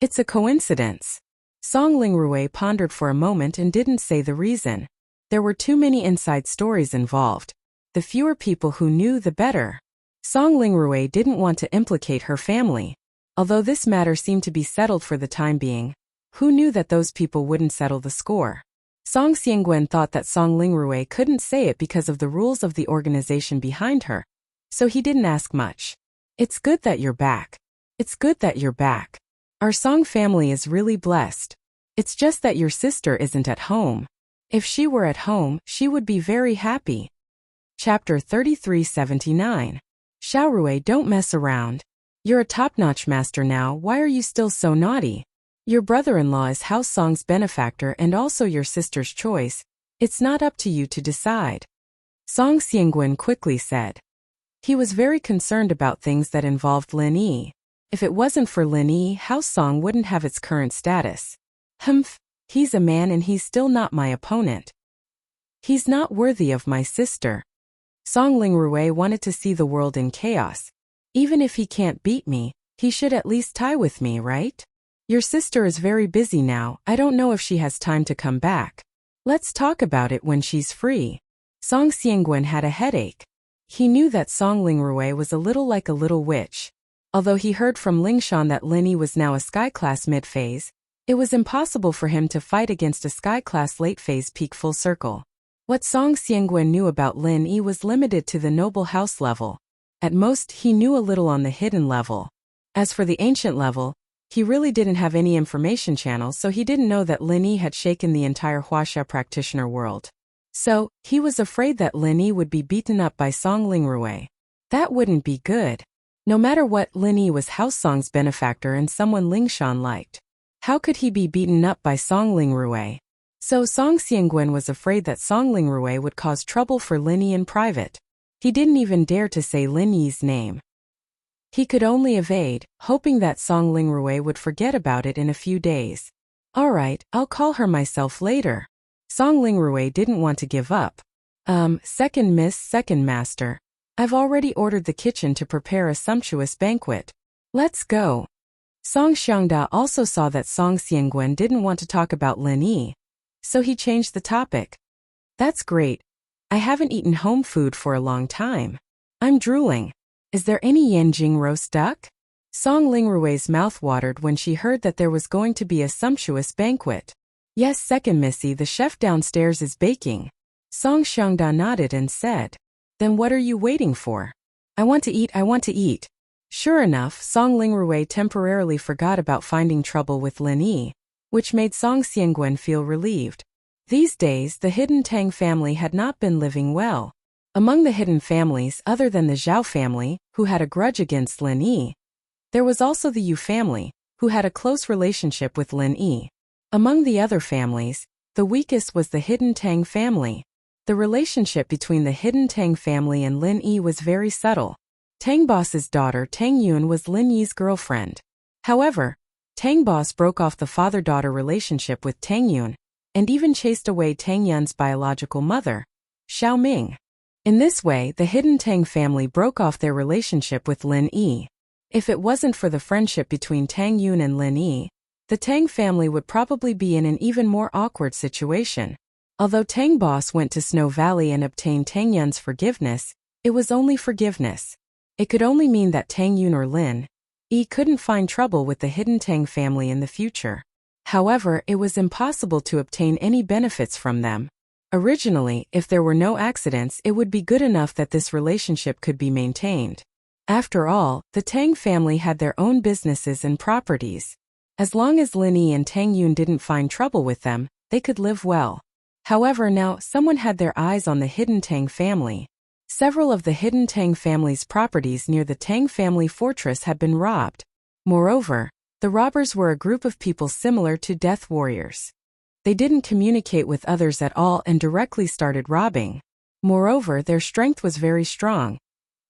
It's a coincidence. Song Lingrui pondered for a moment and didn't say the reason. There were too many inside stories involved. The fewer people who knew, the better. Song Lingrui didn't want to implicate her family. Although this matter seemed to be settled for the time being, who knew that those people wouldn't settle the score? Song Xiangguan thought that Song Lingrui couldn't say it because of the rules of the organization behind her. So he didn't ask much. It's good that you're back. It's good that you're back. Our Song family is really blessed. It's just that your sister isn't at home. If she were at home, she would be very happy. Chapter 3379. Xiaorui, don't mess around. You're a top-notch master now, why are you still so naughty? Your brother-in-law is House Song's benefactor and also your sister's choice. It's not up to you to decide. Song Xianguan quickly said. He was very concerned about things that involved Lin Yi. If it wasn't for Lin Yi, House Song wouldn't have its current status. Humph, he's a man and he's still not my opponent. He's not worthy of my sister. Song Lingrui wanted to see the world in chaos. Even if he can't beat me, he should at least tie with me, right? Your sister is very busy now, I don't know if she has time to come back. Let's talk about it when she's free. Song Xianguan had a headache. He knew that Song Lingrui was a little like a little witch. Although he heard from Lingshan that Lin Yi was now a sky-class mid-phase, it was impossible for him to fight against a sky-class late-phase peak full circle. What Song Xianguan knew about Lin Yi was limited to the noble house level. At most, he knew a little on the hidden level. As for the ancient level, he really didn't have any information channels, so he didn't know that Lin Yi had shaken the entire Wuxia practitioner world. So, he was afraid that Lin Yi would be beaten up by Song Lingrui. That wouldn't be good. No matter what, Lin Yi was House Song's benefactor and someone Lingshan liked. How could he be beaten up by Song Lingrui? So Song Xianguan was afraid that Song Lingrui would cause trouble for Lin Yi in private. He didn't even dare to say Lin Yi's name. He could only evade, hoping that Song Lingrui would forget about it in a few days. Alright, I'll call her myself later. Song Lingrui didn't want to give up. Second master. I've already ordered the kitchen to prepare a sumptuous banquet. Let's go. Song Xiangda also saw that Song Xianguan didn't want to talk about Lin Yi, so he changed the topic. That's great. I haven't eaten home food for a long time. I'm drooling. Is there any Yanjing roast duck? Song Lingrui's mouth watered when she heard that there was going to be a sumptuous banquet. Yes, second missy, the chef downstairs is baking. Song Xiangda nodded and said. Then what are you waiting for? I want to eat. Sure enough, Song Lingrui temporarily forgot about finding trouble with Lin Yi, which made Song Xianguan feel relieved. These days, the Hidden Tang family had not been living well. Among the hidden families other than the Zhao family, who had a grudge against Lin Yi, there was also the Yu family, who had a close relationship with Lin Yi. Among the other families, the weakest was the Hidden Tang family. The relationship between the Hidden Tang family and Lin Yi was very subtle. Tang Boss's daughter Tang Yun was Lin Yi's girlfriend. However, Tang Boss broke off the father-daughter relationship with Tang Yun, and even chased away Tang Yun's biological mother, Xiao Ming. In this way, the Hidden Tang family broke off their relationship with Lin Yi. If it wasn't for the friendship between Tang Yun and Lin Yi, the Tang family would probably be in an even more awkward situation. Although Tang Boss went to Snow Valley and obtained Tang Yun's forgiveness, it was only forgiveness. It could only mean that Tang Yun or Lin Yi couldn't find trouble with the Hidden Tang family in the future. However, it was impossible to obtain any benefits from them. Originally, if there were no accidents, it would be good enough that this relationship could be maintained. After all, the Tang family had their own businesses and properties. As long as Lin Yi and Tang Yun didn't find trouble with them, they could live well. However, now someone had their eyes on the Hidden Tang family. Several of the Hidden Tang family's properties near the Tang family fortress had been robbed. Moreover, the robbers were a group of people similar to death warriors. They didn't communicate with others at all and directly started robbing. Moreover, their strength was very strong,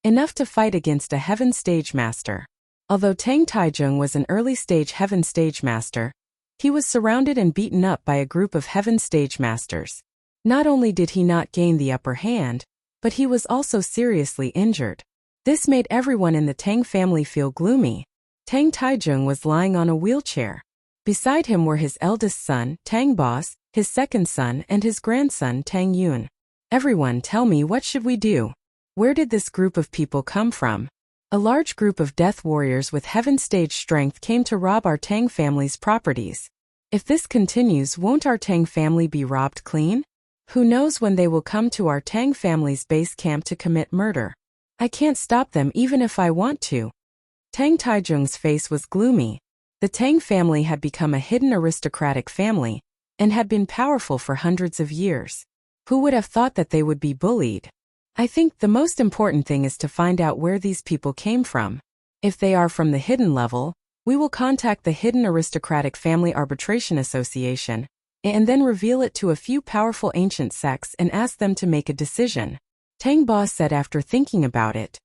enough to fight against a Heaven Stage Master. Although Tang Taizheng was an early-stage Heaven Stage Master, he was surrounded and beaten up by a group of Heaven Stage Masters. Not only did he not gain the upper hand, but he was also seriously injured. This made everyone in the Tang family feel gloomy. Tang Taizheng was lying on a wheelchair. Beside him were his eldest son, Tang Boss, his second son, and his grandson, Tang Yun. Everyone, tell me, what should we do? Where did this group of people come from? A large group of death warriors with Heaven Stage strength came to rob our Tang family's properties. If this continues, won't our Tang family be robbed clean? Who knows when they will come to our Tang family's base camp to commit murder? I can't stop them even if I want to. Tang Taijung's face was gloomy. The Tang family had become a hidden aristocratic family and had been powerful for hundreds of years. Who would have thought that they would be bullied? I think the most important thing is to find out where these people came from. If they are from the hidden level, we will contact the Hidden Aristocratic Family Arbitration Association and then reveal it to a few powerful ancient sects and ask them to make a decision. Tang Ba said after thinking about it.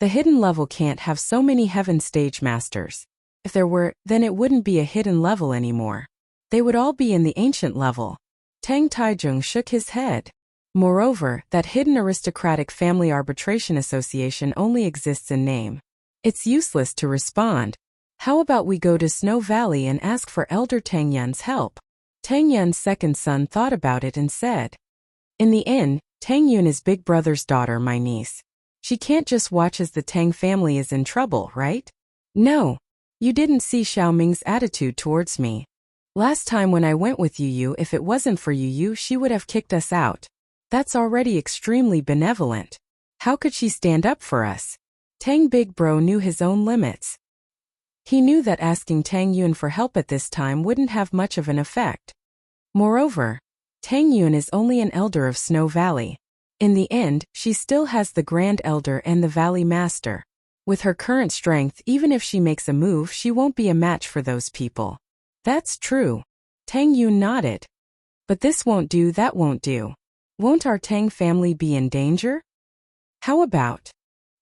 The hidden level can't have so many heaven stage masters. If there were, then it wouldn't be a hidden level anymore. They would all be in the ancient level. Tang Taijung shook his head. Moreover, that Hidden Aristocratic Family Arbitration Association only exists in name. It's useless to respond. How about we go to Snow Valley and ask for Elder Tang Yun's help? Tang Yun's second son thought about it and said, in the end, Tang Yun is Big Brother's daughter, my niece. She can't just watch as the Tang family is in trouble, right? No. You didn't see Xiao Ming's attitude towards me. Last time when I went with Yu, if it wasn't for Yu, she would have kicked us out. That's already extremely benevolent. How could she stand up for us? Tang Big Bro knew his own limits. He knew that asking Tang Yun for help at this time wouldn't have much of an effect. Moreover, Tang Yun is only an elder of Snow Valley. In the end, she still has the Grand Elder and the Valley Master. With her current strength, even if she makes a move, she won't be a match for those people. That's true. Tang Yun nodded. But this won't do, that won't do. Won't our Tang family be in danger? How about?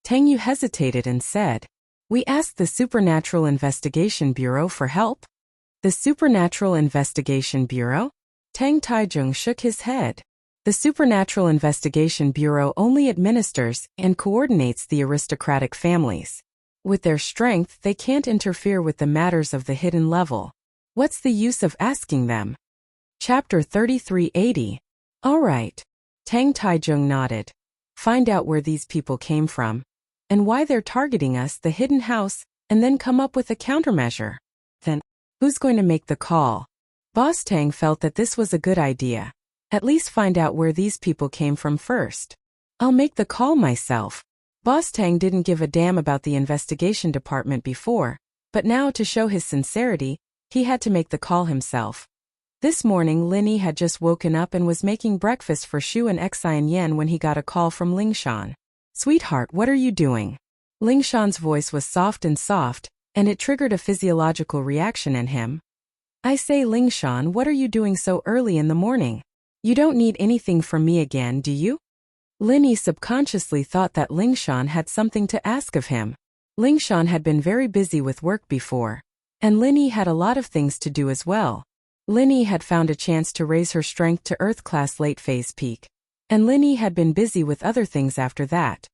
Tang Yu hesitated and said, we asked the Supernatural Investigation Bureau for help. The Supernatural Investigation Bureau? Tang Taijung shook his head. The Supernatural Investigation Bureau only administers and coordinates the aristocratic families. With their strength, they can't interfere with the matters of the hidden level. What's the use of asking them? Chapter 3380. All right. Tang Taijung nodded. Find out where these people came from and why they're targeting us, the hidden house, and then come up with a countermeasure. Then, who's going to make the call? Boss Tang felt that this was a good idea. At least find out where these people came from first. I'll make the call myself. Boss Tang didn't give a damn about the investigation department before, but now to show his sincerity, he had to make the call himself. This morning Linny had just woken up and was making breakfast for Shu and Xian Yan when he got a call from Lingshan. Sweetheart, what are you doing? Lingshan's voice was soft, and it triggered a physiological reaction in him. I say, Lingshan, what are you doing so early in the morning? You don't need anything from me again, do you? Linny subconsciously thought that Lingshan had something to ask of him. Lingshan had been very busy with work before, and Linny had a lot of things to do as well. Linny had found a chance to raise her strength to Earth Class late phase peak, and Linny had been busy with other things after that.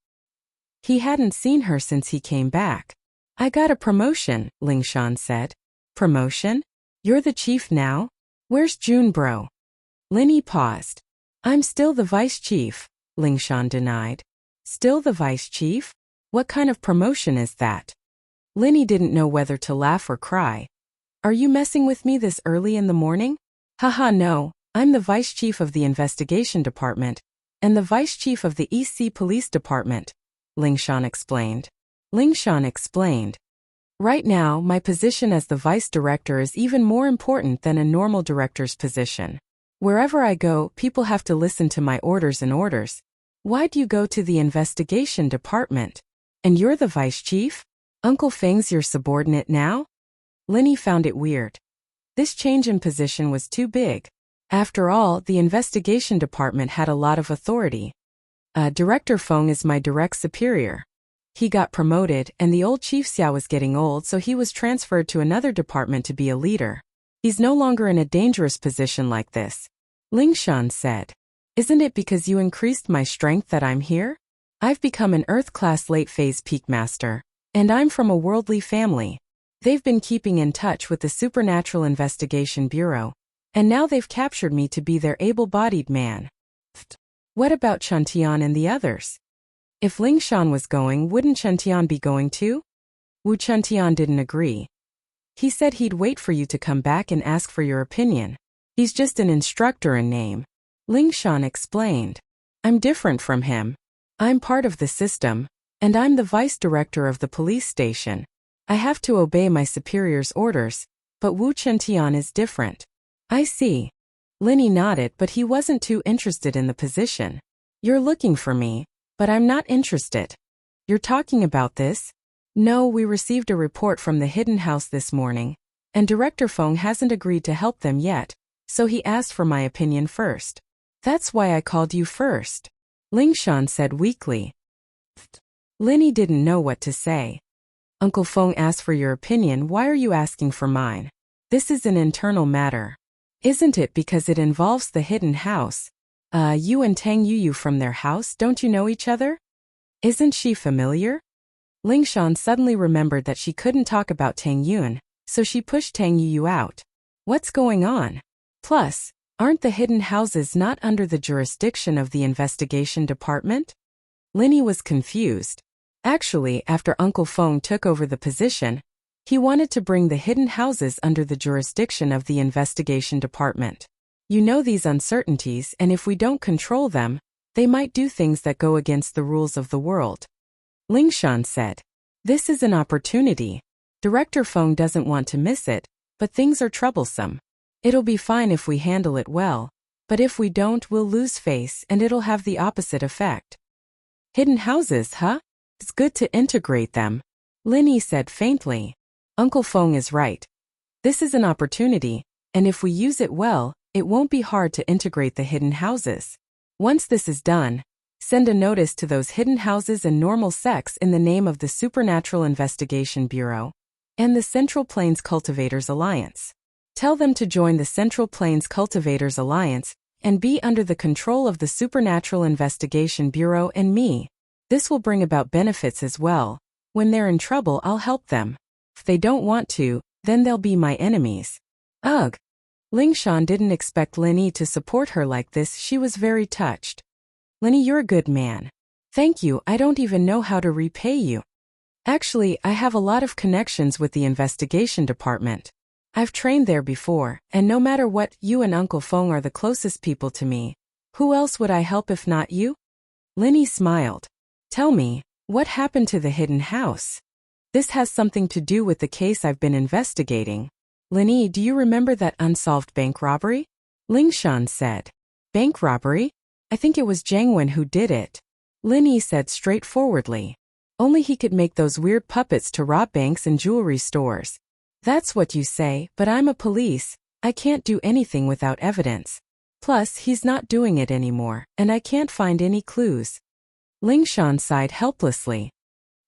He hadn't seen her since he came back. I got a promotion, Lingshan said. Promotion? You're the chief now? Where's June bro? Linny paused. I'm still the vice chief, Lingshan denied. Still the vice chief? What kind of promotion is that? Linny didn't know whether to laugh or cry. Are you messing with me this early in the morning? Haha, no, I'm the vice chief of the investigation department and the vice chief of the EC police department, Lingshan explained. Lingshan explained. Right now, my position as the vice director is even more important than a normal director's position. Wherever I go, people have to listen to my orders and orders. Why do you go to the investigation department? And you're the vice chief? Uncle Feng's your subordinate now? Linny found it weird. This change in position was too big. After all, the investigation department had a lot of authority. Director Feng is my direct superior. He got promoted, and the old Chief Xia was getting old, so he was transferred to another department to be a leader. He's no longer in a dangerous position like this. Lingshan said. Isn't it because you increased my strength that I'm here? I've become an Earth-class late-phase peak master, and I'm from a worldly family. They've been keeping in touch with the Supernatural Investigation Bureau, and now they've captured me to be their able-bodied man. What about Chuntian and the others? If Lingshan was going, wouldn't Chuntian be going too? Wu Chuntian didn't agree. He said he'd wait for you to come back and ask for your opinion. He's just an instructor in name. Lingshan explained. I'm different from him. I'm part of the system, and I'm the vice director of the police station. I have to obey my superior's orders, but Wu Chentian is different. I see. Linny nodded, but he wasn't too interested in the position. You're looking for me, but I'm not interested. You're talking about this? No, we received a report from the hidden house this morning, and Director Feng hasn't agreed to help them yet, so he asked for my opinion first. That's why I called you first, Lingshan said weakly. Linny didn't know what to say. Uncle Feng asked for your opinion. Why are you asking for mine? This is an internal matter. Isn't it because it involves the hidden house? You and Tang Yuyu from their house, don't you know each other? Isn't she familiar? Lingshan suddenly remembered that she couldn't talk about Tang Yun, so she pushed Tang Yuyu out. What's going on? Plus, aren't the hidden houses not under the jurisdiction of the investigation department? Linny was confused. Actually, after Uncle Feng took over the position, he wanted to bring the hidden houses under the jurisdiction of the investigation department. You know these uncertainties, and if we don't control them, they might do things that go against the rules of the world. Lingshan said. This is an opportunity. Director Feng doesn't want to miss it, but things are troublesome. It'll be fine if we handle it well, but if we don't, we'll lose face and it'll have the opposite effect. Hidden houses, huh? It's good to integrate them, Linny said faintly. Uncle Feng is right. This is an opportunity, and if we use it well, it won't be hard to integrate the hidden houses. Once this is done, send a notice to those hidden houses and normal sects in the name of the Supernatural Investigation Bureau and the Central Plains Cultivators Alliance. Tell them to join the Central Plains Cultivators Alliance and be under the control of the Supernatural Investigation Bureau and me. This will bring about benefits as well. When they're in trouble, I'll help them. If they don't want to, then they'll be my enemies. Ugh. Lingshan didn't expect Linny to support her like this. She was very touched. Linny, you're a good man. Thank you. I don't even know how to repay you. Actually, I have a lot of connections with the investigation department. I've trained there before, and no matter what, you and Uncle Feng are the closest people to me. Who else would I help if not you? Linny smiled. Tell me, what happened to the hidden house? This has something to do with the case I've been investigating. Linny, do you remember that unsolved bank robbery? Lingshan said. Bank robbery? I think it was Jiang Wen who did it. Linny said straightforwardly. Only he could make those weird puppets to rob banks and jewelry stores. That's what you say, but I'm a police. I can't do anything without evidence. Plus, he's not doing it anymore, and I can't find any clues. Lingshan sighed helplessly.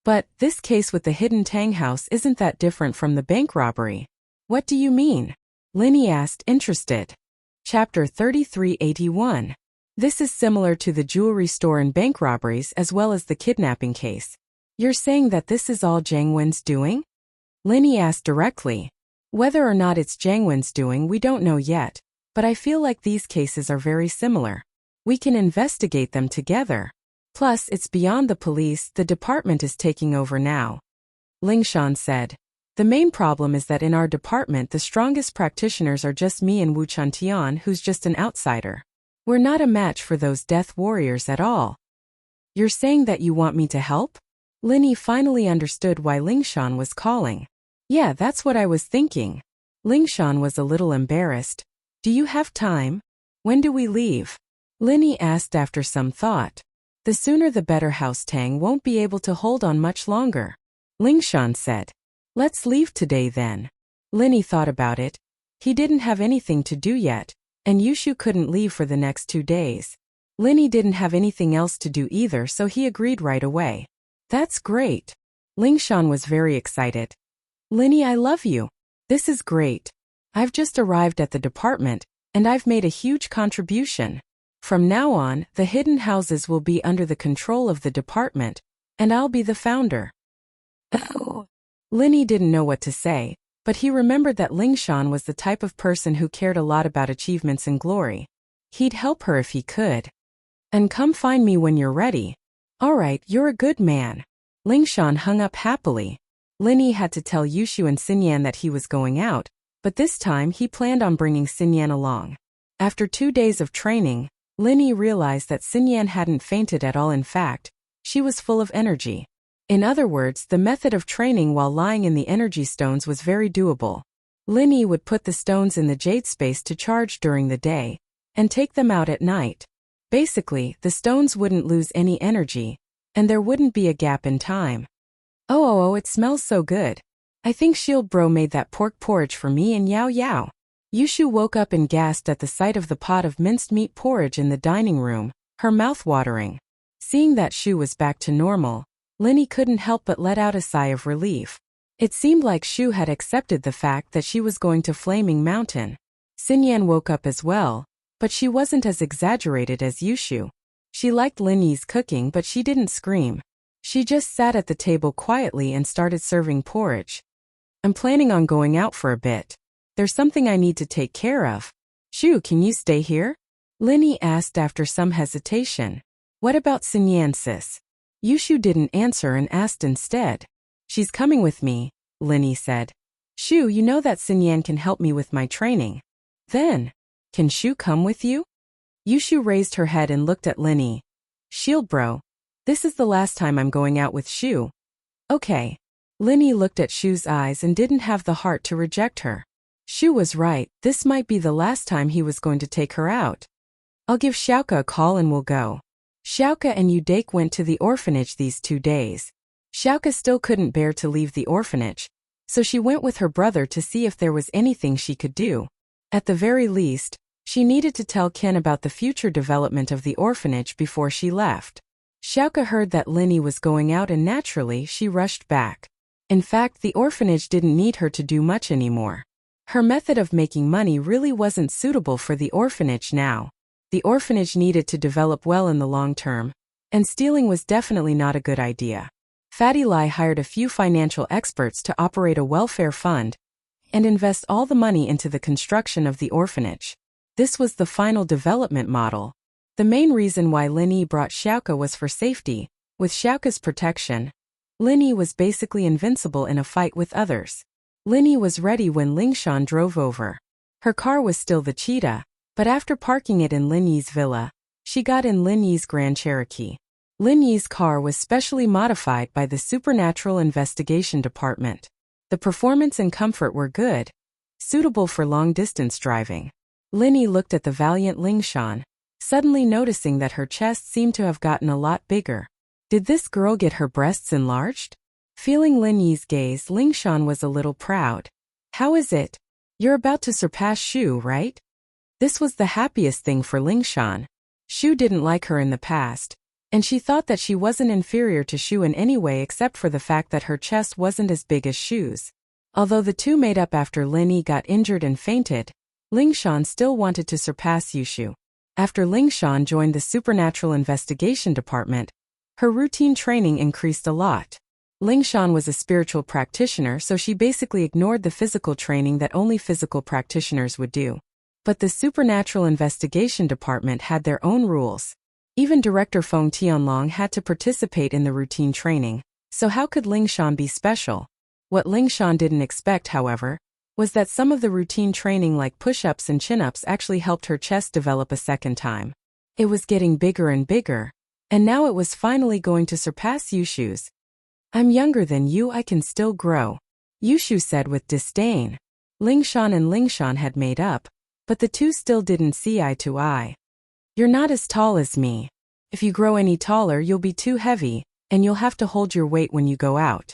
But this case with the hidden Tang house isn't that different from the bank robbery. What do you mean? Linny asked, interested. Chapter 3381. This is similar to the jewelry store and bank robberies as well as the kidnapping case. You're saying that this is all Jiang Wen's doing? Linny asked directly. Whether or not it's Jiang Wen's doing, we don't know yet, but I feel like these cases are very similar. We can investigate them together. Plus, it's beyond the police, the department is taking over now. Lingshan said. The main problem is that in our department the strongest practitioners are just me and Wu Chantian, who's just an outsider. We're not a match for those death warriors at all. You're saying that you want me to help? Linny finally understood why Lingshan was calling. Yeah, that's what I was thinking. Lingshan was a little embarrassed. Do you have time? When do we leave? Linny asked after some thought. The sooner the better. House Tang won't be able to hold on much longer. Lingshan said. Let's leave today then. Linny thought about it. He didn't have anything to do yet, and Yushu couldn't leave for the next 2 days. Linny didn't have anything else to do either, so he agreed right away. That's great. Lingshan was very excited. Linny, I love you. This is great. I've just arrived at the department, and I've made a huge contribution. From now on, the hidden houses will be under the control of the department, and I'll be the founder. Oh. Linny didn't know what to say, but he remembered that Lingshan was the type of person who cared a lot about achievements and glory. He'd help her if he could. And come find me when you're ready. All right, you're a good man. Lingshan hung up happily. Linny had to tell Yushu and Xinyan that he was going out, but this time he planned on bringing Xinyan along. After 2 days of training, Linny realized that Xinyan hadn't fainted at all. In fact, she was full of energy. In other words, the method of training while lying in the energy stones was very doable. Linny would put the stones in the jade space to charge during the day, and take them out at night. Basically, the stones wouldn't lose any energy, and there wouldn't be a gap in time. Oh, it smells so good. I think Shield Bro made that pork porridge for me and Yao Yao. Yushu woke up and gasped at the sight of the pot of minced meat porridge in the dining room, her mouth watering. Seeing that Shu was back to normal, Linny couldn't help but let out a sigh of relief. It seemed like Shu had accepted the fact that she was going to Flaming Mountain. Xinyan woke up as well, but she wasn't as exaggerated as Yushu. She liked Linny's cooking, but she didn't scream. She just sat at the table quietly and started serving porridge. I'm planning on going out for a bit. There's something I need to take care of. Shu, can you stay here? Linny asked after some hesitation. What about Xinyan, sis? Yushu didn't answer and asked instead. She's coming with me, Linny said. Shu, you know that Xinyan can help me with my training. Then, can Shu come with you? Yushu raised her head and looked at Linny. Shield Bro, this is the last time I'm going out with Shu. Okay. Linny looked at Shu's eyes and didn't have the heart to reject her. Shu was right, this might be the last time he was going to take her out. I'll give Xiaoka a call and we'll go. Xiaoka and Udake went to the orphanage these 2 days. Xiaoka still couldn't bear to leave the orphanage, so she went with her brother to see if there was anything she could do. At the very least, she needed to tell Ken about the future development of the orphanage before she left. Xiaoka heard that Linny was going out and naturally she rushed back. In fact, the orphanage didn't need her to do much anymore. Her method of making money really wasn't suitable for the orphanage now. The orphanage needed to develop well in the long term, and stealing was definitely not a good idea. Fatty Lai hired a few financial experts to operate a welfare fund and invest all the money into the construction of the orphanage. This was the final development model. The main reason why Linny brought Xiaoka was for safety. With Xiaoka's protection, Linny was basically invincible in a fight with others. Linny was ready when Lingshan drove over. Her car was still the Cheetah, but after parking it in Linny's villa, she got in Linny's Grand Cherokee. Linny's car was specially modified by the Supernatural Investigation Department. The performance and comfort were good, suitable for long-distance driving. Linny looked at the valiant Lingshan, suddenly noticing that her chest seemed to have gotten a lot bigger. Did this girl get her breasts enlarged? Feeling Linny's gaze, Lingshan was a little proud. How is it? You're about to surpass Shu, right? This was the happiest thing for Lingshan. Shu didn't like her in the past, and she thought that she wasn't inferior to Shu in any way except for the fact that her chest wasn't as big as Shu's. Although the two made up after Linny got injured and fainted, Lingshan still wanted to surpass Yushu. After Lingshan joined the Supernatural Investigation Department, her routine training increased a lot. Lingshan was a spiritual practitioner, so she basically ignored the physical training that only physical practitioners would do. But the Supernatural Investigation Department had their own rules. Even Director Feng Tianlong had to participate in the routine training, so how could Lingshan be special? What Lingshan didn't expect, however, was that some of the routine training like push-ups and chin-ups actually helped her chest develop a second time. It was getting bigger and bigger, and now it was finally going to surpass Yushu's. I'm younger than you, I can still grow, Yushu said with disdain. Lingshan and Lingshan had made up, but the two still didn't see eye to eye. You're not as tall as me. If you grow any taller, you'll be too heavy, and you'll have to hold your weight when you go out.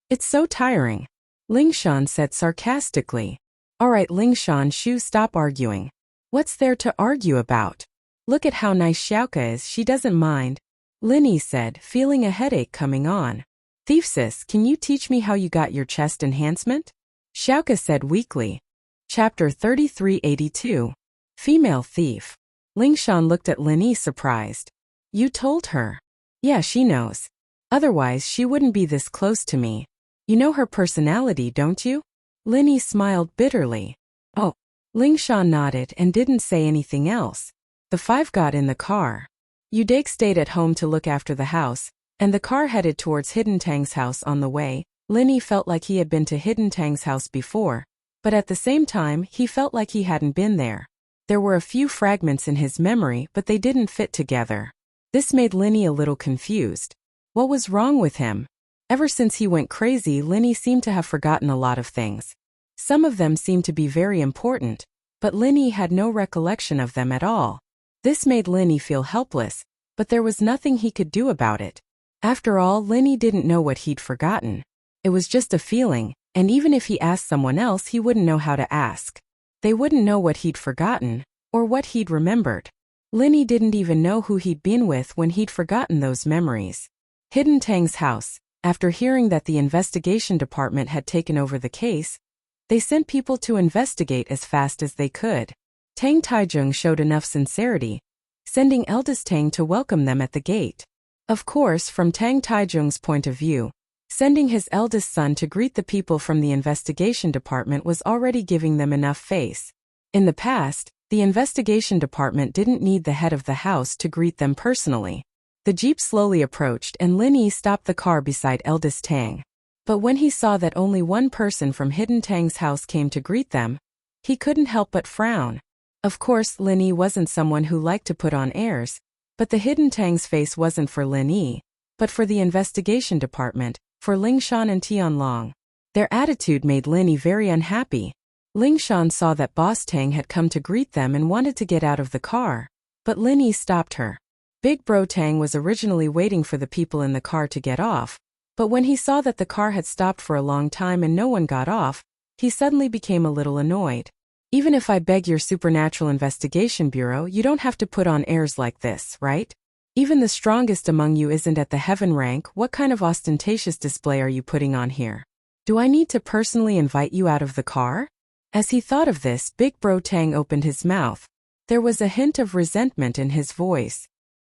It's so tiring, Lingshan said sarcastically. Alright Lingshan, Shu, stop arguing. What's there to argue about? Look at how nice Xiaoka is, she doesn't mind, Linny said, feeling a headache coming on. Thief sis, can you teach me how you got your chest enhancement? Xiaoka said weakly. Chapter 3382. Female Thief. Lingshan looked at Linny surprised. You told her? Yeah, she knows. Otherwise she wouldn't be this close to me. You know her personality, don't you? Linny smiled bitterly. Oh. Lingshan nodded and didn't say anything else. The five got in the car. Udake stayed at home to look after the house, and the car headed towards Hidden Tang's house. On the way, Linny felt like he had been to Hidden Tang's house before, but at the same time he felt like he hadn't been there. There were a few fragments in his memory, but they didn't fit together. This made Linny a little confused. What was wrong with him? Ever since he went crazy, Linny seemed to have forgotten a lot of things. Some of them seemed to be very important, but Linny had no recollection of them at all. This made Linny feel helpless, but there was nothing he could do about it. After all, Linny didn't know what he'd forgotten. It was just a feeling, and even if he asked someone else, he wouldn't know how to ask. They wouldn't know what he'd forgotten, or what he'd remembered. Linny didn't even know who he'd been with when he'd forgotten those memories. Hidden Tang's house. After hearing that the investigation department had taken over the case, they sent people to investigate as fast as they could. Tang Taijung showed enough sincerity, sending eldest Tang to welcome them at the gate. Of course, from Tang Taijung's point of view, sending his eldest son to greet the people from the investigation department was already giving them enough face. In the past, the investigation department didn't need the head of the house to greet them personally. The jeep slowly approached and Linny stopped the car beside eldest Tang. But when he saw that only one person from Hidden Tang's house came to greet them, he couldn't help but frown. Of course, Linny wasn't someone who liked to put on airs, but the Hidden Tang's face wasn't for Linny, but for the investigation department, for Lingshan and Tianlong. Their attitude made Linny very unhappy. Lingshan saw that Boss Tang had come to greet them and wanted to get out of the car, but Linny stopped her. Big Bro Tang was originally waiting for the people in the car to get off, but when he saw that the car had stopped for a long time and no one got off, he suddenly became a little annoyed. Even if I beg your Supernatural Investigation Bureau, you don't have to put on airs like this, right? Even the strongest among you isn't at the heaven rank. What kind of ostentatious display are you putting on here? Do I need to personally invite you out of the car? As he thought of this, Big Bro Tang opened his mouth. There was a hint of resentment in his voice.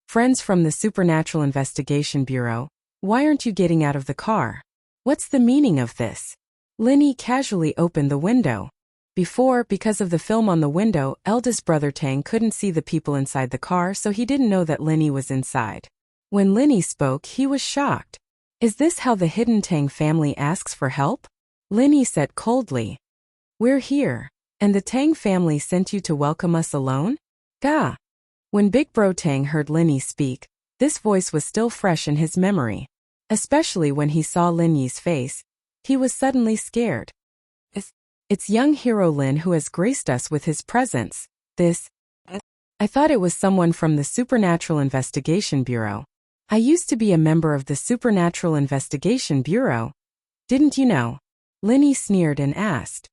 Friends from the Supernatural Investigation Bureau, why aren't you getting out of the car? What's the meaning of this? Linny casually opened the window. Before, because of the film on the window, eldest brother Tang couldn't see the people inside the car, so he didn't know that Linny was inside. When Linny spoke, he was shocked. Is this how the Hidden Tang family asks for help? Linny said coldly. We're here, and the Tang family sent you to welcome us alone? Gah! When Big Bro Tang heard Linny speak, this voice was still fresh in his memory. Especially when he saw Linny's face, he was suddenly scared. It's young hero Lin who has graced us with his presence. I thought it was someone from the Supernatural Investigation Bureau. I used to be a member of the Supernatural Investigation Bureau. Didn't you know? Linny sneered and asked.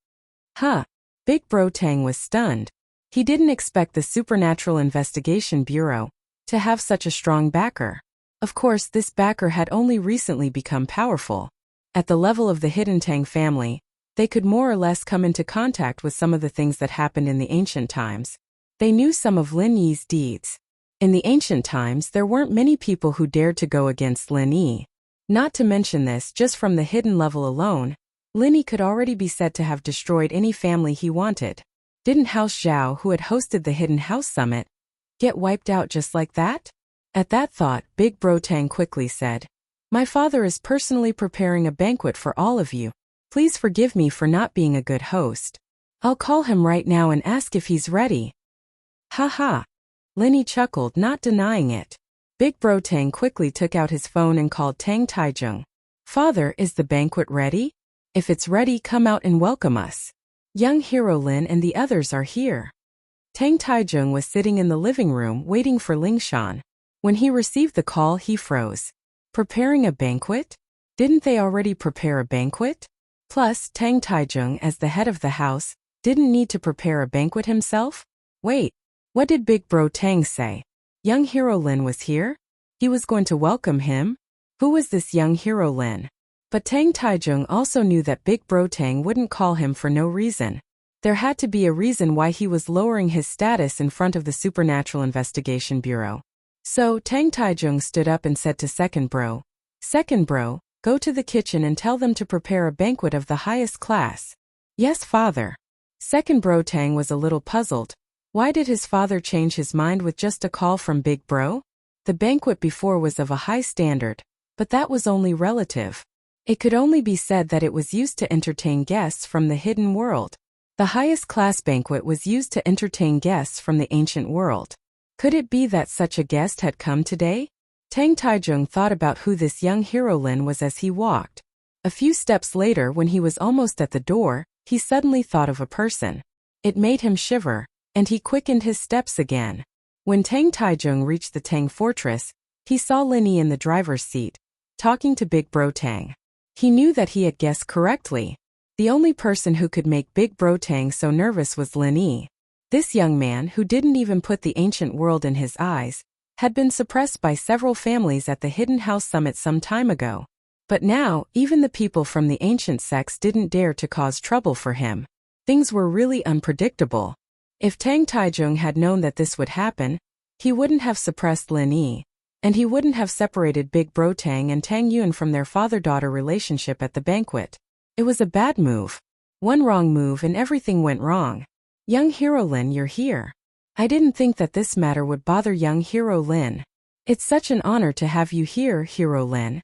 Huh. Big Bro Tang was stunned. He didn't expect the Supernatural Investigation Bureau to have such a strong backer. Of course, this backer had only recently become powerful. At the level of the Hidden Tang family, they could more or less come into contact with some of the things that happened in the ancient times. They knew some of Lin Yi's deeds. In the ancient times, there weren't many people who dared to go against Lin Yi. Not to mention this, just from the hidden level alone, Lin Yi could already be said to have destroyed any family he wanted. Didn't House Zhao, who had hosted the Hidden House Summit, get wiped out just like that? At that thought, Big Bro Tang quickly said, My father is personally preparing a banquet for all of you. Please forgive me for not being a good host. I'll call him right now and ask if he's ready. Ha ha. Linny chuckled, not denying it. Big Bro Tang quickly took out his phone and called Tang Taijung. Father, is the banquet ready? If it's ready, come out and welcome us. Young hero Lin and the others are here. Tang Taijung was sitting in the living room waiting for Lingshan. When he received the call, he froze. Preparing a banquet? Didn't they already prepare a banquet? Plus, Tang Taijung, as the head of the house, didn't need to prepare a banquet himself? Wait, what did Big Bro Tang say? Young hero Lin was here? He was going to welcome him? Who was this young hero Lin? But Tang Taijung also knew that Big Bro Tang wouldn't call him for no reason. There had to be a reason why he was lowering his status in front of the Supernatural Investigation Bureau. So, Tang Taijung stood up and said to Second Bro, go to the kitchen and tell them to prepare a banquet of the highest class. Yes, father. Second Bro Tang was a little puzzled. Why did his father change his mind with just a call from Big Bro? The banquet before was of a high standard, but that was only relative. It could only be said that it was used to entertain guests from the hidden world. The highest class banquet was used to entertain guests from the ancient world. Could it be that such a guest had come today? Tang Taizong thought about who this young hero Lin was as he walked. A few steps later, when he was almost at the door, he suddenly thought of a person. It made him shiver, and he quickened his steps again. When Tang Taizong reached the Tang fortress, he saw Lin Yi in the driver's seat, talking to Big Bro Tang. He knew that he had guessed correctly. The only person who could make Big Bro Tang so nervous was Lin Yi. This young man, who didn't even put the ancient world in his eyes, had been suppressed by several families at the Hidden House Summit some time ago. But now, even the people from the ancient sects didn't dare to cause trouble for him. Things were really unpredictable. If Tang Taizong had known that this would happen, he wouldn't have suppressed Lin Yi, and he wouldn't have separated Big Bro Tang and Tang Yun from their father-daughter relationship at the banquet. It was a bad move. One wrong move and everything went wrong. Young hero Lin, you're here. I didn't think that this matter would bother young hero Lin. It's such an honor to have you here, hero Lin.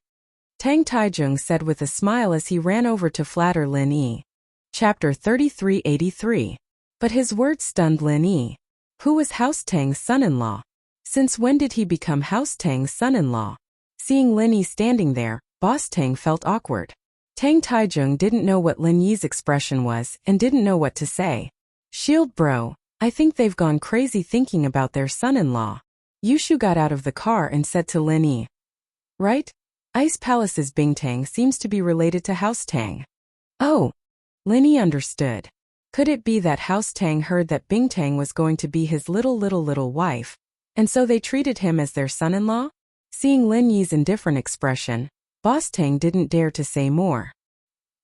Tang Taizong said with a smile as he ran over to flatter Lin Yi. Chapter 3383. But his words stunned Lin Yi. Who was House Tang's son-in-law? Since when did he become House Tang's son-in-law? Seeing Lin Yi standing there, Boss Tang felt awkward. Tang Taizong didn't know what Lin Yi's expression was and didn't know what to say. Shield bro, I think they've gone crazy thinking about their son-in-law. Yushu got out of the car and said to Lin Yi. Right? Ice Palace's Bingtang seems to be related to House Tang. Oh. Lin Yi understood. Could it be that House Tang heard that Bingtang was going to be his little wife, and so they treated him as their son-in-law? Seeing Lin Yi's indifferent expression, Boss Tang didn't dare to say more.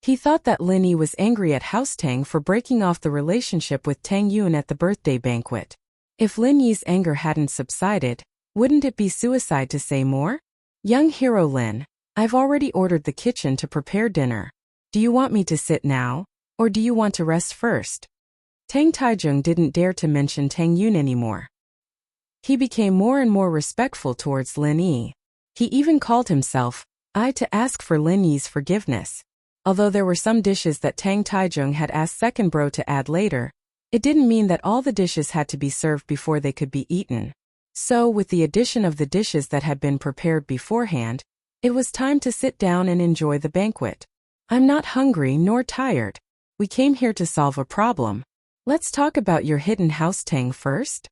He thought that Lin Yi was angry at House Tang for breaking off the relationship with Tang Yun at the birthday banquet. If Lin Yi's anger hadn't subsided, wouldn't it be suicide to say more? Young hero Lin, I've already ordered the kitchen to prepare dinner. Do you want me to sit now, or do you want to rest first? Tang Taizong didn't dare to mention Tang Yun anymore. He became more and more respectful towards Lin Yi. He even called himself I to ask for Lin Yi's forgiveness. Although there were some dishes that Tang Taizong had asked second bro to add later, it didn't mean that all the dishes had to be served before they could be eaten. So, with the addition of the dishes that had been prepared beforehand, it was time to sit down and enjoy the banquet. I'm not hungry nor tired. We came here to solve a problem. Let's talk about your hidden house Tang first.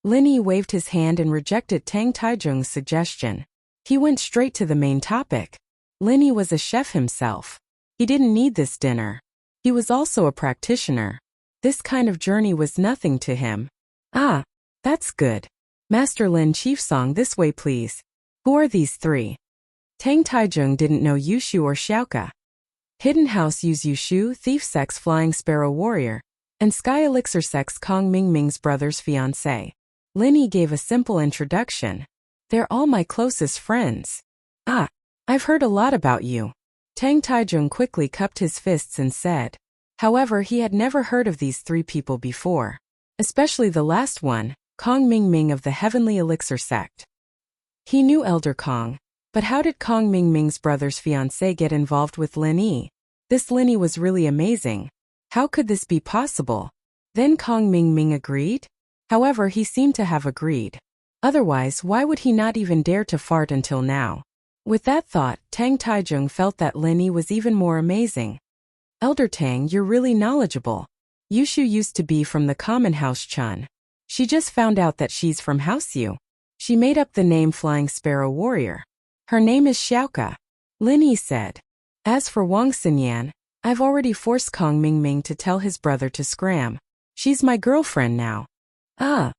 Lin Yi waved his hand and rejected Tang Taizong's suggestion. He went straight to the main topic. Lin Yi was a chef himself. He didn't need this dinner. He was also a practitioner. This kind of journey was nothing to him. Ah, that's good. Master Lin Chiefsong, this way please. Who are these three? Tang Taizong didn't know Yushu or Xiaoka. Hidden House use Yushu, Thief Sex Flying Sparrow Warrior, and Sky Elixir Sex Kong Mingming's brother's fiancé. Lin Yi gave a simple introduction. They're all my closest friends. Ah, I've heard a lot about you. Tang Taizong quickly cupped his fists and said. However, he had never heard of these three people before. Especially the last one, Kong Mingming of the Heavenly Elixir Sect. He knew Elder Kong, but how did Kong Mingming's brother's fiancé get involved with Lin Yi? This Lin Yi was really amazing. How could this be possible? Then Kong Mingming agreed? However, he seemed to have agreed. Otherwise, why would he not even dare to fart until now? With that thought, Tang Taizong felt that Lin Yi was even more amazing. Elder Tang, you're really knowledgeable. Yushu used to be from the common house Chun. She just found out that she's from House Yu. She made up the name Flying Sparrow Warrior. Her name is Xiaoka. Lin Yi said. As for Wang Xinyan, I've already forced Kong Mingming to tell his brother to scram. She's my girlfriend now. Ah.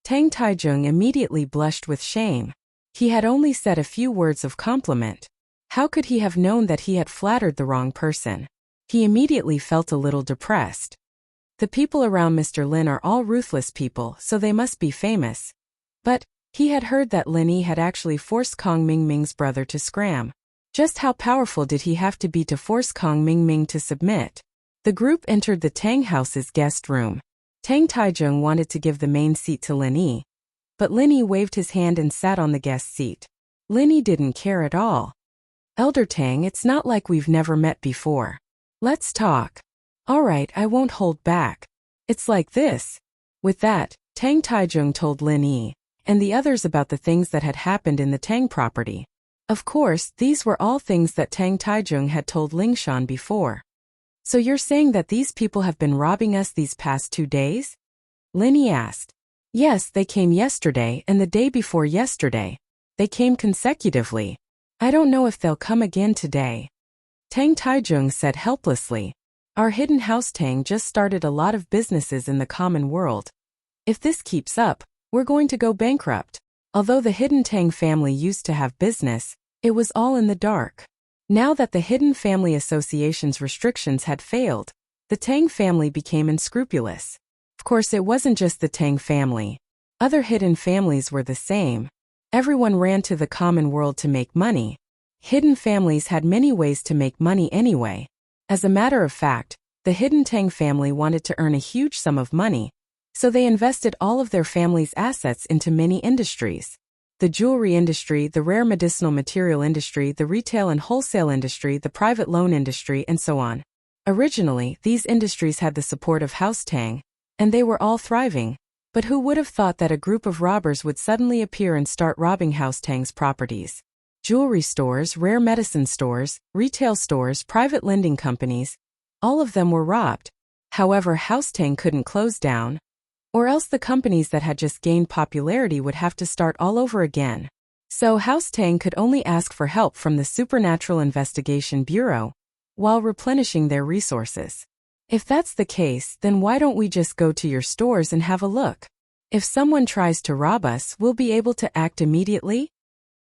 Tang Taizong immediately blushed with shame. He had only said a few words of compliment. How could he have known that he had flattered the wrong person? He immediately felt a little depressed. The people around Mr. Lin are all ruthless people, so they must be famous. But he had heard that Lin Yi had actually forced Kong Mingming's brother to scram. Just how powerful did he have to be to force Kong Mingming to submit? The group entered the Tang House's guest room. Tang Taizong wanted to give the main seat to Lin Yi, but Lin Yi waved his hand and sat on the guest seat. Lin Yi didn't care at all. Elder Tang, it's not like we've never met before. Let's talk. Alright, I won't hold back. It's like this. With that, Tang Taizong told Lin Yi, and the others about the things that had happened in the Tang property. Of course, these were all things that Tang Taijung had told Lingshan before. So you're saying that these people have been robbing us these past 2 days? Linny asked. Yes, they came yesterday and the day before yesterday. They came consecutively. I don't know if they'll come again today. Tang Taijung said helplessly. Our hidden house Tang just started a lot of businesses in the common world. If this keeps up, we're going to go bankrupt. Although the hidden Tang family used to have business, it was all in the dark. Now that the Hidden Family Association's restrictions had failed, the Tang family became unscrupulous. Of course, it wasn't just the Tang family. Other hidden families were the same. Everyone ran to the common world to make money. Hidden families had many ways to make money anyway. As a matter of fact, the hidden Tang family wanted to earn a huge sum of money, so they invested all of their family's assets into many industries. The jewelry industry, the rare medicinal material industry, the retail and wholesale industry, the private loan industry, and so on. Originally, these industries had the support of House Tang, and they were all thriving. But who would have thought that a group of robbers would suddenly appear and start robbing House Tang's properties? Jewelry stores, rare medicine stores, retail stores, private lending companies, all of them were robbed. However, House Tang couldn't close down, or else the companies that had just gained popularity would have to start all over again. So House Tang could only ask for help from the Supernatural Investigation Bureau, while replenishing their resources. If that's the case, then why don't we just go to your stores and have a look? If someone tries to rob us, we'll be able to act immediately?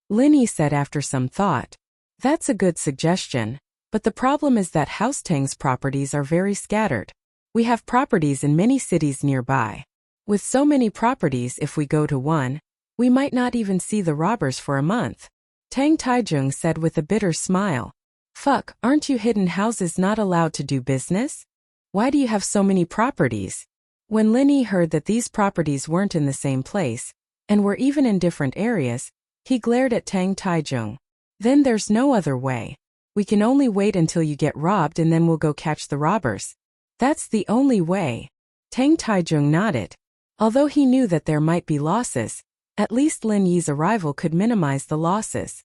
Linny said after some thought. That's a good suggestion, but the problem is that House Tang's properties are very scattered. We have properties in many cities nearby. With so many properties, if we go to one, we might not even see the robbers for a month. Tang Taijung said with a bitter smile. Fuck, aren't you hidden houses not allowed to do business? Why do you have so many properties? When Linny heard that these properties weren't in the same place, and were even in different areas, he glared at Tang Taijung. Then there's no other way. We can only wait until you get robbed and then we'll go catch the robbers. That's the only way. Tang Taijung nodded. Although he knew that there might be losses, at least Lin Yi's arrival could minimize the losses.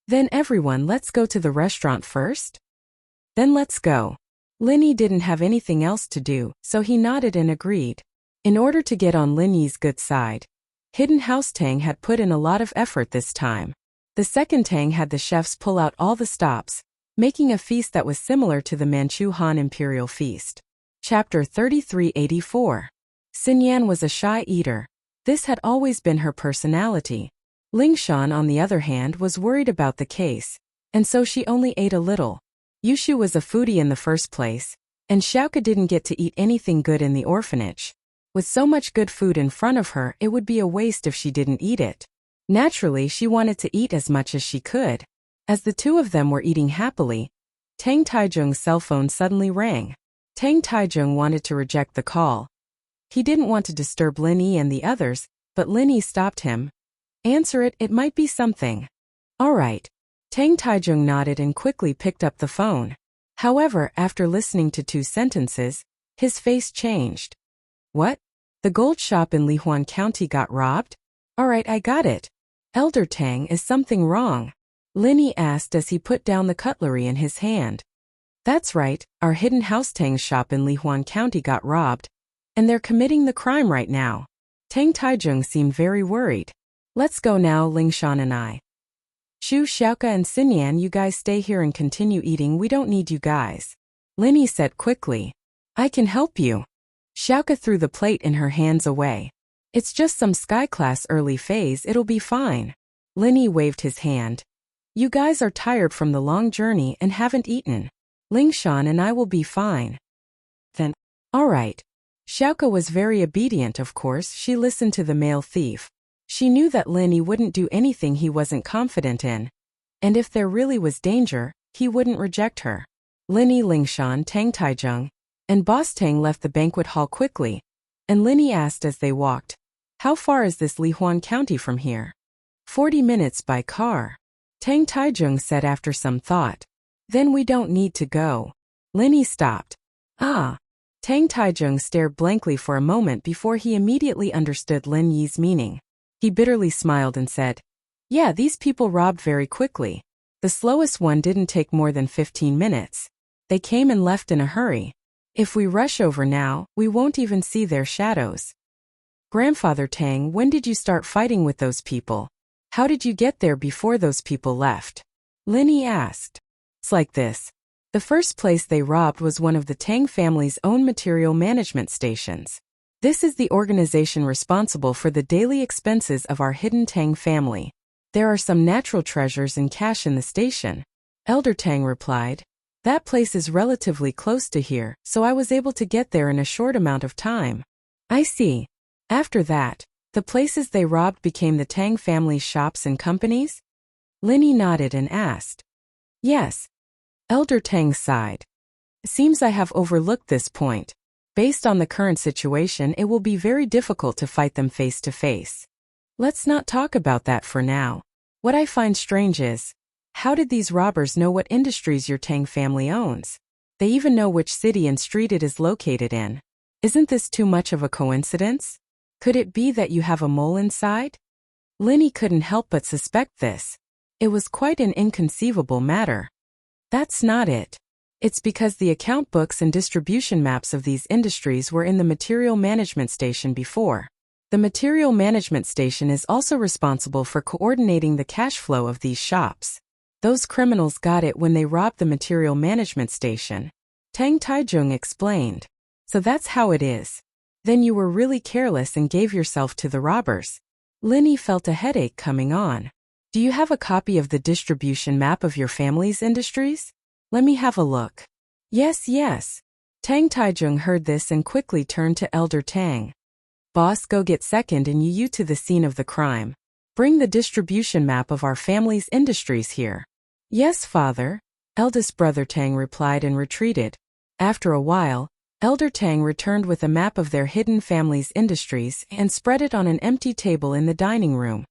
Then everyone, let's go to the restaurant first? Then let's go. Linny didn't have anything else to do, so he nodded and agreed. In order to get on Lin Yi's good side, Hidden House Tang had put in a lot of effort this time. The second Tang had the chefs pull out all the stops, making a feast that was similar to the Manchu Han Imperial Feast. Chapter 3384. Xinyan was a shy eater. This had always been her personality. Lingshan, on the other hand, was worried about the case, and so she only ate a little. Yushu was a foodie in the first place, and Xiaoke didn't get to eat anything good in the orphanage. With so much good food in front of her, it would be a waste if she didn't eat it. Naturally, she wanted to eat as much as she could. As the two of them were eating happily, Tang Taijung's cell phone suddenly rang. Tang Taijung wanted to reject the call. He didn't want to disturb Lin Yi and the others, but Lin Yi stopped him. Answer it, it might be something. All right. Tang Taijung nodded and quickly picked up the phone. However, after listening to 2 sentences, his face changed. What? The gold shop in Lihuan County got robbed? All right, I got it. Elder Tang, is something wrong? Lin Yi asked as he put down the cutlery in his hand. That's right, our Hidden House Tang's shop in Lihuan County got robbed, and they're committing the crime right now. Tang Taijung seemed very worried. Let's go now, Lingshan and I. Shu, Xiaoke and Xinyan, you guys stay here and continue eating, we don't need you guys. Lin Yi said quickly. I can help you. Xiaoke threw the plate in her hands away. It's just some sky class early phase, it'll be fine. Lin Yi waved his hand. You guys are tired from the long journey and haven't eaten. Lingshan and I will be fine. Then, all right. Xiaoke was very obedient, of course, she listened to the male thief. She knew that Lin Yi wouldn't do anything he wasn't confident in. And if there really was danger, he wouldn't reject her. Lin Yi, Lingshan, Tang Taijung, and Boss Tang left the banquet hall quickly, and Lin Yi asked as they walked, how far is this Lihuan County from here? 40 minutes by car. Tang Taijung said after some thought. Then we don't need to go. Lin Yi stopped. Ah. Tang Taijung stared blankly for a moment before he immediately understood Lin Yi's meaning. He bitterly smiled and said, "Yeah, these people robbed very quickly. The slowest one didn't take more than 15 minutes. They came and left in a hurry. If we rush over now, we won't even see their shadows." "Grandfather Tang, when did you start fighting with those people? How did you get there before those people left?" Linny asked. "It's like this. The first place they robbed was one of the Tang family's own material management stations. This is the organization responsible for the daily expenses of our hidden Tang family. There are some natural treasures and cash in the station." Elder Tang replied, "That place is relatively close to here, so I was able to get there in a short amount of time." "I see. After that, the places they robbed became the Tang family's shops and companies?" Linny nodded and asked. "Yes." Elder Tang sighed. "It seems I have overlooked this point. Based on the current situation, it will be very difficult to fight them face to face. Let's not talk about that for now. What I find strange is, how did these robbers know what industries your Tang family owns? They even know which city and street it is located in. Isn't this too much of a coincidence? Could it be that you have a mole inside?" Linny couldn't help but suspect this. It was quite an inconceivable matter. "That's not it. It's because the account books and distribution maps of these industries were in the material management station before. The material management station is also responsible for coordinating the cash flow of these shops. Those criminals got it when they robbed the material management station," Tang Taijung explained. "So that's how it is. Then you were really careless and gave yourself to the robbers." Linny felt a headache coming on. "Do you have a copy of the distribution map of your family's industries? Let me have a look." Yes. Tang Taijung heard this and quickly turned to Elder Tang. "Boss, go get second and you to the scene of the crime. Bring the distribution map of our family's industries here." "Yes, father," eldest brother Tang replied and retreated. After a while, Elder Tang returned with a map of their hidden family's industries and spread it on an empty table in the dining room.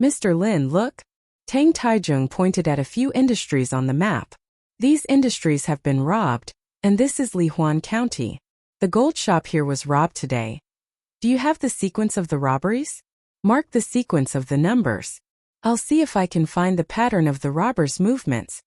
"Mr. Lin, look." Tang Taijung pointed at a few industries on the map. "These industries have been robbed, and this is Lihuan County. The gold shop here was robbed today. Do you have the sequence of the robberies? Mark the sequence of the numbers. I'll see if I can find the pattern of the robbers' movements,"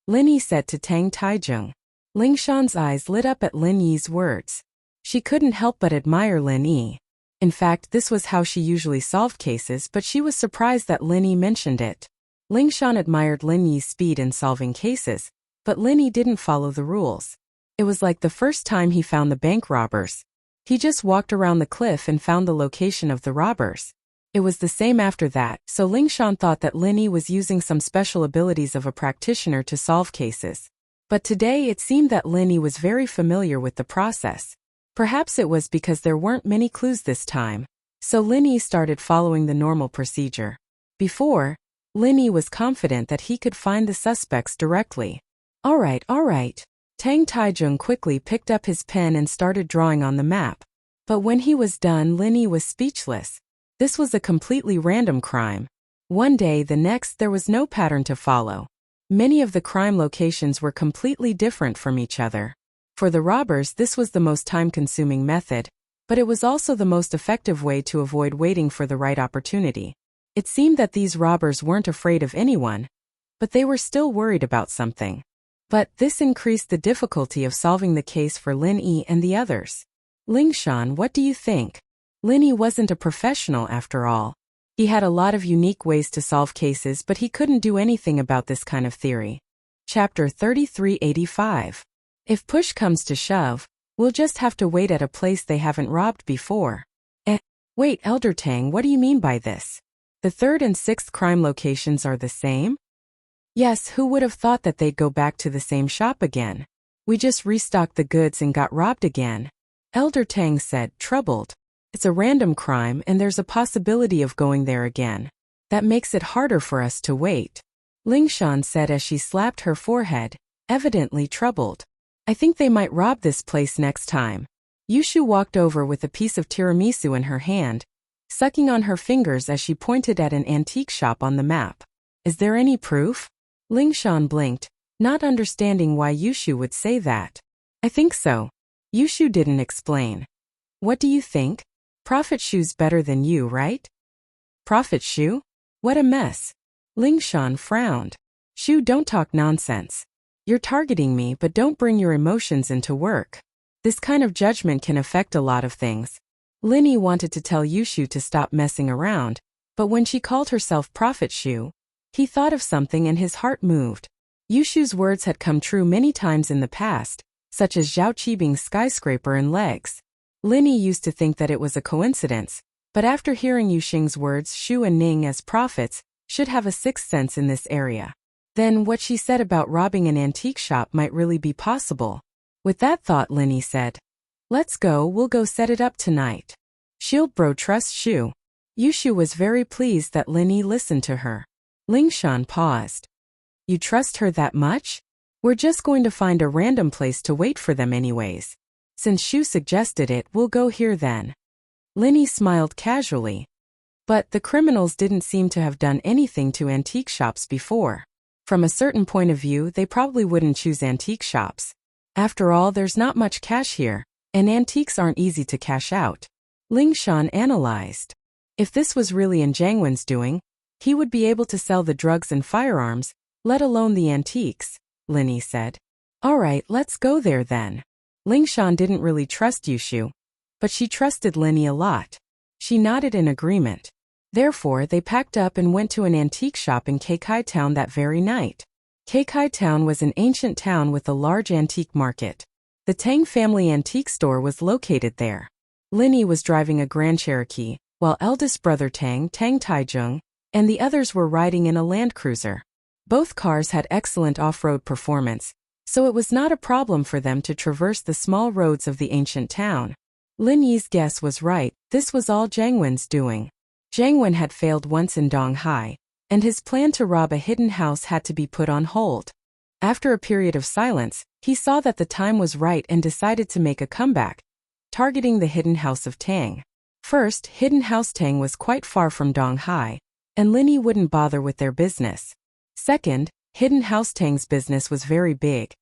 Linny said to Tang Taijung. Ling Shan's eyes lit up at Lin Yi's words. She couldn't help but admire Lin Yi. In fact, this was how she usually solved cases, but she was surprised that Lin Yi mentioned it. Ling Shan admired Lin Yi's speed in solving cases, but Lin Yi didn't follow the rules. It was like the first time he found the bank robbers. He just walked around the cliff and found the location of the robbers. It was the same after that, so Ling Shan thought that Lin Yi was using some special abilities of a practitioner to solve cases. But today it seemed that Lin Yi was very familiar with the process. Perhaps it was because there weren't many clues this time, so Lin Yi started following the normal procedure. Before, Lin Yi was confident that he could find the suspects directly. All right. Tang Taijung quickly picked up his pen and started drawing on the map. But when he was done, Lin Yi was speechless. This was a completely random crime. One day, the next, there was no pattern to follow. Many of the crime locations were completely different from each other. For the robbers, this was the most time-consuming method, but it was also the most effective way to avoid waiting for the right opportunity. It seemed that these robbers weren't afraid of anyone, but they were still worried about something. But this increased the difficulty of solving the case for Lin Yi and the others. Ling Shan, what do you think? Lin Yi wasn't a professional after all. He had a lot of unique ways to solve cases, but he couldn't do anything about this kind of theory. Chapter 3385. If push comes to shove, we'll just have to wait at a place they haven't robbed before. Wait, Elder Tang, what do you mean by this? The third and sixth crime locations are the same? Yes, who would have thought that they'd go back to the same shop again? We just restocked the goods and got robbed again. Elder Tang said, troubled. It's a random crime and there's a possibility of going there again. That makes it harder for us to wait. Ling Shan said as she slapped her forehead, evidently troubled. I think they might rob this place next time. Yushu walked over with a piece of tiramisu in her hand, sucking on her fingers as she pointed at an antique shop on the map. Is there any proof? Ling Shan blinked, not understanding why Yushu would say that. I think so. Yushu didn't explain. What do you think? Prophet Shu's better than you, right? Prophet Shu? What a mess. Ling Shan frowned. Shu, don't talk nonsense. You're targeting me, but don't bring your emotions into work. This kind of judgment can affect a lot of things. Linny wanted to tell Yushu to stop messing around, but when she called herself Prophet Shu, he thought of something and his heart moved. Yushu's words had come true many times in the past, such as Zhao Qibing's skyscraper and legs. Linny used to think that it was a coincidence, but after hearing Yuxing's words, Shu and Ning as prophets should have a sixth sense in this area. Then what she said about robbing an antique shop might really be possible. With that thought, Linny said, "Let's go, we'll go set it up tonight." Shield bro trusts Shu. Yushu was very pleased that Linny listened to her. Ling Shan paused. You trust her that much? We're just going to find a random place to wait for them anyways. Since Shu suggested it, we'll go here then. Linny smiled casually. But the criminals didn't seem to have done anything to antique shops before. From a certain point of view, they probably wouldn't choose antique shops. After all, there's not much cash here, and antiques aren't easy to cash out. Ling Shan analyzed. If this was really in Jiang Wen's doing, he would be able to sell the drugs and firearms, let alone the antiques, Linny said. All right, let's go there then. Ling Shan didn't really trust Yushu, but she trusted Linny a lot. She nodded in agreement. Therefore, they packed up and went to an antique shop in Keikai Town that very night. Keikai Town was an ancient town with a large antique market. The Tang family antique store was located there. Linny was driving a Grand Cherokee, while eldest brother Tang Taizheng, and the others were riding in a Land Cruiser. Both cars had excellent off-road performance, so it was not a problem for them to traverse the small roads of the ancient town. Lin Yi's guess was right, this was all Jiang Wen's doing. Jiang Wen had failed once in Donghai, and his plan to rob a hidden house had to be put on hold. After a period of silence, he saw that the time was right and decided to make a comeback, targeting the hidden house of Tang. First, hidden house Tang was quite far from Donghai, and Lin Yi wouldn't bother with their business. Second, hidden house Tang's business was very big,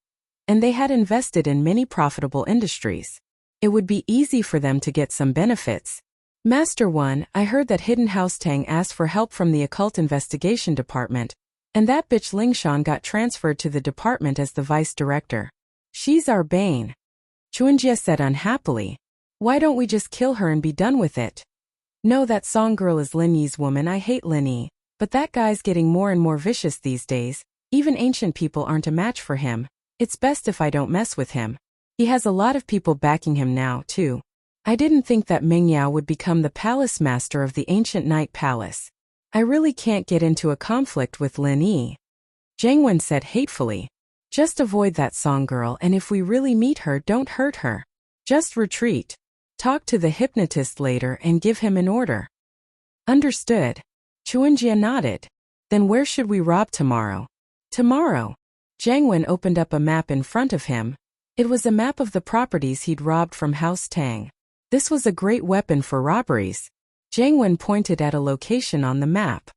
and they had invested in many profitable industries. It would be easy for them to get some benefits. Master 1, I heard that Hidden House Tang asked for help from the Occult Investigation Department, and that bitch Ling Shan got transferred to the department as the vice director. She's our bane. Chuanjie said unhappily. Why don't we just kill her and be done with it? No, that song girl is Lin Yi's woman. I hate Lin Yi, but that guy's getting more and more vicious these days. Even ancient people aren't a match for him. It's best if I don't mess with him. He has a lot of people backing him now, too. I didn't think that Meng Yao would become the palace master of the ancient Night Palace. I really can't get into a conflict with Lin Yi. Jiang Wen said hatefully. Just avoid that song girl, and if we really meet her, don't hurt her. Just retreat. Talk to the hypnotist later and give him an order. Understood. Chuanjie nodded. Then where should we rob tomorrow? Tomorrow. Jiang Wen opened up a map in front of him. It was a map of the properties he'd robbed from House Tang. This was a great weapon for robberies. Jiang Wen pointed at a location on the map.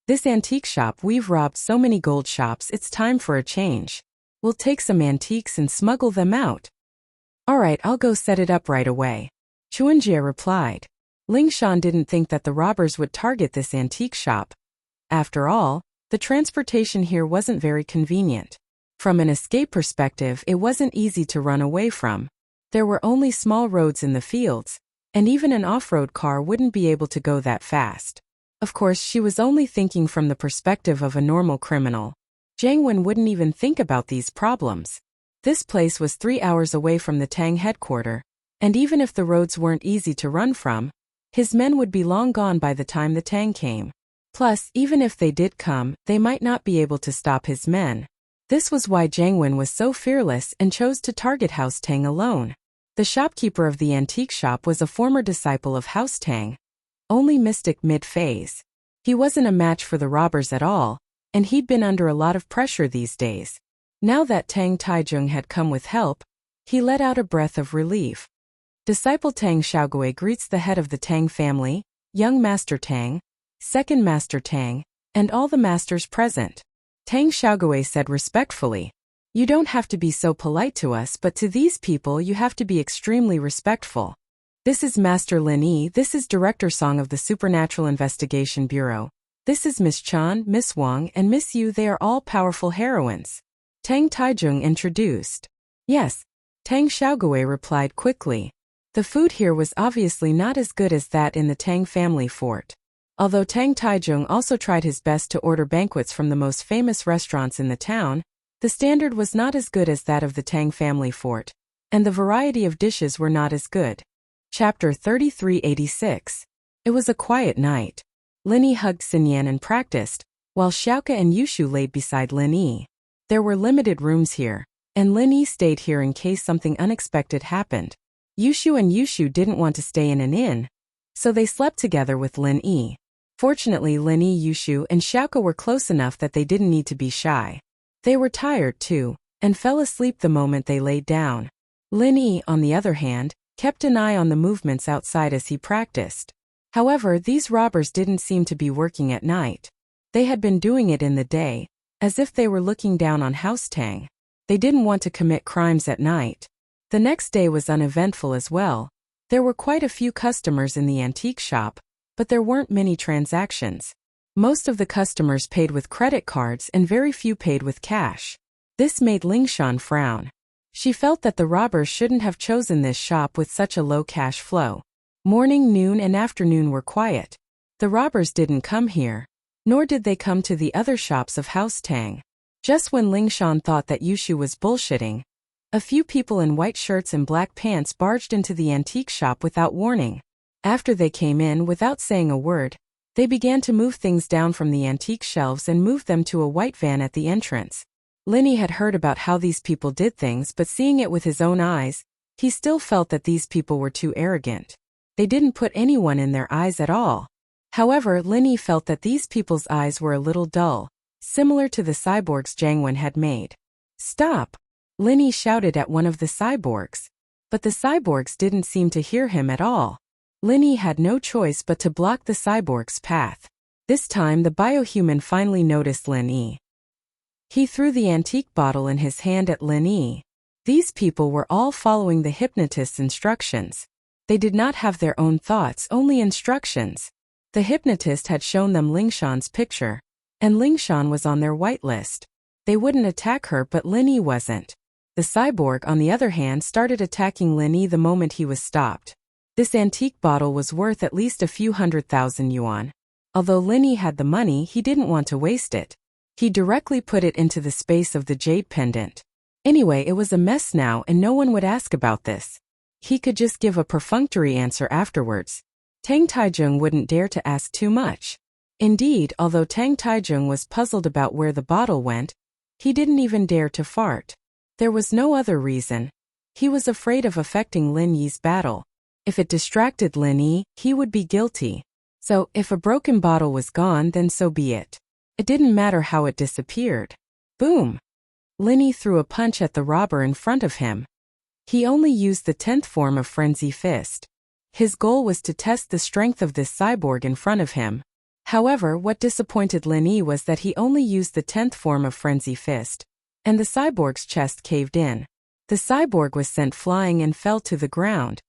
This antique shop, we've robbed so many gold shops, it's time for a change. We'll take some antiques and smuggle them out. All right, I'll go set it up right away. Chuanjie replied. Ling Shan didn't think that the robbers would target this antique shop. After all, the transportation here wasn't very convenient. From an escape perspective, it wasn't easy to run away from. There were only small roads in the fields, and even an off-road car wouldn't be able to go that fast. Of course, she was only thinking from the perspective of a normal criminal. Jiang Wen wouldn't even think about these problems. This place was 3 hours away from the Tang headquarters, and even if the roads weren't easy to run from, his men would be long gone by the time the Tang came. Plus, even if they did come, they might not be able to stop his men. This was why Jiang Wen was so fearless and chose to target House Tang alone. The shopkeeper of the antique shop was a former disciple of House Tang, only mystic mid-phase. He wasn't a match for the robbers at all, and he'd been under a lot of pressure these days. Now that Tang Taizheng had come with help, he let out a breath of relief. Disciple Tang Xiaogui greets the head of the Tang family, young Master Tang, second Master Tang, and all the masters present. Tang Xiaogui said respectfully, "You don't have to be so polite to us, but to these people you have to be extremely respectful." This is Master Lin Yi. This is Director Song of the Supernatural Investigation Bureau. This is Miss Chan, Miss Wang, and Miss Yu. They are all powerful heroines. Tang Taijung introduced. Yes, Tang Xiaogui replied quickly. The food here was obviously not as good as that in the Tang family fort. Although Tang Taijung also tried his best to order banquets from the most famous restaurants in the town, the standard was not as good as that of the Tang family fort, and the variety of dishes were not as good. Chapter 3386. It was a quiet night. Lin Yi hugged Xinyan and practiced, while Xiaoke and Yushu laid beside Lin Yi. There were limited rooms here, and Lin Yi stayed here in case something unexpected happened. Yushu didn't want to stay in an inn, so they slept together with Lin Yi. Fortunately, Lin Yi, Yushu, and Xiaoke were close enough that they didn't need to be shy. They were tired too, and fell asleep the moment they laid down. Lin Yi, on the other hand, kept an eye on the movements outside as he practiced. However, these robbers didn't seem to be working at night. They had been doing it in the day, as if they were looking down on House Tang. They didn't want to commit crimes at night. The next day was uneventful as well. There were quite a few customers in the antique shop, but there weren't many transactions. Most of the customers paid with credit cards and very few paid with cash. This made Lingshan frown. She felt that the robbers shouldn't have chosen this shop with such a low cash flow. Morning, noon, and afternoon were quiet. The robbers didn't come here, nor did they come to the other shops of House Tang. Just when Lingshan thought that Yushu was bullshitting, a few people in white shirts and black pants barged into the antique shop without warning. After they came in without saying a word, they began to move things down from the antique shelves and moved them to a white van at the entrance. Lin Yi had heard about how these people did things, but seeing it with his own eyes, he still felt that these people were too arrogant. They didn't put anyone in their eyes at all. However, Lin Yi felt that these people's eyes were a little dull, similar to the cyborgs Jiang Wen had made. Stop! Lin Yi shouted at one of the cyborgs. But the cyborgs didn't seem to hear him at all. Lin Yi had no choice but to block the cyborg's path. This time the biohuman finally noticed Lin Yi. He threw the antique bottle in his hand at Lin Yi. These people were all following the hypnotist's instructions. They did not have their own thoughts, only instructions. The hypnotist had shown them Lingshan's picture, and Lingshan was on their whitelist. They wouldn't attack her, but Lin Yi wasn't. The cyborg, on the other hand, started attacking Lin Yi the moment he was stopped. This antique bottle was worth at least a few 100,000 yuan. Although Lin Yi had the money, he didn't want to waste it. He directly put it into the space of the jade pendant. Anyway, it was a mess now and no one would ask about this. He could just give a perfunctory answer afterwards. Tang Taijung wouldn't dare to ask too much. Indeed, although Tang Taijung was puzzled about where the bottle went, he didn't even dare to fart. There was no other reason. He was afraid of affecting Lin Yi's battle. If it distracted Lin Yi, he would be guilty. So, if a broken bottle was gone, then so be it. It didn't matter how it disappeared. Boom! Lin Yi threw a punch at the robber in front of him. He only used the 10th form of Frenzy Fist. His goal was to test the strength of this cyborg in front of him. However, what disappointed Lin Yi was that he only used the 10th form of Frenzy Fist, and the cyborg's chest caved in. The cyborg was sent flying and fell to the ground.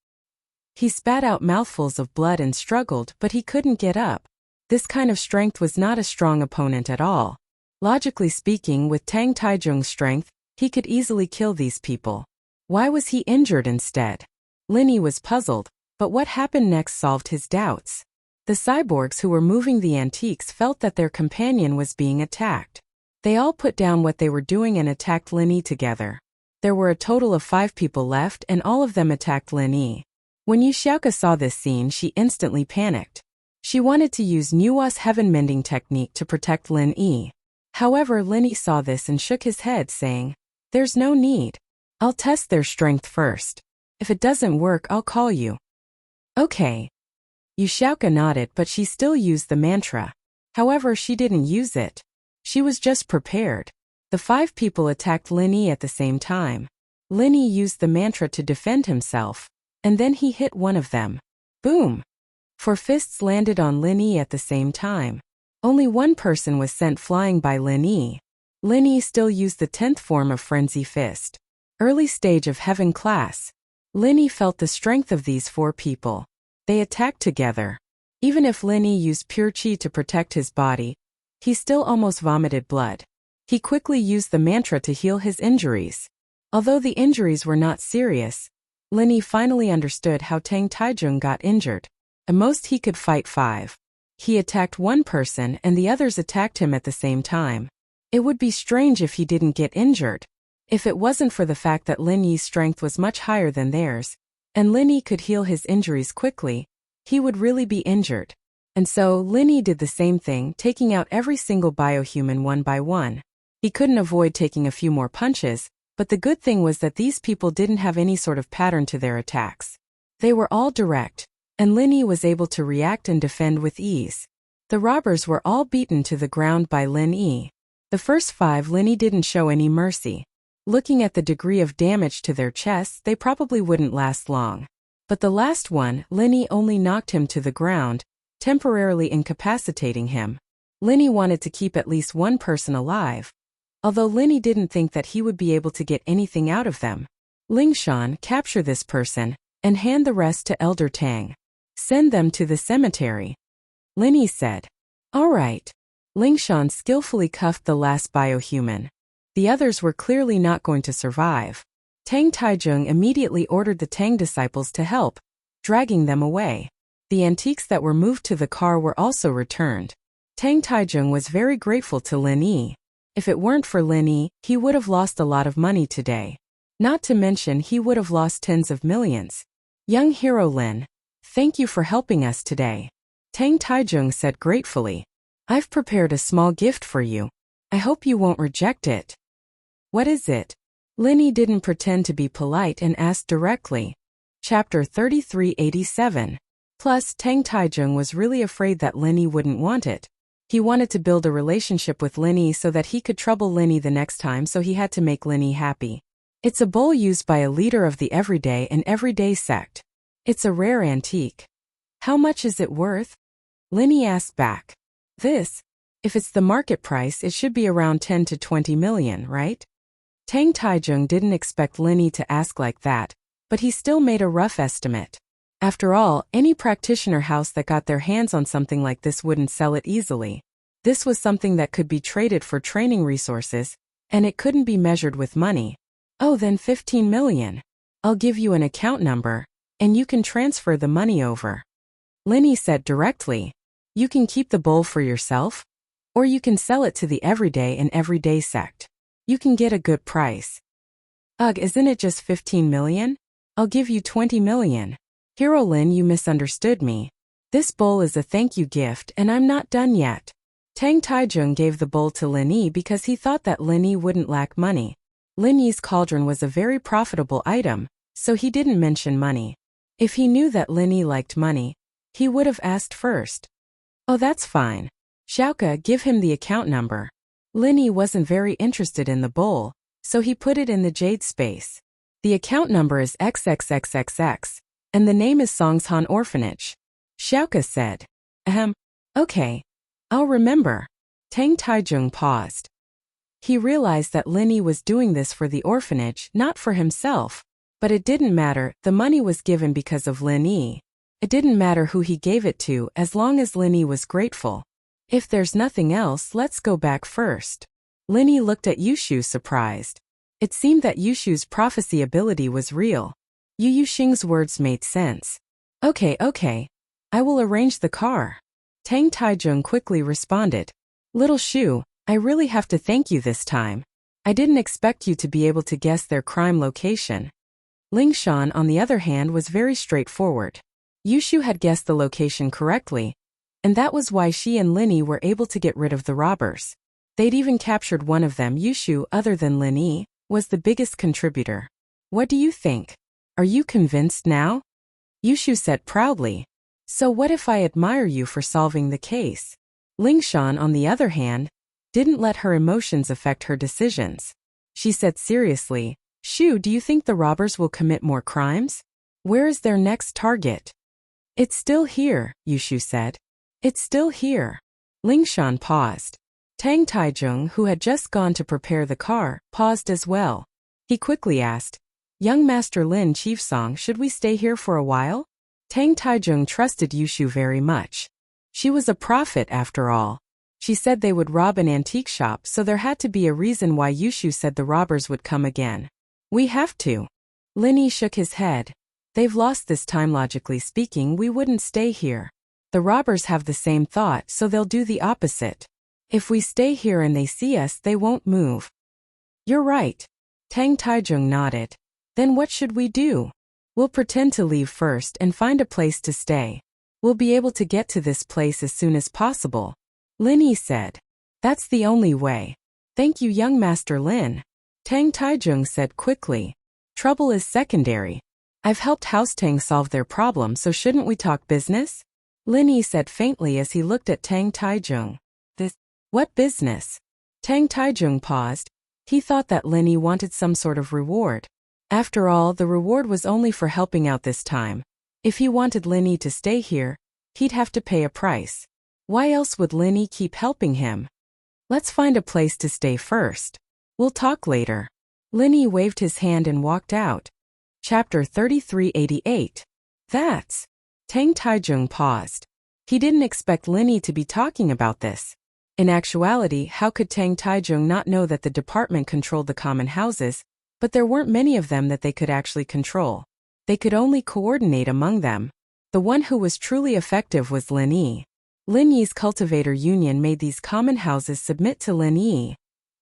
He spat out mouthfuls of blood and struggled, but he couldn't get up. This kind of strength was not a strong opponent at all. Logically speaking, with Tang Taijung's strength, he could easily kill these people. Why was he injured instead? Lin Yi was puzzled, but what happened next solved his doubts. The cyborgs who were moving the antiques felt that their companion was being attacked. They all put down what they were doing and attacked Lin Yi together. There were a total of 5 people left and all of them attacked Lin Yi. When Yu Xiaoke saw this scene, she instantly panicked. She wanted to use Nua's heaven mending technique to protect Lin Yi. However, Lin Yi saw this and shook his head, saying, "There's no need. I'll test their strength first. If it doesn't work, I'll call you." Okay. Yu Xiaoke nodded, but she still used the mantra. However, she didn't use it. She was just prepared. The 5 people attacked Lin Yi at the same time. Lin Yi used the mantra to defend himself, and then he hit one of them. Boom! 4 fists landed on Lin Yi at the same time. Only one person was sent flying by Lin Yi. Lin Yi still used the 10th form of Frenzy Fist. Early stage of Heaven class. Linny felt the strength of these 4 people. They attacked together. Even if Linny used pure qi to protect his body, he still almost vomited blood. He quickly used the mantra to heal his injuries. Although the injuries were not serious, Linny finally understood how Tang Taijung got injured. At most he could fight 5. He attacked one person and the others attacked him at the same time. It would be strange if he didn't get injured. If it wasn't for the fact that Lin Yi's strength was much higher than theirs, and Lin Yi could heal his injuries quickly, he would really be injured. And so, Lin Yi did the same thing, taking out every single biohuman one by one. He couldn't avoid taking a few more punches, but the good thing was that these people didn't have any sort of pattern to their attacks. They were all direct, and Lin Yi was able to react and defend with ease. The robbers were all beaten to the ground by Lin Yi. The first 5 Lin Yi didn't show any mercy. Looking at the degree of damage to their chests, they probably wouldn't last long. But the last one, Lin Yi only knocked him to the ground, temporarily incapacitating him. Lin Yi wanted to keep at least one person alive, although Lin Yi didn't think that he would be able to get anything out of them. Lingshan, capture this person, and hand the rest to Elder Tang. Send them to the cemetery. Lin Yi said. All right. Lingshan skillfully cuffed the last biohuman. The others were clearly not going to survive. Tang Taijung immediately ordered the Tang disciples to help, dragging them away. The antiques that were moved to the car were also returned. Tang Taijung was very grateful to Lin Yi. If it weren't for Lin Yi, he would have lost a lot of money today. Not to mention he would have lost tens of millions. Young hero Lin, thank you for helping us today. Tang Taijung said gratefully. I've prepared a small gift for you. I hope you won't reject it. What is it? Lin Yi didn't pretend to be polite and asked directly. Chapter 3387. Plus, Tang Taijung was really afraid that Lin Yi wouldn't want it. He wanted to build a relationship with Lin Yi so that he could trouble Lin Yi the next time, so he had to make Lin Yi happy. It's a bowl used by a leader of the everyday and everyday sect. It's a rare antique. How much is it worth? Lin Yi asked back. This? If it's the market price, it should be around 10 to 20 million, right? Tang Taijung didn't expect Lin Yi to ask like that, but he still made a rough estimate. After all, any practitioner house that got their hands on something like this wouldn't sell it easily. This was something that could be traded for training resources, and it couldn't be measured with money. Oh, then 15 million. I'll give you an account number, and you can transfer the money over. Lin Yi said directly. You can keep the bowl for yourself, or you can sell it to the everyday and everyday sect. You can get a good price. Ugh, isn't it just 15 million? I'll give you 20 million. Hero Lin, you misunderstood me. This bowl is a thank you gift and I'm not done yet. Tang Taijung gave the bowl to Lin Yi because he thought that Lin Yi wouldn't lack money. Lin Yi's cauldron was a very profitable item, so he didn't mention money. If he knew that Lin Yi liked money, he would have asked first. Oh, that's fine. Xiaoke, give him the account number. Lin Yi wasn't very interested in the bowl, so he put it in the jade space. The account number is XXXXX, and the name is Songshan Orphanage. Xiaoke said. Okay. I'll remember. Tang Taijung paused. He realized that Lin Yi was doing this for the orphanage, not for himself. But it didn't matter, the money was given because of Lin Yi. It didn't matter who he gave it to as long as Lin Yi was grateful. If there's nothing else, let's go back first. Lin Yi looked at Yushu surprised. It seemed that Yushu's prophecy ability was real. Yu Yuxing's words made sense. Okay. I will arrange the car. Tang Taijung quickly responded. Little Shu, I really have to thank you this time. I didn't expect you to be able to guess their crime location. Lingshan, on the other hand, was very straightforward. Yushu had guessed the location correctly, and that was why she and Lin Yi were able to get rid of the robbers. They'd even captured one of them. Yushu, other than Lin Yi, was the biggest contributor. What do you think? Are you convinced now? Yushu said proudly. So what if I admire you for solving the case? Lingshan, on the other hand, didn't let her emotions affect her decisions. She said seriously, Shu, do you think the robbers will commit more crimes? Where is their next target? It's still here, Yushu said. It's still here. Lingshan paused. Tang Taijung, who had just gone to prepare the car, paused as well. He quickly asked, Young Master Lin Chiefsong, should we stay here for a while? Tang Taijung trusted Yushu very much. She was a prophet after all. She said they would rob an antique shop, so there had to be a reason why Yushu said the robbers would come again. We have to. Linny shook his head. They've lost this time. Logically speaking, we wouldn't stay here. The robbers have the same thought, so they'll do the opposite. If we stay here and they see us, they won't move. You're right. Tang Taijung nodded. Then what should we do? We'll pretend to leave first and find a place to stay. We'll be able to get to this place as soon as possible. Linny said. That's the only way. Thank you, young Master Lin. Tang Taijung said quickly. Trouble is secondary. I've helped House Tang solve their problem, so shouldn't we talk business? Linny said faintly as he looked at Tang Taijung. What business? Tang Taijung paused. He thought that Linny wanted some sort of reward. After all, the reward was only for helping out this time. If he wanted Linny to stay here, he'd have to pay a price. Why else would Linny keep helping him? Let's find a place to stay first. We'll talk later. Linny waved his hand and walked out. Chapter 3388. That's. Tang Taijung paused. He didn't expect Linny to be talking about this. In actuality, how could Tang Taijung not know that the department controlled the common houses? But there weren't many of them that they could actually control. They could only coordinate among them. The one who was truly effective was Lin Yi. Lin Yi's cultivator union made these common houses submit to Lin Yi,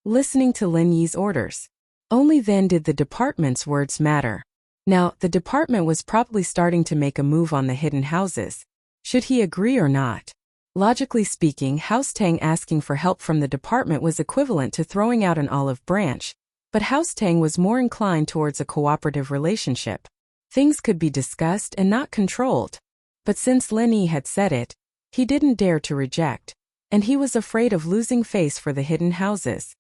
listening to Lin Yi's orders. Only then did the department's words matter. Now, the department was probably starting to make a move on the hidden houses. Should he agree or not? Logically speaking, House Tang asking for help from the department was equivalent to throwing out an olive branch. But House Tang was more inclined towards a cooperative relationship. Things could be discussed and not controlled. But since Lin Yi had said it, he didn't dare to reject, and he was afraid of losing face for the hidden houses.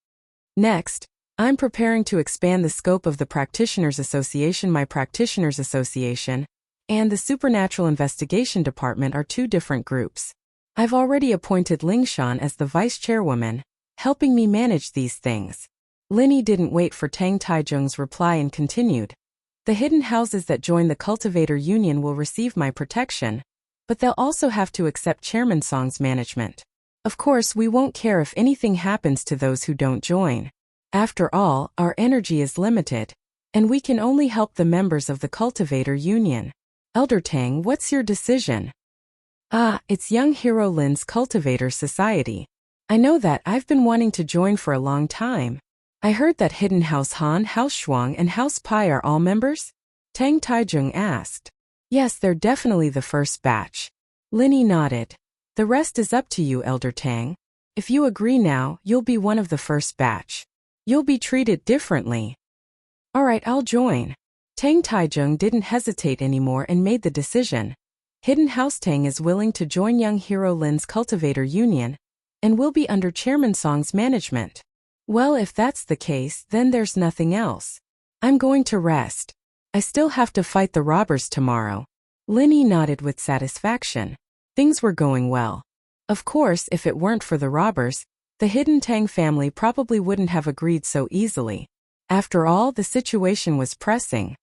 Next, I'm preparing to expand the scope of the Practitioners Association. My Practitioners Association and the Supernatural Investigation Department are two different groups. I've already appointed Lingshan as the vice chairwoman, helping me manage these things. Linny didn't wait for Tang Taijung's reply and continued. The hidden houses that join the Cultivator Union will receive my protection, but they'll also have to accept Chairman Song's management. Of course, we won't care if anything happens to those who don't join. After all, our energy is limited, and we can only help the members of the Cultivator Union. Elder Tang, what's your decision? It's young Hero Lin's Cultivator Society. I know that. I've been wanting to join for a long time. I heard that Hidden House Han, House Shuang, and House Pai are all members? Tang Taijung asked. Yes, they're definitely the first batch. Linny nodded. The rest is up to you, Elder Tang. If you agree now, you'll be one of the first batch. You'll be treated differently. Alright, I'll join. Tang Taijung didn't hesitate anymore and made the decision. Hidden House Tang is willing to join young Hero Lin's Cultivator Union, and will be under Chairman Song's management. Well, if that's the case, then there's nothing else. I'm going to rest. I still have to fight the robbers tomorrow. Linny nodded with satisfaction. Things were going well. Of course, if it weren't for the robbers, the Hidden Tang family probably wouldn't have agreed so easily. After all, the situation was pressing.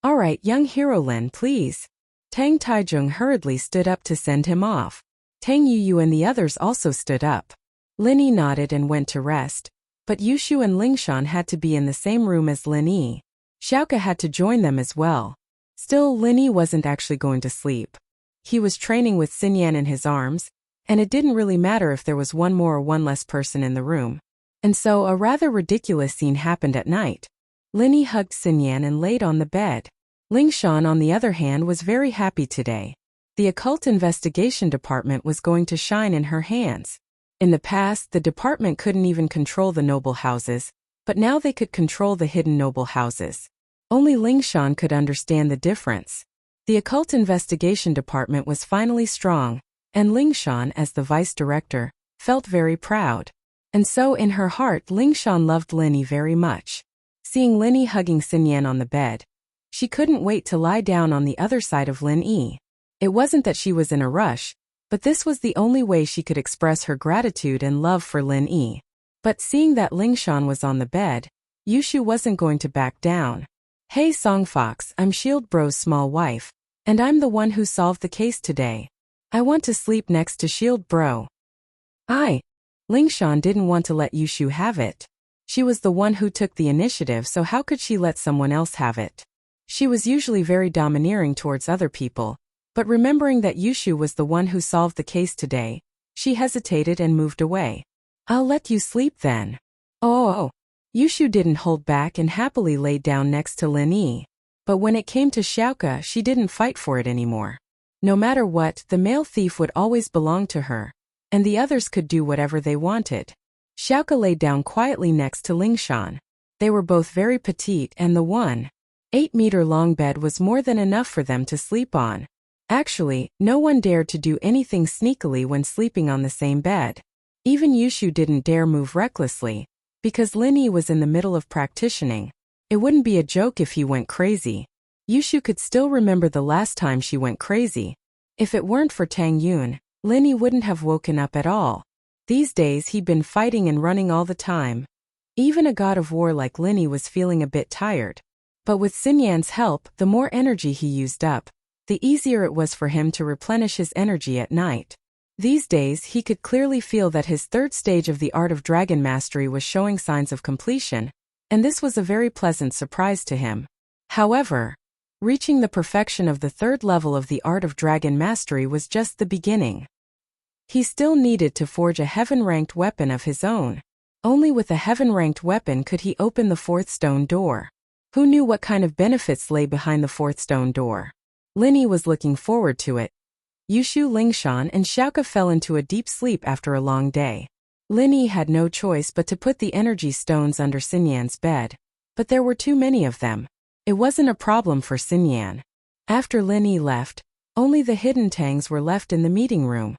Alright, young Hero Lin, please. Tang Taijung hurriedly stood up to send him off. Tang Yuyu and the others also stood up. Linny nodded and went to rest. But Yushu and Lingshan had to be in the same room as Lin Yi. Xiaoke had to join them as well. Still, Lin Yi wasn't actually going to sleep. He was training with Xinyan in his arms, and it didn't really matter if there was one more or one less person in the room. And so a rather ridiculous scene happened at night. Lin Yi hugged Xinyan and laid on the bed. Lingshan, on the other hand, was very happy today. The Occult Investigation Department was going to shine in her hands. In the past, the department couldn't even control the noble houses, but now they could control the hidden noble houses. Only Lingshan could understand the difference. The Occult Investigation Department was finally strong, and Lingshan, as the vice director, felt very proud. And so in her heart, Lingshan loved Linny very much. Seeing Linny hugging Xinyan on the bed, she couldn't wait to lie down on the other side of Lin Yi. It wasn't that she was in a rush, but this was the only way she could express her gratitude and love for Lin Yi. But seeing that Lingshan was on the bed, Yushu wasn't going to back down. Hey Song Fox, I'm Shield Bro's small wife, and I'm the one who solved the case today. I want to sleep next to Shield Bro. Lingshan didn't want to let Yushu have it. She was the one who took the initiative, so how could she let someone else have it? She was usually very domineering towards other people, but remembering that Yushu was the one who solved the case today, she hesitated and moved away. I'll let you sleep then. Oh. Yushu didn't hold back and happily laid down next to Lin Yi. But when it came to Xiaoke, she didn't fight for it anymore. No matter what, the male thief would always belong to her, and the others could do whatever they wanted. Xiaoke laid down quietly next to Lingshan. They were both very petite, and the 1.8-meter-long bed was more than enough for them to sleep on. Actually, no one dared to do anything sneakily when sleeping on the same bed. Even Yushu didn't dare move recklessly, because Lin Yi was in the middle of practicing. It wouldn't be a joke if he went crazy. Yushu could still remember the last time she went crazy. If it weren't for Tang Yun, Lin Yi wouldn't have woken up at all. These days he'd been fighting and running all the time. Even a god of war like Lin Yi was feeling a bit tired. But with Xin Yan's help, the more energy he used up, the easier it was for him to replenish his energy at night. These days he could clearly feel that his third stage of the art of dragon mastery was showing signs of completion, and this was a very pleasant surprise to him. However, reaching the perfection of the third level of the art of dragon mastery was just the beginning. He still needed to forge a heaven-ranked weapon of his own. Only with a heaven-ranked weapon could he open the fourth stone door. Who knew what kind of benefits lay behind the fourth stone door? Lin Yi was looking forward to it. Yushu, Lingshan, and Xiaoke fell into a deep sleep after a long day. Lin Yi had no choice but to put the energy stones under Xin Yan's bed, but there were too many of them. It wasn't a problem for Xin Yan. After Lin Yi left, only the hidden Tangs were left in the meeting room.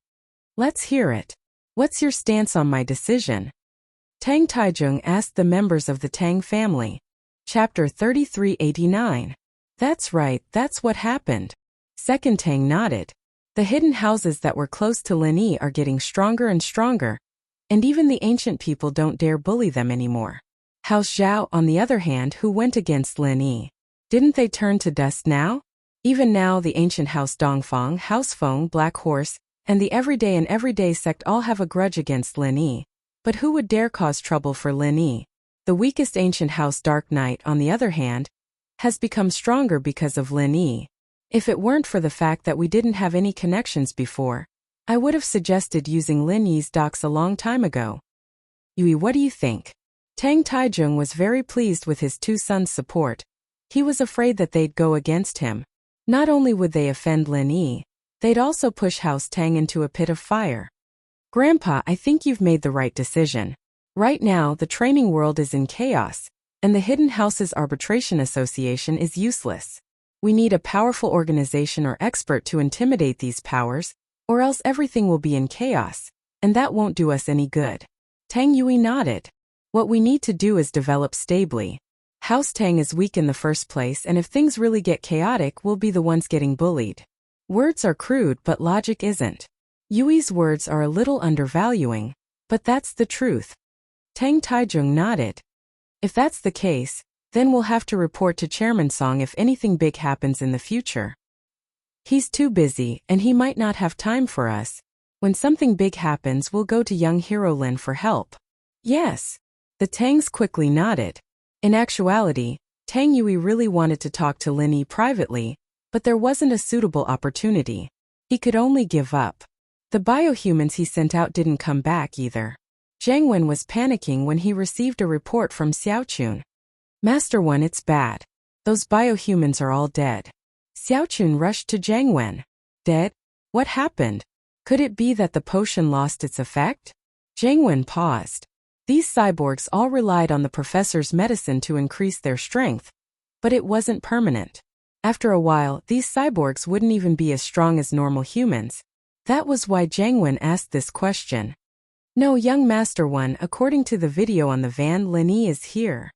Let's hear it. What's your stance on my decision? Tang Taijung asked the members of the Tang family. Chapter 3389. That's right, that's what happened. Second Tang nodded. The hidden houses that were close to Lin Yi are getting stronger and stronger, and even the ancient people don't dare bully them anymore. House Zhao, on the other hand, who went against Lin Yi, didn't they turn to dust now? Even now the ancient House Dongfang, House Feng, Black Horse, and the everyday sect all have a grudge against Lin Yi. But who would dare cause trouble for Lin Yi? The weakest ancient House Dark Knight, on the other hand, has become stronger because of Lin Yi. If it weren't for the fact that we didn't have any connections before, I would have suggested using Lin Yi's docs a long time ago. Yui, what do you think? Tang Taijung was very pleased with his two sons' support. He was afraid that they'd go against him. Not only would they offend Lin Yi, they'd also push House Tang into a pit of fire. Grandpa, I think you've made the right decision. Right now, the training world is in chaos, and the Hidden Houses Arbitration Association is useless. We need a powerful organization or expert to intimidate these powers, or else everything will be in chaos, and that won't do us any good. Tang Yui nodded. What we need to do is develop stably. House Tang is weak in the first place, and if things really get chaotic, we'll be the ones getting bullied. Words are crude, but logic isn't. Yui's words are a little undervaluing, but that's the truth. Tang Taijung nodded. If that's the case, then we'll have to report to Chairman Song if anything big happens in the future. He's too busy, and he might not have time for us. When something big happens, we'll go to young hero Lin for help. Yes. The Tangs quickly nodded. In actuality, Tang Yui really wanted to talk to Lin Yi privately, but there wasn't a suitable opportunity. He could only give up. The biohumans he sent out didn't come back either. Zhang Wen was panicking when he received a report from Xiaochun. Master Wen, it's bad. Those biohumans are all dead. Xiaochun rushed to Zhang Wen. Dead? What happened? Could it be that the potion lost its effect? Zhang Wen paused. These cyborgs all relied on the professor's medicine to increase their strength, but it wasn't permanent. After a while, these cyborgs wouldn't even be as strong as normal humans. That was why Zhang Wen asked this question. No, young Master Wen, according to the video on the van, Lin Yi is here.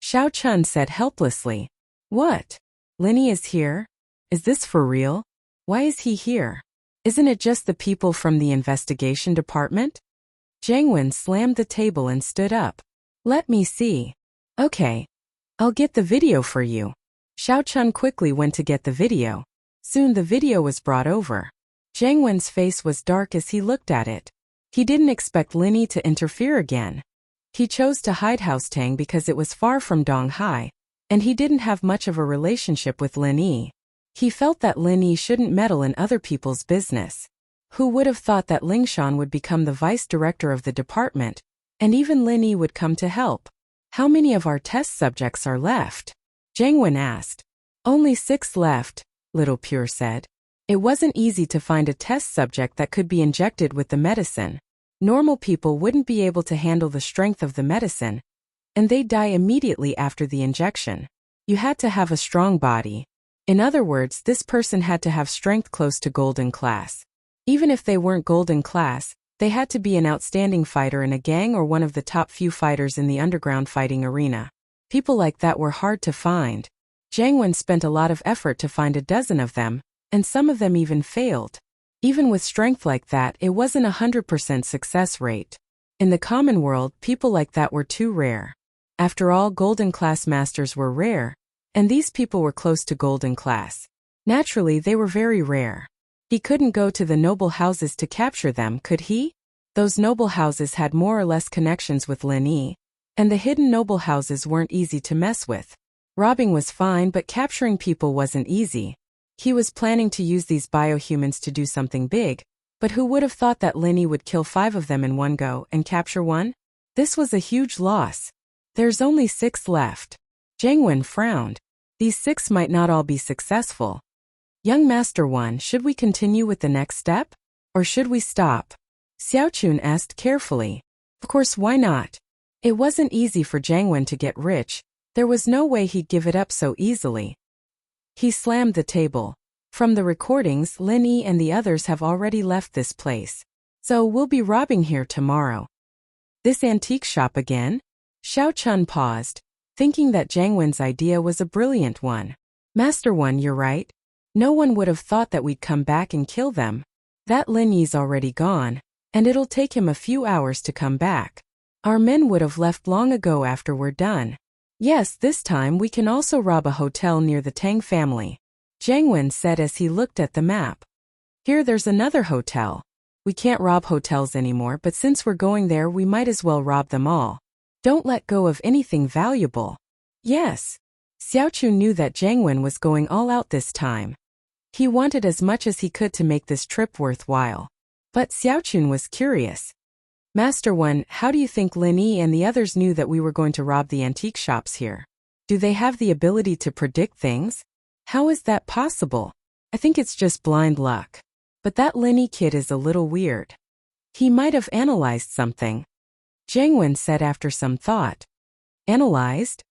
Xiao Chun said helplessly. What? Lin Yi is here? Is this for real? Why is he here? Isn't it just the people from the investigation department? Zhang Wen slammed the table and stood up. Let me see. Okay. I'll get the video for you. Xiao Chun quickly went to get the video. Soon the video was brought over. Jiang Wen's face was dark as he looked at it. He didn't expect Lin Yi to interfere again. He chose to hide House Tang because it was far from Donghai, and he didn't have much of a relationship with Lin Yi. He felt that Lin Yi shouldn't meddle in other people's business. Who would have thought that Ling Shan would become the vice director of the department, and even Lin Yi would come to help? How many of our test subjects are left? Jiang Wen asked. Only 6 left, Little Pure said. It wasn't easy to find a test subject that could be injected with the medicine. Normal people wouldn't be able to handle the strength of the medicine, and they'd die immediately after the injection. You had to have a strong body. In other words, this person had to have strength close to golden class. Even if they weren't golden class, they had to be an outstanding fighter in a gang or one of the top few fighters in the underground fighting arena. People like that were hard to find. Jiang Wen spent a lot of effort to find a dozen of them, and some of them even failed. Even with strength like that, it wasn't 100% success rate. In the common world, people like that were too rare. After all, golden class masters were rare, and these people were close to golden class. Naturally, they were very rare. He couldn't go to the noble houses to capture them, could he? Those noble houses had more or less connections with Lin Yi, and the hidden noble houses weren't easy to mess with. Robbing was fine, but capturing people wasn't easy. He was planning to use these biohumans to do something big, but who would have thought that Lin Yi would kill 5 of them in one go and capture 1? This was a huge loss. There's only 6 left. Jiang Wen frowned. These 6 might not all be successful. Young Master 1, should we continue with the next step? Or should we stop? Xiao Chun asked carefully. Of course, why not? It wasn't easy for Jiang Wen to get rich. There was no way he'd give it up so easily. He slammed the table. From the recordings, Lin Yi and the others have already left this place. So we'll be robbing here tomorrow. This antique shop again? Xiao Chun paused, thinking that Jiang Wen's idea was a brilliant one. Master 1, you're right. No one would have thought that we'd come back and kill them. That Lin Yi's already gone, and it'll take him a few hours to come back. Our men would have left long ago after we're done. Yes, this time we can also rob a hotel near the Tang family, Jiang Wen said as he looked at the map. Here there's another hotel. We can't rob hotels anymore, but since we're going there, we might as well rob them all. Don't let go of anything valuable. Yes. Xiao Chun knew that Jiang Wen was going all out this time. He wanted as much as he could to make this trip worthwhile. But Xiao Chun was curious. Master 1, how do you think Lin Yi and the others knew that we were going to rob the antique shops here? Do they have the ability to predict things? How is that possible? I think it's just blind luck. But that Lin Yi kid is a little weird. He might have analyzed something. Jiang Wen said after some thought. Analyzed?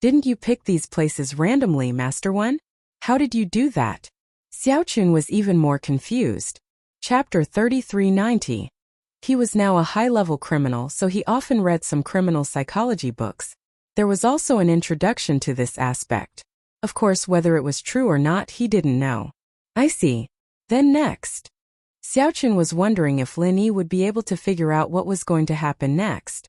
Didn't you pick these places randomly, Master 1? How did you do that? Xiao Chun was even more confused. Chapter 3390. He was now a high-level criminal, so he often read some criminal psychology books. There was also an introduction to this aspect. Of course, whether it was true or not, he didn't know. I see. Then next. Xiao Chun was wondering if Lin Yi would be able to figure out what was going to happen next.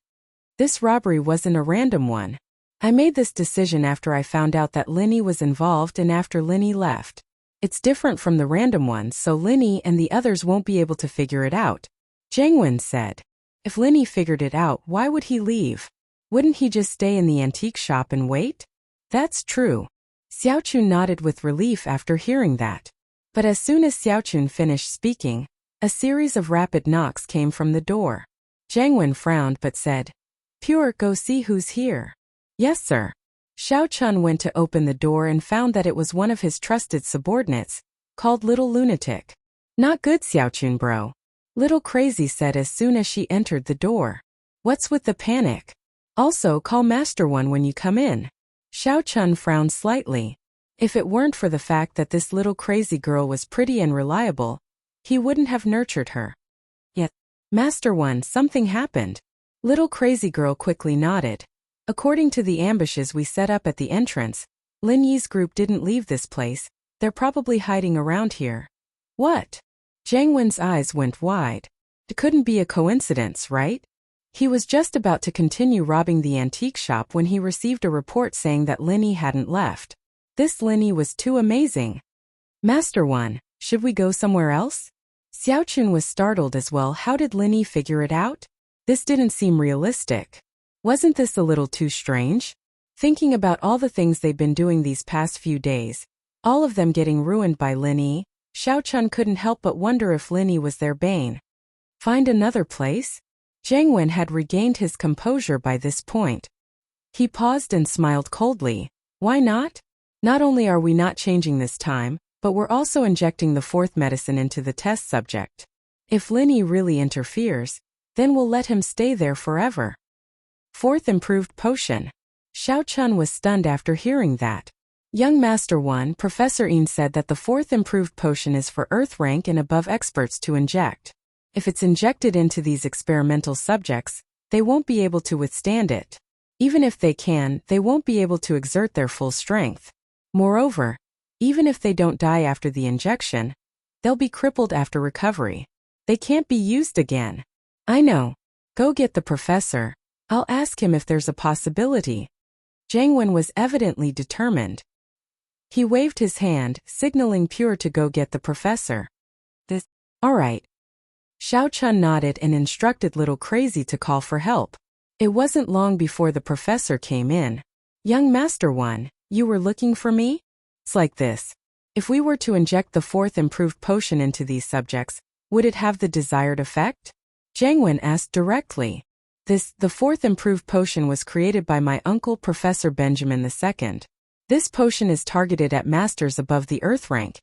This robbery wasn't a random one. I made this decision after I found out that Lin Yi was involved and after Lin Yi left. It's different from the random ones, so Lin Yi and the others won't be able to figure it out. Jiang Wen said. If Lin Yi figured it out, why would he leave? Wouldn't he just stay in the antique shop and wait? That's true. Xiao Chun nodded with relief after hearing that. But as soon as Xiao Chun finished speaking, a series of rapid knocks came from the door. Jiang Wen frowned but said, Pure, go see who's here. Yes, sir. Xiao Chun went to open the door and found that it was one of his trusted subordinates, called Little Lunatic. Not good, Xiao Chun bro. Little Crazy said as soon as she entered the door. What's with the panic? Also, call Master 1 when you come in. Xiao Chun frowned slightly. If it weren't for the fact that this little crazy girl was pretty and reliable, he wouldn't have nurtured her. Yet, Master 1, something happened. Little crazy girl quickly nodded. According to the ambushes we set up at the entrance, Lin Yi's group didn't leave this place. They're probably hiding around here. What? Jiang Wen's eyes went wide. It couldn't be a coincidence, right? He was just about to continue robbing the antique shop when he received a report saying that Lin Yi hadn't left. This Linny was too amazing. Master 1, should we go somewhere else? Xiaochun was startled as well. How did Linny figure it out? This didn't seem realistic. Wasn't this a little too strange? Thinking about all the things they'd been doing these past few days, all of them getting ruined by Linny, Xiaochun couldn't help but wonder if Linny was their bane. Find another place? Zhang Wen had regained his composure by this point. He paused and smiled coldly. Why not? Not only are we not changing this time, but we're also injecting the fourth medicine into the test subject. If Linny really interferes, then we'll let him stay there forever. Fourth improved potion. Xiaochun was stunned after hearing that. Young Master 1, Professor Yin said that the fourth improved potion is for Earth rank and above experts to inject. If it's injected into these experimental subjects, they won't be able to withstand it. Even if they can, they won't be able to exert their full strength. Moreover, even if they don't die after the injection, they'll be crippled after recovery. They can't be used again. I know. Go get the professor. I'll ask him if there's a possibility. Zhang Wen was evidently determined. He waved his hand, signaling Pure to go get the professor. All right. Xiaochun nodded and instructed Little Crazy to call for help. It wasn't long before the professor came in. Young Master 1, you were looking for me? It's like this. If we were to inject the fourth improved potion into these subjects, would it have the desired effect? Zhang Wen asked directly. The fourth improved potion was created by my uncle Professor Benjamin II. This potion is targeted at masters above the Earth rank,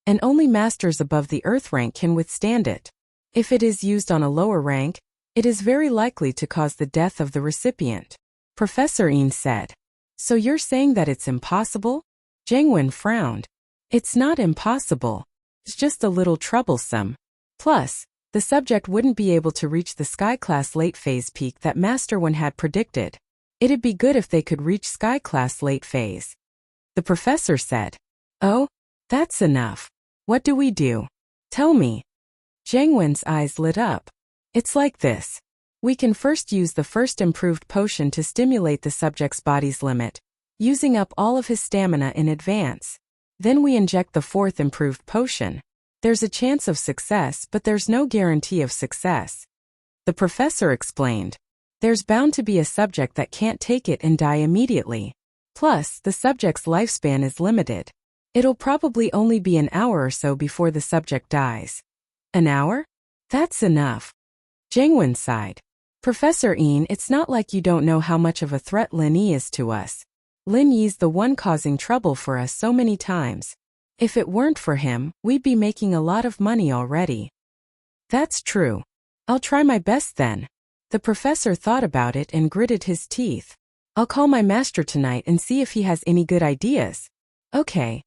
and only masters above the Earth rank can withstand it. If it is used on a lower rank, it is very likely to cause the death of the recipient. Professor Yin said. So you're saying that it's impossible? Zhang Wen frowned. It's not impossible. It's just a little troublesome. Plus, the subject wouldn't be able to reach the Sky Class late phase peak that Master 1 had predicted. It'd be good if they could reach Sky Class late phase. The professor said. Oh, that's enough. What do we do? Tell me. Zhang Wen's eyes lit up. It's like this. We can first use the first improved potion to stimulate the subject's body's limit, using up all of his stamina in advance. Then we inject the fourth improved potion. There's a chance of success, but there's no guarantee of success. The professor explained. There's bound to be a subject that can't take it and die immediately. Plus, the subject's lifespan is limited. It'll probably only be an hour or so before the subject dies. An hour? That's enough. Zhang Wen sighed. Professor Yin, it's not like you don't know how much of a threat Lin Yi is to us. Lin Yi's the one causing trouble for us so many times. If it weren't for him, we'd be making a lot of money already. That's true. I'll try my best then. The professor thought about it and gritted his teeth. I'll call my master tonight and see if he has any good ideas. Okay.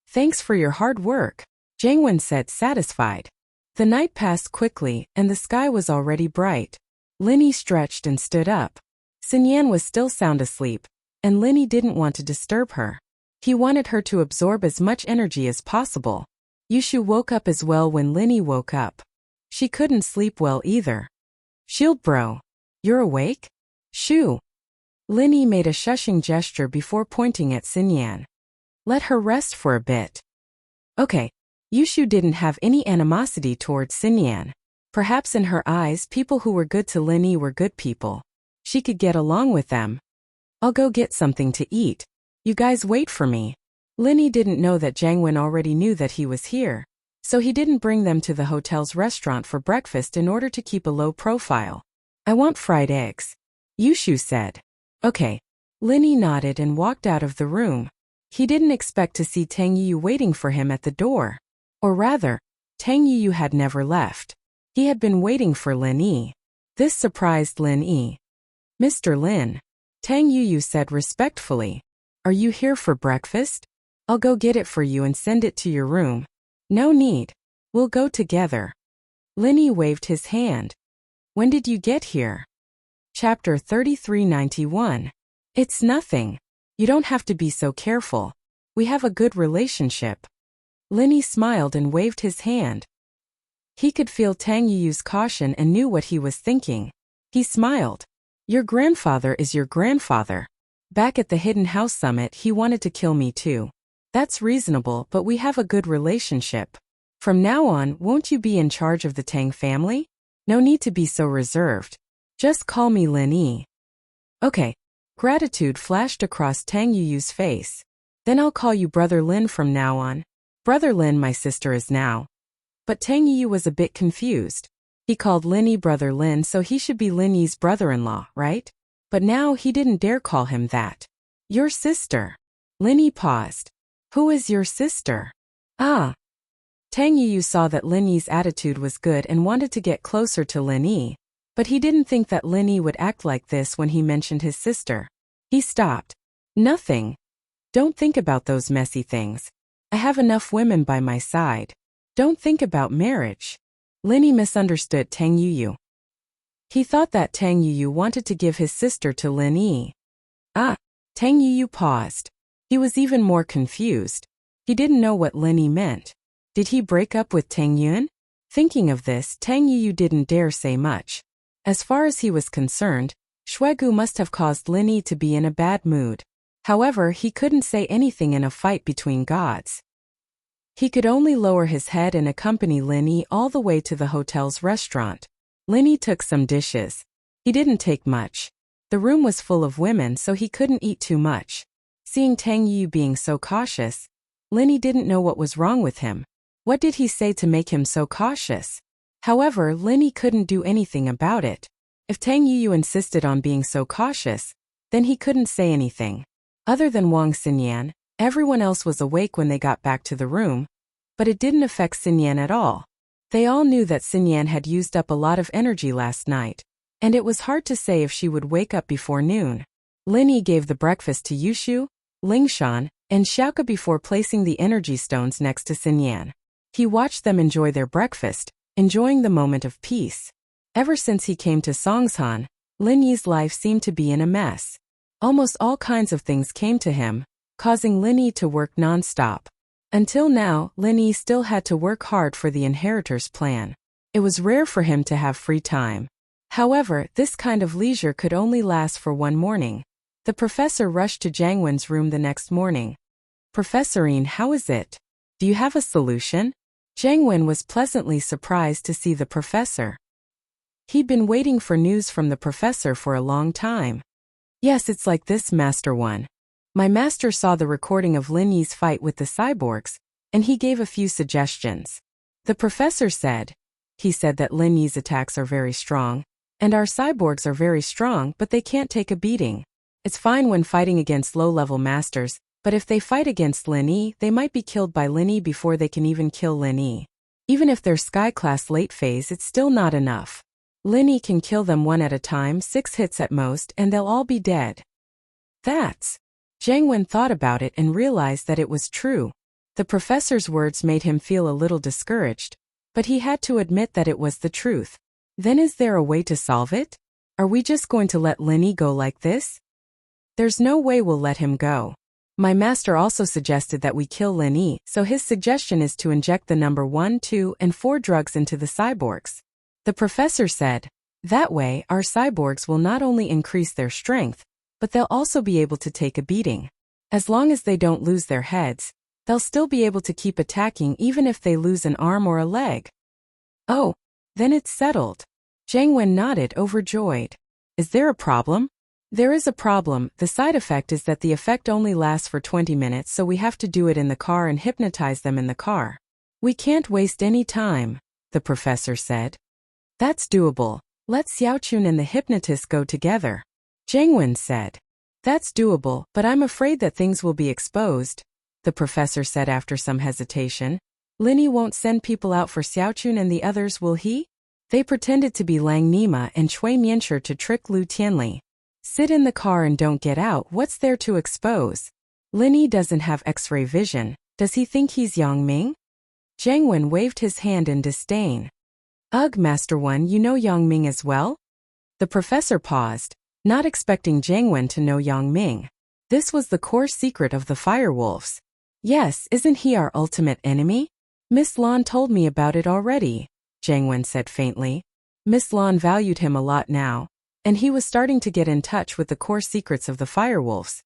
Thanks for your hard work, Zhang Wen said, satisfied. The night passed quickly, and the sky was already bright. Lin Yi stretched and stood up. Xin Yan was still sound asleep, and Lin Yi didn't want to disturb her. He wanted her to absorb as much energy as possible. Yushu woke up as well when Lin Yi woke up. She couldn't sleep well either. Shield bro, you're awake? Shoo. Lin Yi made a shushing gesture before pointing at Xin Yan. Let her rest for a bit. Okay. Yushu didn't have any animosity towards Xin Yan. Perhaps in her eyes, people who were good to Lin Yi were good people. She could get along with them. I'll go get something to eat. You guys wait for me. Lin Yi didn't know that Zhang Wen already knew that he was here, so he didn't bring them to the hotel's restaurant for breakfast in order to keep a low profile. I want fried eggs, Yushu said. Okay. Lin Yi nodded and walked out of the room. He didn't expect to see Tang Yu waiting for him at the door. Or rather, Tang Yu had never left. He had been waiting for Lin Yi. This surprised Lin Yi. Mr. Lin, Tang Yu said respectfully. Are you here for breakfast? I'll go get it for you and send it to your room. No need. We'll go together. Lin Yi waved his hand. When did you get here? Chapter 3391. It's nothing. You don't have to be so careful. We have a good relationship. Lin Yi smiled and waved his hand. He could feel Tang Yu's caution and knew what he was thinking. He smiled. Your grandfather is your grandfather. Back at the Hidden House Summit, he wanted to kill me too. That's reasonable, but we have a good relationship. From now on, won't you be in charge of the Tang family? No need to be so reserved. Just call me Lin Yi. Okay. Gratitude flashed across Tang Yuyu's face. Then I'll call you Brother Lin from now on. Brother Lin, my sister is now. But Tang Yuyu was a bit confused. He called Lin Yi Brother Lin, so he should be Lin Yi's brother-in-law, right? But now he didn't dare call him that. Your sister. Lin Yi paused. Who is your sister? Ah. Tang Yuyu saw that Lin Yi's attitude was good and wanted to get closer to Lin Yi, but he didn't think that Lin Yi would act like this when he mentioned his sister. He stopped. Nothing. Don't think about those messy things. I have enough women by my side. Don't think about marriage. Lin Yi misunderstood Tang Yuyu. He thought that Tang Yuyu wanted to give his sister to Lin Yi. Ah. Tang Yuyu paused. He was even more confused. He didn't know what Lin Yi meant. Did he break up with Tang Yun? Thinking of this, Tang Yuyu didn't dare say much. As far as he was concerned, Shuegu must have caused Lin Yi to be in a bad mood. However, he couldn't say anything in a fight between gods. He could only lower his head and accompany Lin Yi all the way to the hotel's restaurant. Lin Yi took some dishes. He didn't take much. The room was full of women, so he couldn't eat too much. Seeing Tang Yuyu being so cautious, Lin Yi didn't know what was wrong with him. What did he say to make him so cautious? However, Lin Yi couldn't do anything about it. If Tang Yuyu insisted on being so cautious, then he couldn't say anything. Other than Wang Xinyan, everyone else was awake when they got back to the room, but it didn't affect Xinyan at all. They all knew that Xinyan had used up a lot of energy last night, and it was hard to say if she would wake up before noon. Lin Yi gave the breakfast to Yushu, Lingshan, and Xiaoke before placing the energy stones next to Xinyan. He watched them enjoy their breakfast, enjoying the moment of peace. Ever since he came to Songshan, Lin Yi's life seemed to be in a mess. Almost all kinds of things came to him, causing Lin Yi to work non-stop. Until now, Lin Yi still had to work hard for the inheritors plan. It was rare for him to have free time. However, this kind of leisure could only last for one morning. The professor rushed to Jiang Wen's room the next morning. Professorine, how is it? Do you have a solution? Jiang Wen was pleasantly surprised to see the professor. He'd been waiting for news from the professor for a long time. Yes, it's like this, Master One. My master saw the recording of Lin Yi's fight with the cyborgs, and he gave a few suggestions. The professor said, he said that Lin Yi's attacks are very strong, and our cyborgs are very strong, but they can't take a beating. It's fine when fighting against low-level masters, but if they fight against Lin Yi, they might be killed by Lin Yi before they can even kill Lin Yi. Even if they're Sky-class late phase, it's still not enough. Lin Yi can kill them one at a time, 6 hits at most, and they'll all be dead. That's... Jiang Wen thought about it and realized that it was true. The professor's words made him feel a little discouraged, but he had to admit that it was the truth. Then is there a way to solve it? Are we just going to let Lin Yi go like this? There's no way we'll let him go. My master also suggested that we kill Lin Yi, so his suggestion is to inject the number 1, 2, and 4 drugs into the cyborgs. The professor said, that way our cyborgs will not only increase their strength, but they'll also be able to take a beating. As long as they don't lose their heads, they'll still be able to keep attacking even if they lose an arm or a leg. Oh, then it's settled. Jiang Wen nodded, overjoyed. Is there a problem? There is a problem. The side effect is that the effect only lasts for 20 minutes, so we have to do it in the car and hypnotize them in the car. We can't waste any time, the professor said. That's doable. Let Xiaochun and the hypnotist go together. Jiang Wen said. That's doable, but I'm afraid that things will be exposed, the professor said after some hesitation. Lin Yi won't send people out for Xiaochun and the others, will he? They pretended to be Lang Nima and Cui Mianshi to trick Lu Tianli. Sit in the car and don't get out, what's there to expose? Lin Yi doesn't have X-ray vision, does he think he's Yang Ming? Jiang Wen waved his hand in disdain. Ugh, Master One, you know Yang Ming as well? The professor paused, not expecting Jiang Wen to know Yang Ming. This was the core secret of the Firewolves. Yes, isn't he our ultimate enemy? Miss Lan told me about it already, Jiang Wen said faintly. Miss Lan valued him a lot now, and he was starting to get in touch with the core secrets of the Firewolves.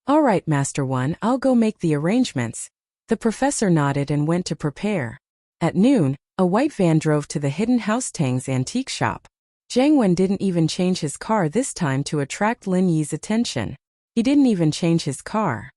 All right, Master One, I'll go make the arrangements. The professor nodded and went to prepare. At noon, a white van drove to the hidden house Tang's antique shop. Jiang Wen didn't even change his car this time to attract Lin Yi's attention. He didn't even change his car.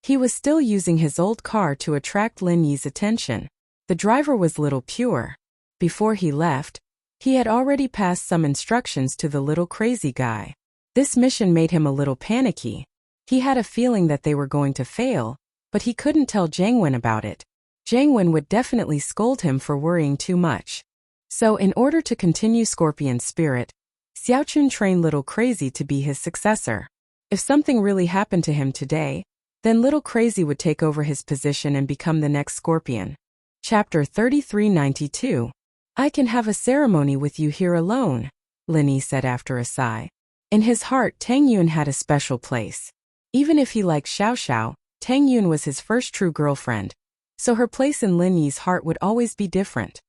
He was still using his old car to attract Lin Yi's attention. The driver was little Pure. Before he left, he had already passed some instructions to the little crazy guy. This mission made him a little panicky. He had a feeling that they were going to fail, but he couldn't tell Jiang Wen about it. Jiang Wen would definitely scold him for worrying too much. So in order to continue Scorpion's spirit, Xiaochun trained Little Crazy to be his successor. If something really happened to him today, then Little Crazy would take over his position and become the next Scorpion. Chapter 3392. I can have a ceremony with you here alone, Lin Yi said after a sigh. In his heart, Tang Yun had a special place. Even if he liked Xiao Xiao, Tang Yun was his first true girlfriend, so her place in Lin Yi's heart would always be different.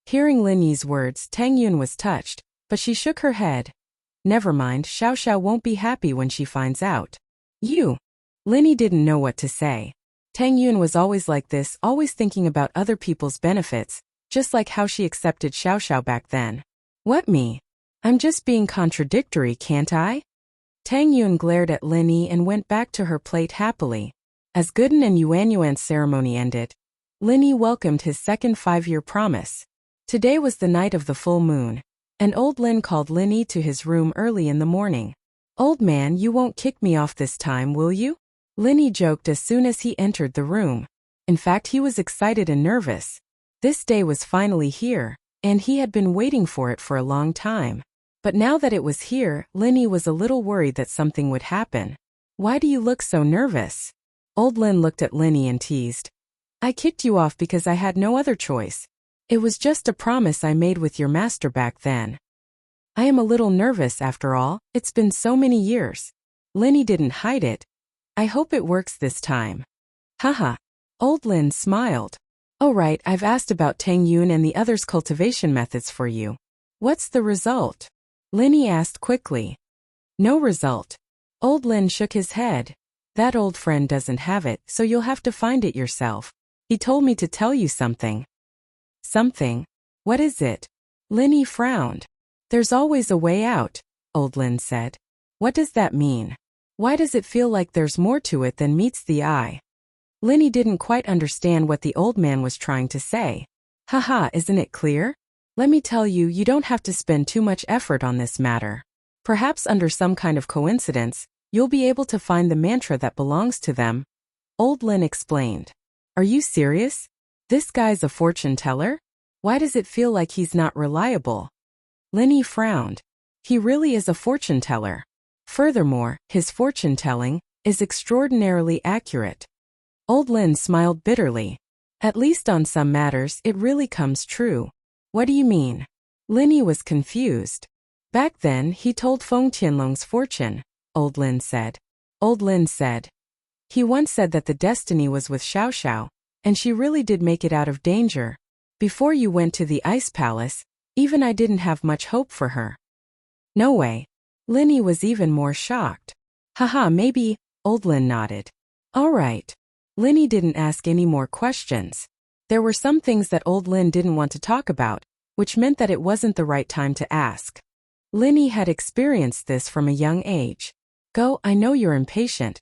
Hearing Lin Yi's words, Tang Yun was touched, but she shook her head. Never mind, Xiao Xiao won't be happy when she finds out. You. Lin Yi didn't know what to say. Tang Yun was always like this, always thinking about other people's benefits, just like how she accepted Xiao Xiao back then. What me? I'm just being contradictory, can't I? Tang Yun glared at Lin Yi and went back to her plate happily. As Gooden and Yuanyuan's ceremony ended, Lin Yi welcomed his second 5-year promise. Today was the night of the full moon, and old Lin called Lin Yi to his room early in the morning. Old man, you won't kick me off this time, will you? Lin Yi joked as soon as he entered the room. In fact, he was excited and nervous. This day was finally here, and he had been waiting for it for a long time. But now that it was here, Lin Yi was a little worried that something would happen. Why do you look so nervous? Old Lin looked at Lin Yi and teased. I kicked you off because I had no other choice. It was just a promise I made with your master back then. I am a little nervous after all, it's been so many years. Lin Yi didn't hide it. I hope it works this time. Haha. Old Lin smiled. Oh right, I've asked about Tang Yun and the others' cultivation methods for you. What's the result? Lin Yi asked quickly. No result. Old Lin shook his head. That old friend doesn't have it, so you'll have to find it yourself. He told me to tell you something. Something? What is it? Lin Yi frowned. There's always a way out, Old Lin said. What does that mean? Why does it feel like there's more to it than meets the eye? Lin Yi didn't quite understand what the old man was trying to say. Haha, isn't it clear? Let me tell you, you don't have to spend too much effort on this matter. Perhaps under some kind of coincidence, you'll be able to find the mantra that belongs to them. Old Lin explained. Are you serious? This guy's a fortune teller? Why does it feel like he's not reliable? Lin Yi frowned. He really is a fortune teller. Furthermore, his fortune telling is extraordinarily accurate. Old Lin smiled bitterly. At least on some matters it really comes true. What do you mean? Lin Yi was confused. Back then he told Feng Tianlong's fortune, Old Lin said. Old Lin said. He once said that the destiny was with Xiao Xiao, and she really did make it out of danger. Before you went to the Ice Palace, even I didn't have much hope for her. No way. Lin Yi was even more shocked. Haha, maybe, Old Lin nodded. All right. Lin Yi didn't ask any more questions. There were some things that Old Lin didn't want to talk about, which meant that it wasn't the right time to ask. Lin Yi had experienced this from a young age. Go, I know you're impatient.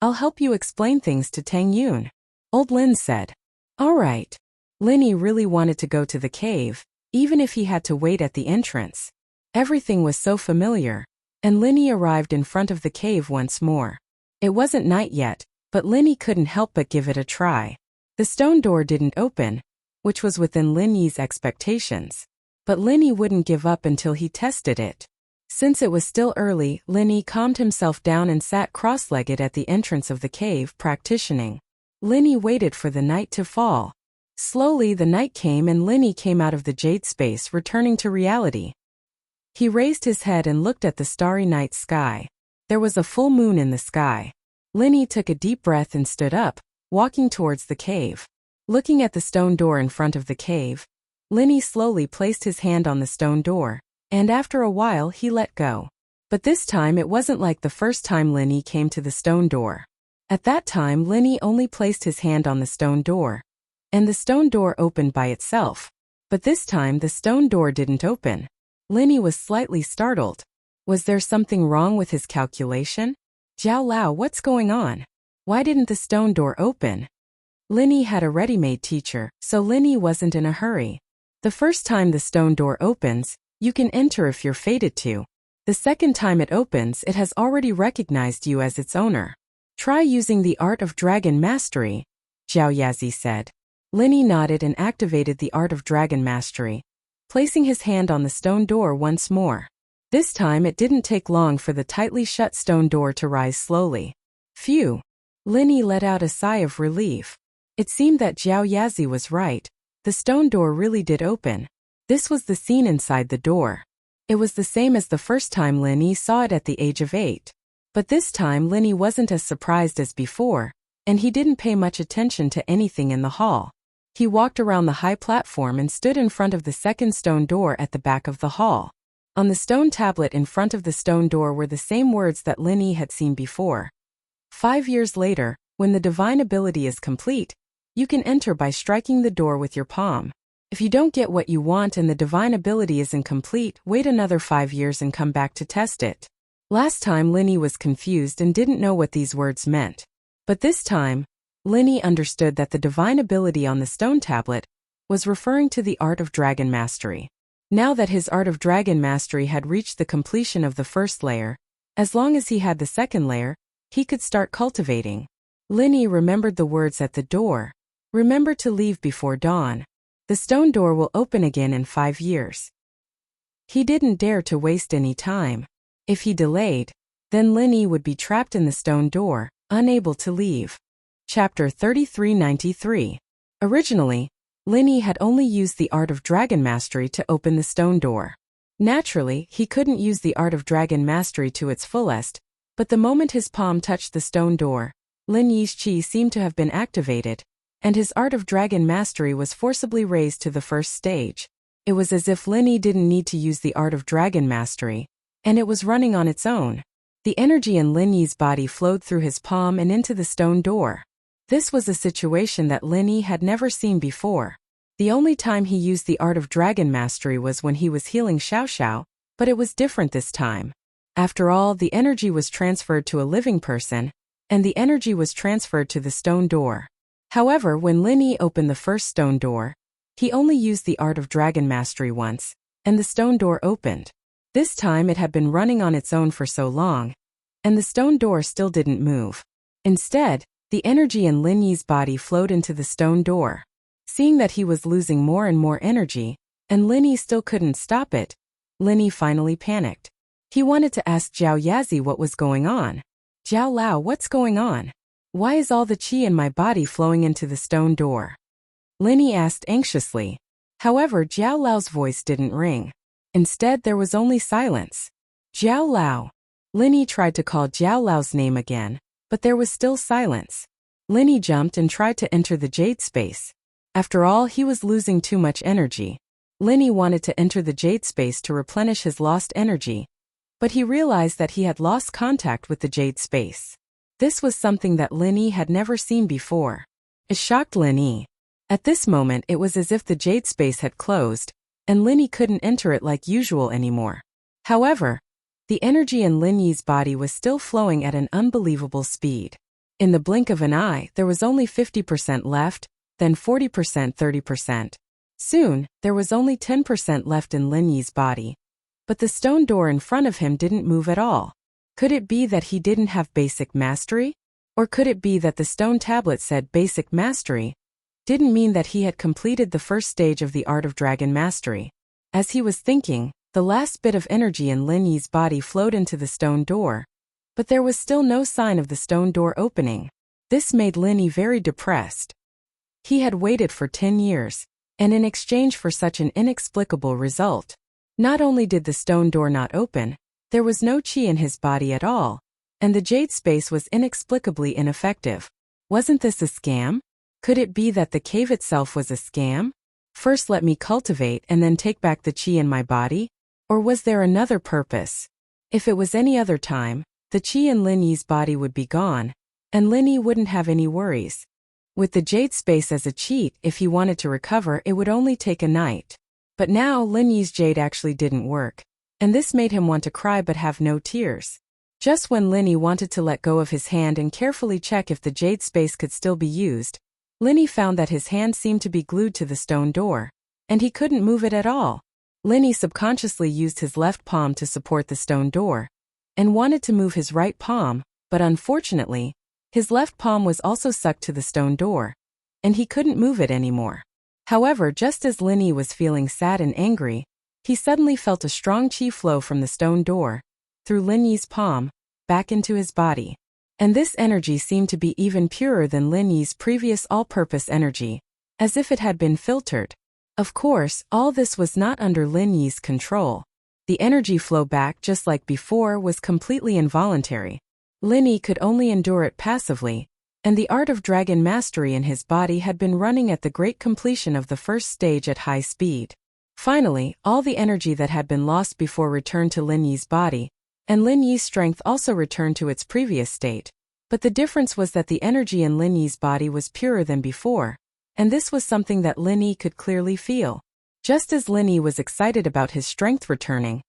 I'll help you explain things to Tang Yun, Old Lin said. All right. Lin Yi really wanted to go to the cave, even if he had to wait at the entrance. Everything was so familiar, and Lin Yi arrived in front of the cave once more. It wasn't night yet, but Lin Yi couldn't help but give it a try. The stone door didn't open, which was within Lin Yi's expectations. But Lin Yi wouldn't give up until he tested it. Since it was still early, Lin Yi calmed himself down and sat cross-legged at the entrance of the cave, practicing. Lin Yi waited for the night to fall. Slowly the night came and Lin Yi came out of the jade space, returning to reality. He raised his head and looked at the starry night sky. There was a full moon in the sky. Lin Yi took a deep breath and stood up, walking towards the cave. Looking at the stone door in front of the cave, Lin Yi slowly placed his hand on the stone door, and after a while he let go. But this time it wasn't like the first time Linny came to the stone door. At that time Linny only placed his hand on the stone door, and the stone door opened by itself. But this time the stone door didn't open. Linny was slightly startled. Was there something wrong with his calculation? Zhao Lao, what's going on? Why didn't the stone door open? Linny had a ready-made teacher, so Linny wasn't in a hurry. The first time the stone door opens, you can enter if you're fated to. The second time it opens, it has already recognized you as its owner. Try using the Art of Dragon Mastery, Zhao Yazi said. Linny nodded and activated the Art of Dragon Mastery, placing his hand on the stone door once more. This time it didn't take long for the tightly shut stone door to rise slowly. Phew! Linny let out a sigh of relief. It seemed that Zhao Yazi was right. The stone door really did open. This was the scene inside the door. It was the same as the first time Linny saw it at the age of 8. But this time Linny wasn't as surprised as before, and he didn't pay much attention to anything in the hall. He walked around the high platform and stood in front of the second stone door at the back of the hall. On the stone tablet in front of the stone door were the same words that Linny had seen before. 5 years later, when the divine ability is complete, you can enter by striking the door with your palm. If you don't get what you want and the divine ability isn't complete, wait another 5 years and come back to test it. Last time Linny was confused and didn't know what these words meant. But this time, Linny understood that the divine ability on the stone tablet was referring to the Art of Dragon Mastery. Now that his Art of Dragon Mastery had reached the completion of the first layer, as long as he had the second layer, he could start cultivating. Linny remembered the words at the door. Remember to leave before dawn. The stone door will open again in 5 years. He didn't dare to waste any time. If he delayed, then Linny would be trapped in the stone door, unable to leave. Chapter 3393. Originally, Linny had only used the Art of Dragon Mastery to open the stone door. Naturally, he couldn't use the Art of Dragon Mastery to its fullest, but the moment his palm touched the stone door, Linny's chi seemed to have been activated, and his Art of Dragon Mastery was forcibly raised to the first stage. It was as if Linny didn't need to use the Art of Dragon Mastery, and it was running on its own. The energy in Linny's body flowed through his palm and into the stone door. This was a situation that Linny had never seen before. The only time he used the Art of Dragon Mastery was when he was healing Xiao Xiao, but it was different this time. After all, the energy was transferred to a living person, and the energy was transferred to the stone door. However, when Linny opened the first stone door, he only used the Art of Dragon Mastery once, and the stone door opened. This time it had been running on its own for so long, and the stone door still didn't move. Instead, the energy in Linny's body flowed into the stone door. Seeing that he was losing more and more energy, and Linny still couldn't stop it, Linny finally panicked. He wanted to ask Zhao Yazi what was going on. Zhao Lao, what's going on? Why is all the chi in my body flowing into the stone door? Linny asked anxiously. However, Zhao Lao's voice didn't ring. Instead, there was only silence. Zhao Lao. Linny tried to call Zhao Lao's name again, but there was still silence. Linny jumped and tried to enter the jade space. After all, he was losing too much energy. Linny wanted to enter the jade space to replenish his lost energy, but he realized that he had lost contact with the jade space. This was something that Linny had never seen before. It shocked Linny. At this moment, it was as if the jade space had closed, and Linny couldn't enter it like usual anymore. However, the energy in Linny's body was still flowing at an unbelievable speed. In the blink of an eye, there was only 50% left, then 40%, 30%. Soon, there was only 10% left in Linny's body. But the stone door in front of him didn't move at all. Could it be that he didn't have basic mastery? Or could it be that the stone tablet said basic mastery didn't mean that he had completed the first stage of the Art of Dragon Mastery? As he was thinking, the last bit of energy in Linny's body flowed into the stone door, but there was still no sign of the stone door opening. This made Linny very depressed. He had waited for 10 years, and in exchange for such an inexplicable result, not only did the stone door not open, there was no chi in his body at all, and the jade space was inexplicably ineffective. Wasn't this a scam? Could it be that the cave itself was a scam? First let me cultivate and then take back the chi in my body? Or was there another purpose? If it was any other time, the qi in Lin Yi's body would be gone, and Lin Yi wouldn't have any worries. With the jade space as a cheat, if he wanted to recover, it would only take a night. But now Lin Yi's jade actually didn't work, and this made him want to cry but have no tears. Just when Lin Yi wanted to let go of his hand and carefully check if the jade space could still be used, Lin Yi found that his hand seemed to be glued to the stone door, and he couldn't move it at all. Lin Yi subconsciously used his left palm to support the stone door, and wanted to move his right palm, but unfortunately, his left palm was also stuck to the stone door, and he couldn't move it anymore. However, just as Lin Yi was feeling sad and angry, he suddenly felt a strong qi flow from the stone door, through Lin Yi's palm, back into his body. And this energy seemed to be even purer than Lin Yi's previous all-purpose energy, as if it had been filtered. Of course, all this was not under Lin Yi's control. The energy flow back just like before was completely involuntary. Lin Yi could only endure it passively, and the art of dragon mastery in his body had been running at the great completion of the first stage at high speed. Finally, all the energy that had been lost before returned to Lin Yi's body, and Lin Yi's strength also returned to its previous state. But the difference was that the energy in Lin Yi's body was purer than before, and this was something that Lin Yi could clearly feel. Just as Lin Yi was excited about his strength returning,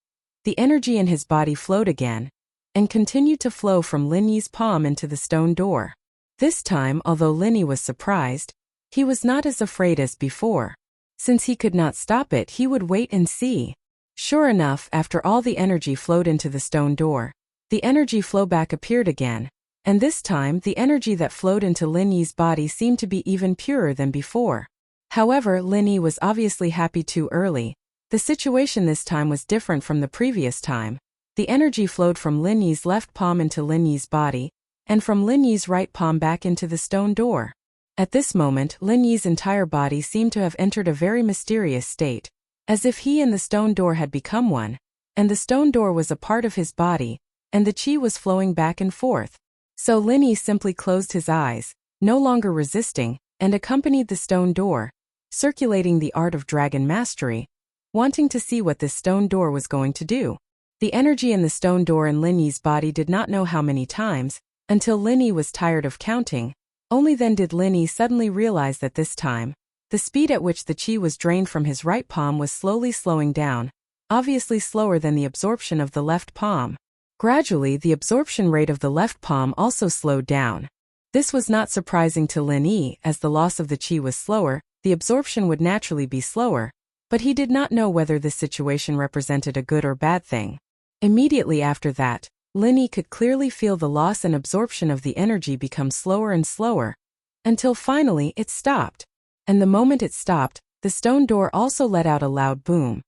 the energy in his body flowed again, and continued to flow from Lin Yi's palm into the stone door. This time, although Lin Yi was surprised, he was not as afraid as before. Since he could not stop it, he would wait and see. Sure enough, after all the energy flowed into the stone door, the energy flow back appeared again, and this time the energy that flowed into Lin Yi's body seemed to be even purer than before. However, Lin Yi was obviously happy too early. The situation this time was different from the previous time. The energy flowed from Lin Yi's left palm into Lin Yi's body, and from Lin Yi's right palm back into the stone door. At this moment, Lin Yi's entire body seemed to have entered a very mysterious state, as if he and the stone door had become one, and the stone door was a part of his body, and the qi was flowing back and forth. So Lin Yi simply closed his eyes, no longer resisting, and accompanied the stone door, circulating the art of dragon mastery, wanting to see what this stone door was going to do. The energy in the stone door in Lin Yi's body did not know how many times, until Lin Yi was tired of counting. Only then did Lin Yi suddenly realize that this time, the speed at which the qi was drained from his right palm was slowly slowing down, obviously slower than the absorption of the left palm. Gradually, the absorption rate of the left palm also slowed down. This was not surprising to Lin Yi, as the loss of the qi was slower, the absorption would naturally be slower, but he did not know whether this situation represented a good or bad thing. Immediately after that, Lin Yi could clearly feel the loss and absorption of the energy become slower and slower, until finally it stopped. And the moment it stopped, the stone door also let out a loud boom,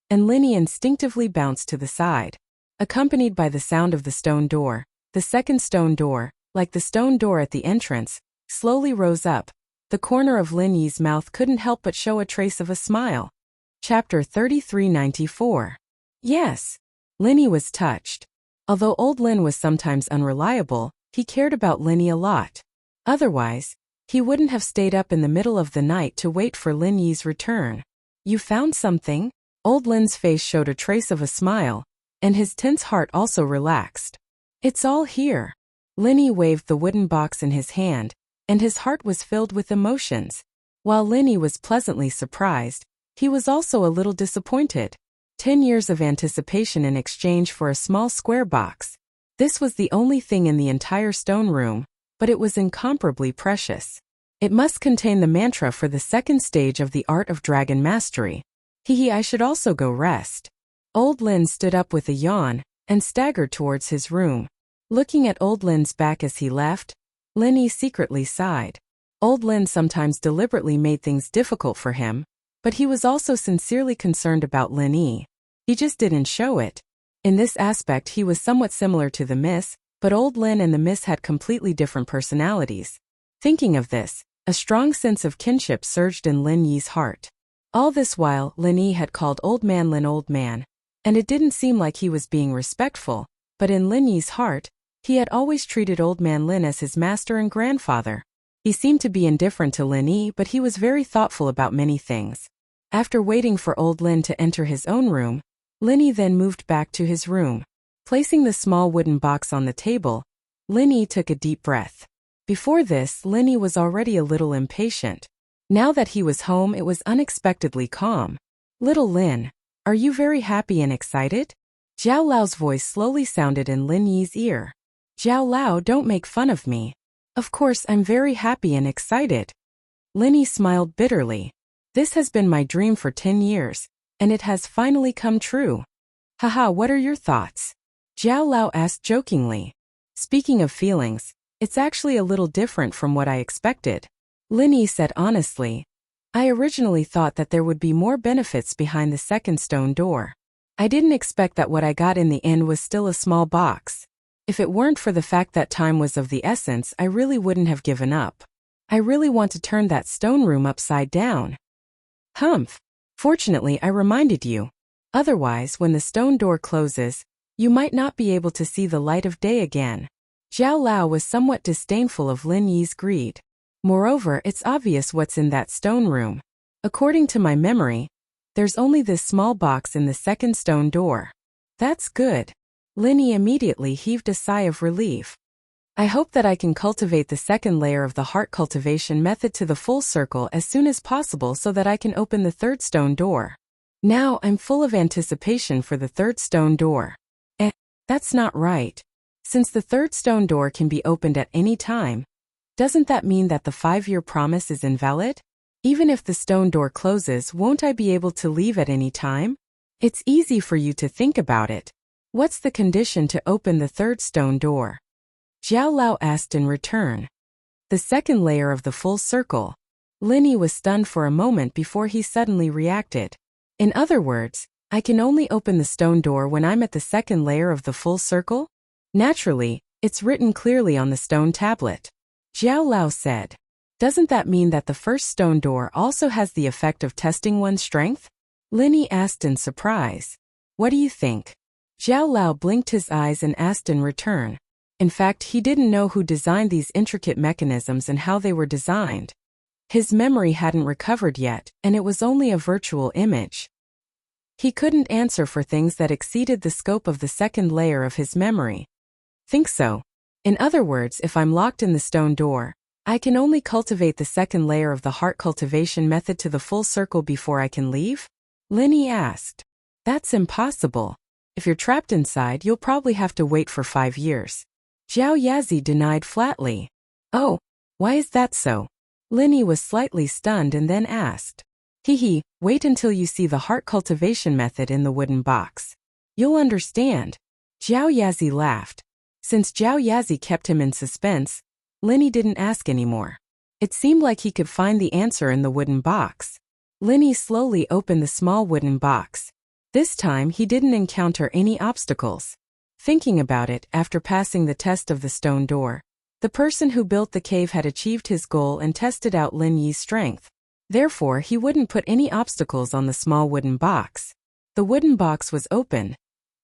and Lin Yi instinctively bounced to the side. Accompanied by the sound of the stone door, the second stone door, like the stone door at the entrance, slowly rose up. The corner of Lin Yi's mouth couldn't help but show a trace of a smile. Chapter 3394. Yes. Lin Yi was touched. Although old Lin was sometimes unreliable, he cared about Lin Yi a lot. Otherwise, he wouldn't have stayed up in the middle of the night to wait for Lin Yi's return. You found something? Old Lin's face showed a trace of a smile, and his tense heart also relaxed. It's all here. Lin Yi waved the wooden box in his hand, and his heart was filled with emotions. While Lin Yi was pleasantly surprised, he was also a little disappointed. 10 years of anticipation in exchange for a small square box. This was the only thing in the entire stone room, but it was incomparably precious. It must contain the mantra for the second stage of the art of dragon mastery. I should also go rest. Old Lin stood up with a yawn, and staggered towards his room. Looking at Old Lin's back as he left, Lin Yi secretly sighed. Old Lin sometimes deliberately made things difficult for him, but he was also sincerely concerned about Lin Yi. He just didn't show it. In this aspect he was somewhat similar to the Miss, but Old Lin and the Miss had completely different personalities. Thinking of this, a strong sense of kinship surged in Lin Yi's heart. All this while, Lin Yi had called Old Man Lin Old Man, and it didn't seem like he was being respectful, but in Lin Yi's heart, he had always treated Old Man Lin as his master and grandfather. He seemed to be indifferent to Lin Yi, but he was very thoughtful about many things. After waiting for Old Lin to enter his own room, Lin Yi then moved back to his room. Placing the small wooden box on the table, Linny took a deep breath. Before this, Linny was already a little impatient. Now that he was home, it was unexpectedly calm. "Little Lin, are you very happy and excited?" Zhao Lao's voice slowly sounded in Lin Yi's ear. "Zhao Lao, don't make fun of me. Of course I'm very happy and excited." Lin Yi smiled bitterly. "This has been my dream for 10 years, and it has finally come true." "Haha, what are your thoughts?" Zhao Lao asked jokingly. "Speaking of feelings, it's actually a little different from what I expected." Lin Yi said honestly. "I originally thought that there would be more benefits behind the second stone door. I didn't expect that what I got in the end was still a small box. If it weren't for the fact that time was of the essence, I really wouldn't have given up. I really want to turn that stone room upside down." "Humph. Fortunately, I reminded you. Otherwise, when the stone door closes, you might not be able to see the light of day again." Zhao Lao was somewhat disdainful of Lin Yi's greed. "Moreover, it's obvious what's in that stone room. According to my memory, there's only this small box in the second stone door." "That's good." Lin Yi immediately heaved a sigh of relief. "I hope that I can cultivate the second layer of the heart cultivation method to the full circle as soon as possible so that I can open the third stone door. Now I'm full of anticipation for the third stone door." That's not right. Since the third stone door can be opened at any time, doesn't that mean that the 5-year promise is invalid? Even if the stone door closes, won't I be able to leave at any time? It's easy for you to think about it. What's the condition to open the third stone door?" Zhao Lao asked in return. "The second layer of the full circle." Lin Yi was stunned for a moment before he suddenly reacted. "In other words, I can only open the stone door when I'm at the second layer of the full circle? Naturally, it's written clearly on the stone tablet." Zhao Lao said. "Doesn't that mean that the first stone door also has the effect of testing one's strength?" Lin Yi asked in surprise. "What do you think?" Zhao Lao blinked his eyes and asked in return. In fact, he didn't know who designed these intricate mechanisms and how they were designed. His memory hadn't recovered yet, and it was only a virtual image. He couldn't answer for things that exceeded the scope of the second layer of his memory. "Think so. In other words, if I'm locked in the stone door, I can only cultivate the second layer of the heart cultivation method to the full circle before I can leave?" Lin Yi asked. "That's impossible. If you're trapped inside, you'll probably have to wait for 5 years. Zhao Yazi denied flatly. "Oh, why is that so?" Lin Yi was slightly stunned and then asked. Wait until you see the heart cultivation method in the wooden box. You'll understand." Zhao Yazi laughed. Since Zhao Yazi kept him in suspense, Lin Yi didn't ask anymore. It seemed like he could find the answer in the wooden box. Lin Yi slowly opened the small wooden box. This time he didn't encounter any obstacles. Thinking about it, after passing the test of the stone door, the person who built the cave had achieved his goal and tested out Lin Yi's strength. Therefore, he wouldn't put any obstacles on the small wooden box. The wooden box was open,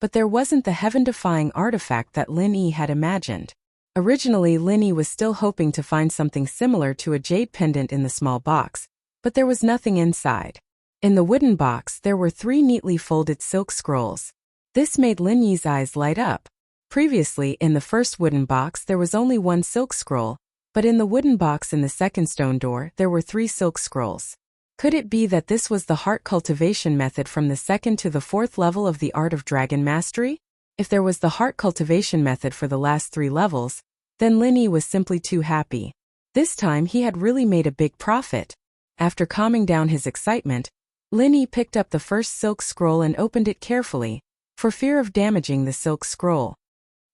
but there wasn't the heaven-defying artifact that Lin Yi had imagined. Originally, Lin Yi was still hoping to find something similar to a jade pendant in the small box, but there was nothing inside. In the wooden box, there were 3 neatly folded silk scrolls. This made Lin Yi's eyes light up. Previously, in the first wooden box, there was only 1 silk scroll, but in the wooden box in the second stone door, there were 3 silk scrolls. Could it be that this was the heart cultivation method from the 2nd to the 4th level of the art of dragon mastery? If there was the heart cultivation method for the last 3 levels, then Lin Yi was simply too happy. This time he had really made a big profit. After calming down his excitement, Lin Yi picked up the first silk scroll and opened it carefully, for fear of damaging the silk scroll.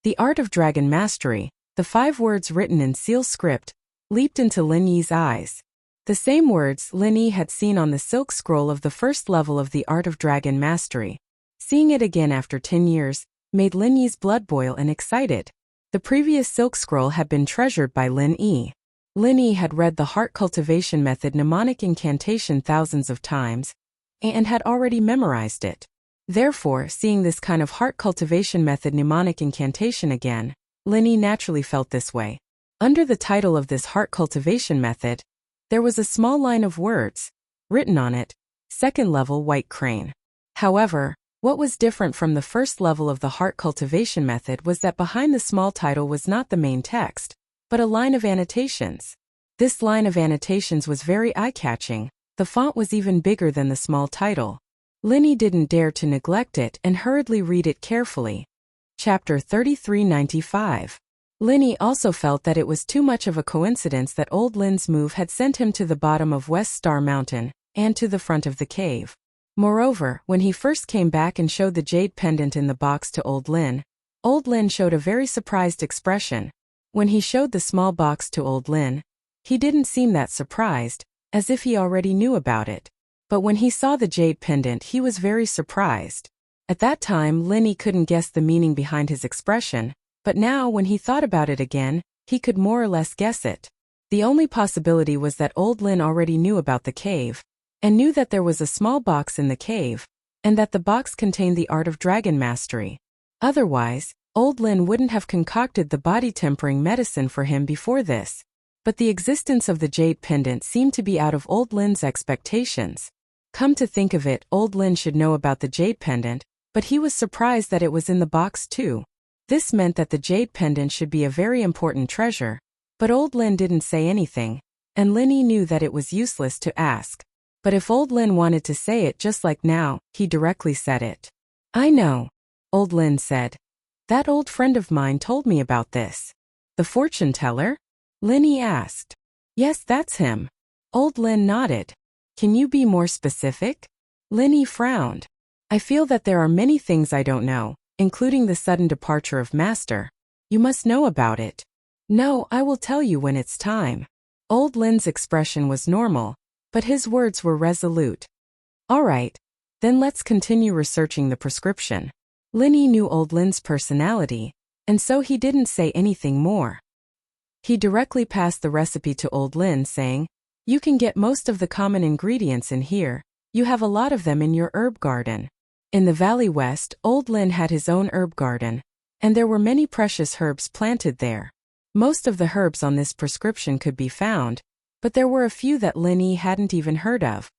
The art of dragon mastery, the 5 words written in seal script, leaped into Lin Yi's eyes. The same words Lin Yi had seen on the silk scroll of the first level of the art of dragon mastery. Seeing it again after 10 years, made Lin Yi's blood boil and excited. The previous silk scroll had been treasured by Lin Yi. Lin Yi had read the heart cultivation method mnemonic incantation thousands of times, and had already memorized it. Therefore, seeing this kind of heart cultivation method mnemonic incantation again, Lin Yi naturally felt this way. Under the title of this heart cultivation method, there was a small line of words, written on it, 2nd level white crane. However, What was different from the first level of the heart cultivation method was that behind the small title was not the main text, but a line of annotations. This line of annotations was very eye-catching. The font was even bigger than the small title. Linny didn't dare to neglect it and hurriedly read it carefully. Chapter 3395. Linny also felt that it was too much of a coincidence that Old Lin's move had sent him to the bottom of West Star Mountain and to the front of the cave. Moreover, when he first came back and showed the jade pendant in the box to Old Lin showed a very surprised expression. When he showed the small box to Old Lin, he didn't seem that surprised, as if he already knew about it. But when he saw the jade pendant, he was very surprised. At that time, Linny couldn't guess the meaning behind his expression, but now when he thought about it again, he could more or less guess it. The only possibility was that Old Lin already knew about the cave, and knew that there was a small box in the cave, and that the box contained the art of dragon mastery. Otherwise, Old Lin wouldn't have concocted the body-tempering medicine for him before this. But the existence of the jade pendant seemed to be out of Old Lin's expectations. Come to think of it, Old Lin should know about the jade pendant, but he was surprised that it was in the box too. This meant that the jade pendant should be a very important treasure, but Old Lin didn't say anything, and Linny knew that it was useless to ask. But if Old Lin wanted to say it just like now, he directly said it. "I know," Old Lin said. "That old friend of mine told me about this." "The fortune teller?" Linny asked. "Yes, that's him." Old Lin nodded. "Can you be more specific?" Linny frowned. "I feel that there are many things I don't know, including the sudden departure of Master. You must know about it." "No, I will tell you when it's time." Old Lin's expression was normal, but his words were resolute. "All right, then let's continue researching the prescription." Linny knew Old Lin's personality, and so he didn't say anything more. He directly passed the recipe to Old Lin, saying, "You can get most of the common ingredients in here. You have a lot of them in your herb garden." In the Valley West, Old Lin had his own herb garden, and there were many precious herbs planted there. Most of the herbs on this prescription could be found, but there were a few that Linny hadn't even heard of.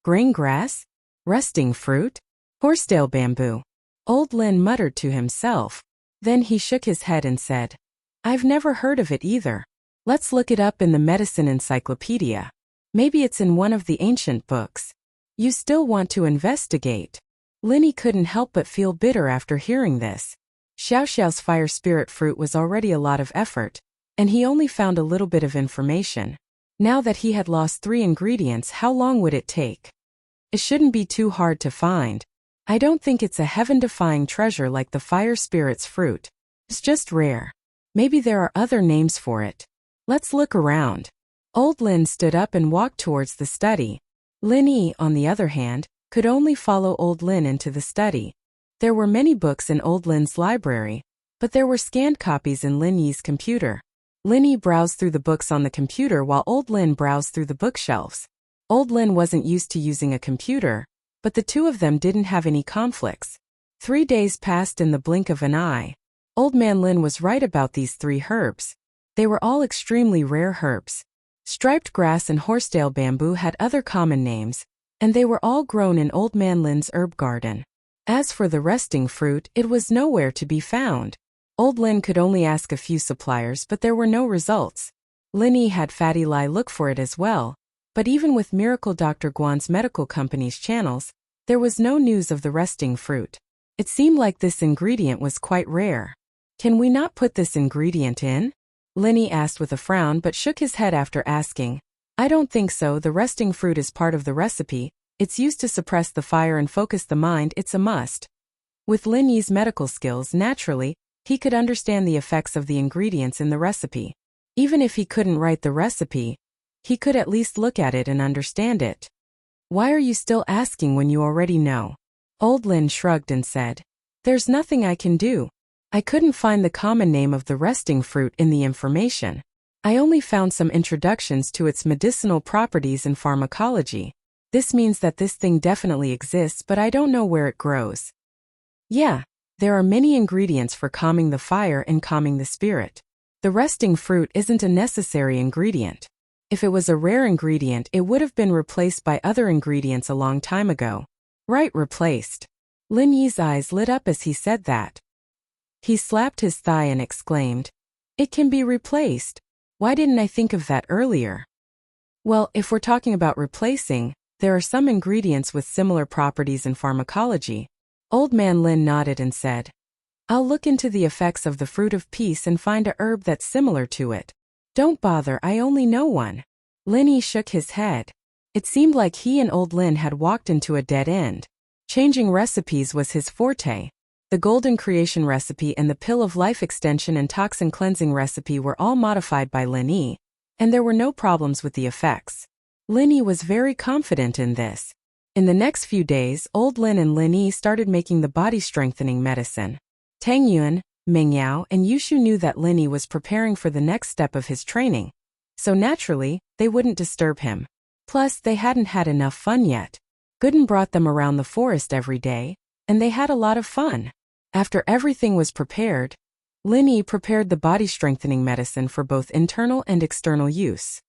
Grain grass? Rusting fruit? Horsetail bamboo? Old Lin muttered to himself. Then he shook his head and said, "I've never heard of it either. Let's look it up in the medicine encyclopedia. Maybe it's in one of the ancient books." "You still want to investigate?" Linny couldn't help but feel bitter after hearing this. Xiao Xiao's fire spirit fruit was already a lot of effort, and he only found a little bit of information. Now that he had lost 3 ingredients, how long would it take? It shouldn't be too hard to find. I don't think it's a heaven-defying treasure like the fire spirit's fruit. It's just rare. Maybe there are other names for it. Let's look around. Old Lin stood up and walked towards the study. Linny, on the other hand, could only follow Old Lin into the study. There were many books in Old Lin's library, but there were scanned copies in Linny's computer. Linny browsed through the books on the computer while Old Lin browsed through the bookshelves. Old Lin wasn't used to using a computer, but the two of them didn't have any conflicts. 3 days passed in the blink of an eye. Old Man Lin was right about these 3 herbs. They were all extremely rare herbs. Striped grass and horsetail bamboo had other common names, and they were all grown in Old Man Lin's herb garden. As for the resting fruit, it was nowhere to be found. Old Lin could only ask a few suppliers, but there were no results. Linny had Fatty Lai look for it as well, but even with Miracle Dr. Guan's medical company's channels, there was no news of the resting fruit. It seemed like this ingredient was quite rare. "Can we not put this ingredient in?" Linny asked with a frown but shook his head after asking. "I don't think so. The resting fruit is part of the recipe. It's used to suppress the fire and focus the mind. It's a must." With Linny's medical skills, naturally, he could understand the effects of the ingredients in the recipe. Even if he couldn't write the recipe, he could at least look at it and understand it. "Why are you still asking when you already know?" Old Lin shrugged and said, "There's nothing I can do. I couldn't find the common name of the resting fruit in the information. I only found some introductions to its medicinal properties and pharmacology. This means that this thing definitely exists, but I don't know where it grows." "Yeah, there are many ingredients for calming the fire and calming the spirit. The resting fruit isn't a necessary ingredient. If it was a rare ingredient, it would have been replaced by other ingredients a long time ago." "Right, replaced." Lin Yi's eyes lit up as he said that. He slapped his thigh and exclaimed, "It can be replaced. Why didn't I think of that earlier?" Well, if we're talking about replacing, there are some ingredients with similar properties in pharmacology. Old man Lin nodded and said, "I'll look into the effects of the fruit of peace and find a herb that's similar to it." "Don't bother, I only know one." Lin Yi shook his head. It seemed like he and old Lin had walked into a dead end. Changing recipes was his forte. The golden creation recipe and the pill of life extension and toxin cleansing recipe were all modified by Lin Yi, and there were no problems with the effects. Lin Yi was very confident in this. In the next few days, old Lin and Lin Yi started making the body-strengthening medicine. Tang Yuan, Meng Yao, and Yushu knew that Lin Yi was preparing for the next step of his training, so naturally, they wouldn't disturb him. Plus, they hadn't had enough fun yet. Gooden brought them around the forest every day, and they had a lot of fun. After everything was prepared, Lin Yi prepared the body-strengthening medicine for both internal and external use.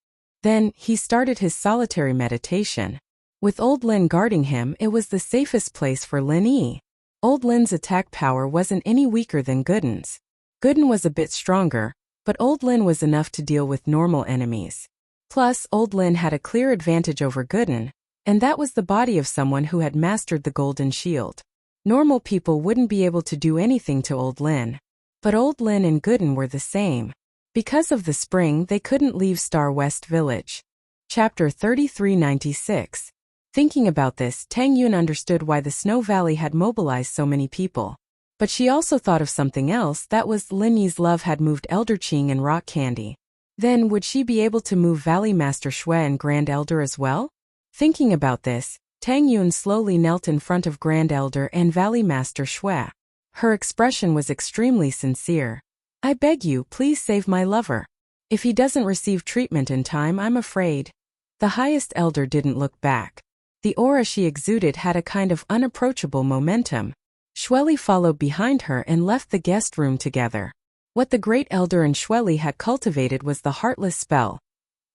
Then, he started his solitary meditation. With old Lin guarding him, it was the safest place for Lin Yi. Old Lin's attack power wasn't any weaker than Gooden's. Gooden was a bit stronger, but old Lin was enough to deal with normal enemies. Plus, old Lin had a clear advantage over Gooden, and that was the body of someone who had mastered the golden shield. Normal people wouldn't be able to do anything to old Lin. But old Lin and Gooden were the same. Because of the spring, they couldn't leave Star West Village. Chapter 3396. Thinking about this, Tang Yuan understood why the Snow Valley had mobilized so many people. But she also thought of something else, that was Lin Yi's love had moved Elder Qing and Rock Candy. Then, would she be able to move Valley Master Xue and Grand Elder as well? Thinking about this, Tang Yuan slowly knelt in front of Grand Elder and Valley Master Xue. Her expression was extremely sincere. "I beg you, please save my lover. If he doesn't receive treatment in time, I'm afraid." The highest elder didn't look back. The aura she exuded had a kind of unapproachable momentum. Xueli followed behind her and left the guest room together. What the great elder and Xueli had cultivated was the Heartless spell,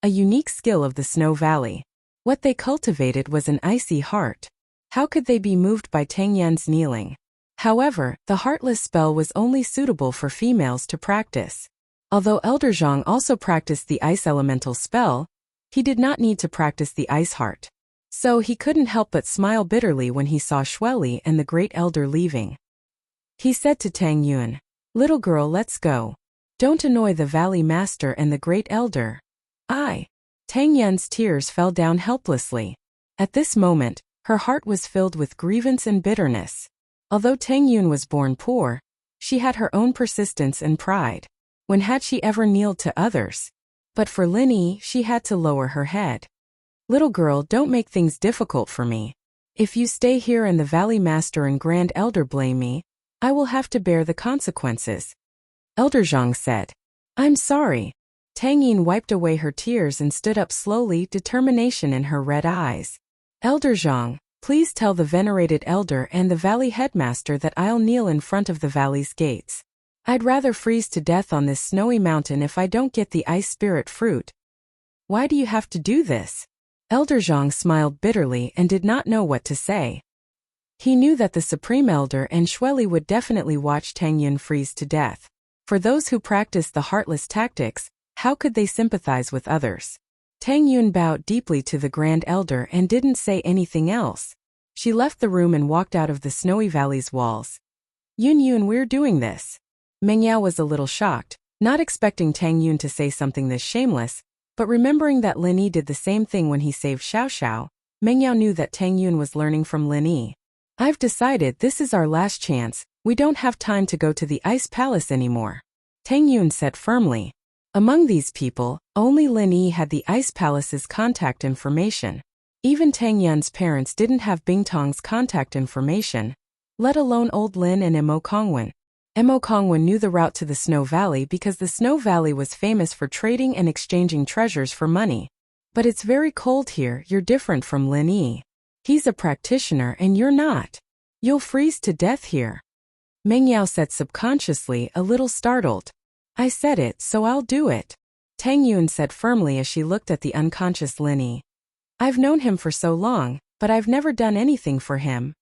a unique skill of the Snow Valley. What they cultivated was an icy heart. How could they be moved by Tang Yuan's kneeling? However, the Heartless spell was only suitable for females to practice. Although Elder Zhang also practiced the ice elemental spell, he did not need to practice the ice heart. So he couldn't help but smile bitterly when he saw Xueli and the great elder leaving. He said to Tang Yuan, "Little girl, let's go. Don't annoy the Valley Master and the great elder." Tang Yuan's tears fell down helplessly. At this moment, her heart was filled with grievance and bitterness. Although Tang Yuan was born poor, she had her own persistence and pride. When had she ever kneeled to others? But for Lin Yi, she had to lower her head. "Little girl, don't make things difficult for me. If you stay here and the Valley Master and Grand Elder blame me, I will have to bear the consequences." Elder Zhang said, "I'm sorry." Tang Yin wiped away her tears and stood up slowly, determination in her red eyes. "Elder Zhang, please tell the venerated elder and the valley headmaster that I'll kneel in front of the valley's gates. I'd rather freeze to death on this snowy mountain if I don't get the ice spirit fruit." "Why do you have to do this?" Elder Zhang smiled bitterly and did not know what to say. He knew that the Supreme Elder and Xueli would definitely watch Tang Yun freeze to death. For those who practice the heartless tactics, how could they sympathize with others? Tang Yun bowed deeply to the Grand Elder and didn't say anything else. She left the room and walked out of the snowy valley's walls. Yun, we're doing this." Meng Yao was a little shocked, not expecting Tang Yun to say something this shameless, but remembering that Lin Yi did the same thing when he saved Xiao Xiao, Meng Yao knew that Tang Yun was learning from Lin Yi. "I've decided this is our last chance, we don't have time to go to the Ice Palace anymore," Tang Yun said firmly. Among these people, only Lin Yi had the Ice Palace's contact information. Even Tang Yun's parents didn't have Bingtong's contact information, let alone old Lin and Mo Kongwen. Mo Kongwen knew the route to the Snow Valley because the Snow Valley was famous for trading and exchanging treasures for money. "But it's very cold here, you're different from Lin Yi. He's a practitioner and you're not. You'll freeze to death here," Meng Yao said subconsciously, a little startled. "I said it, so I'll do it," Tang Yun said firmly as she looked at the unconscious Lin Yi. "I've known him for so long, but I've never done anything for him."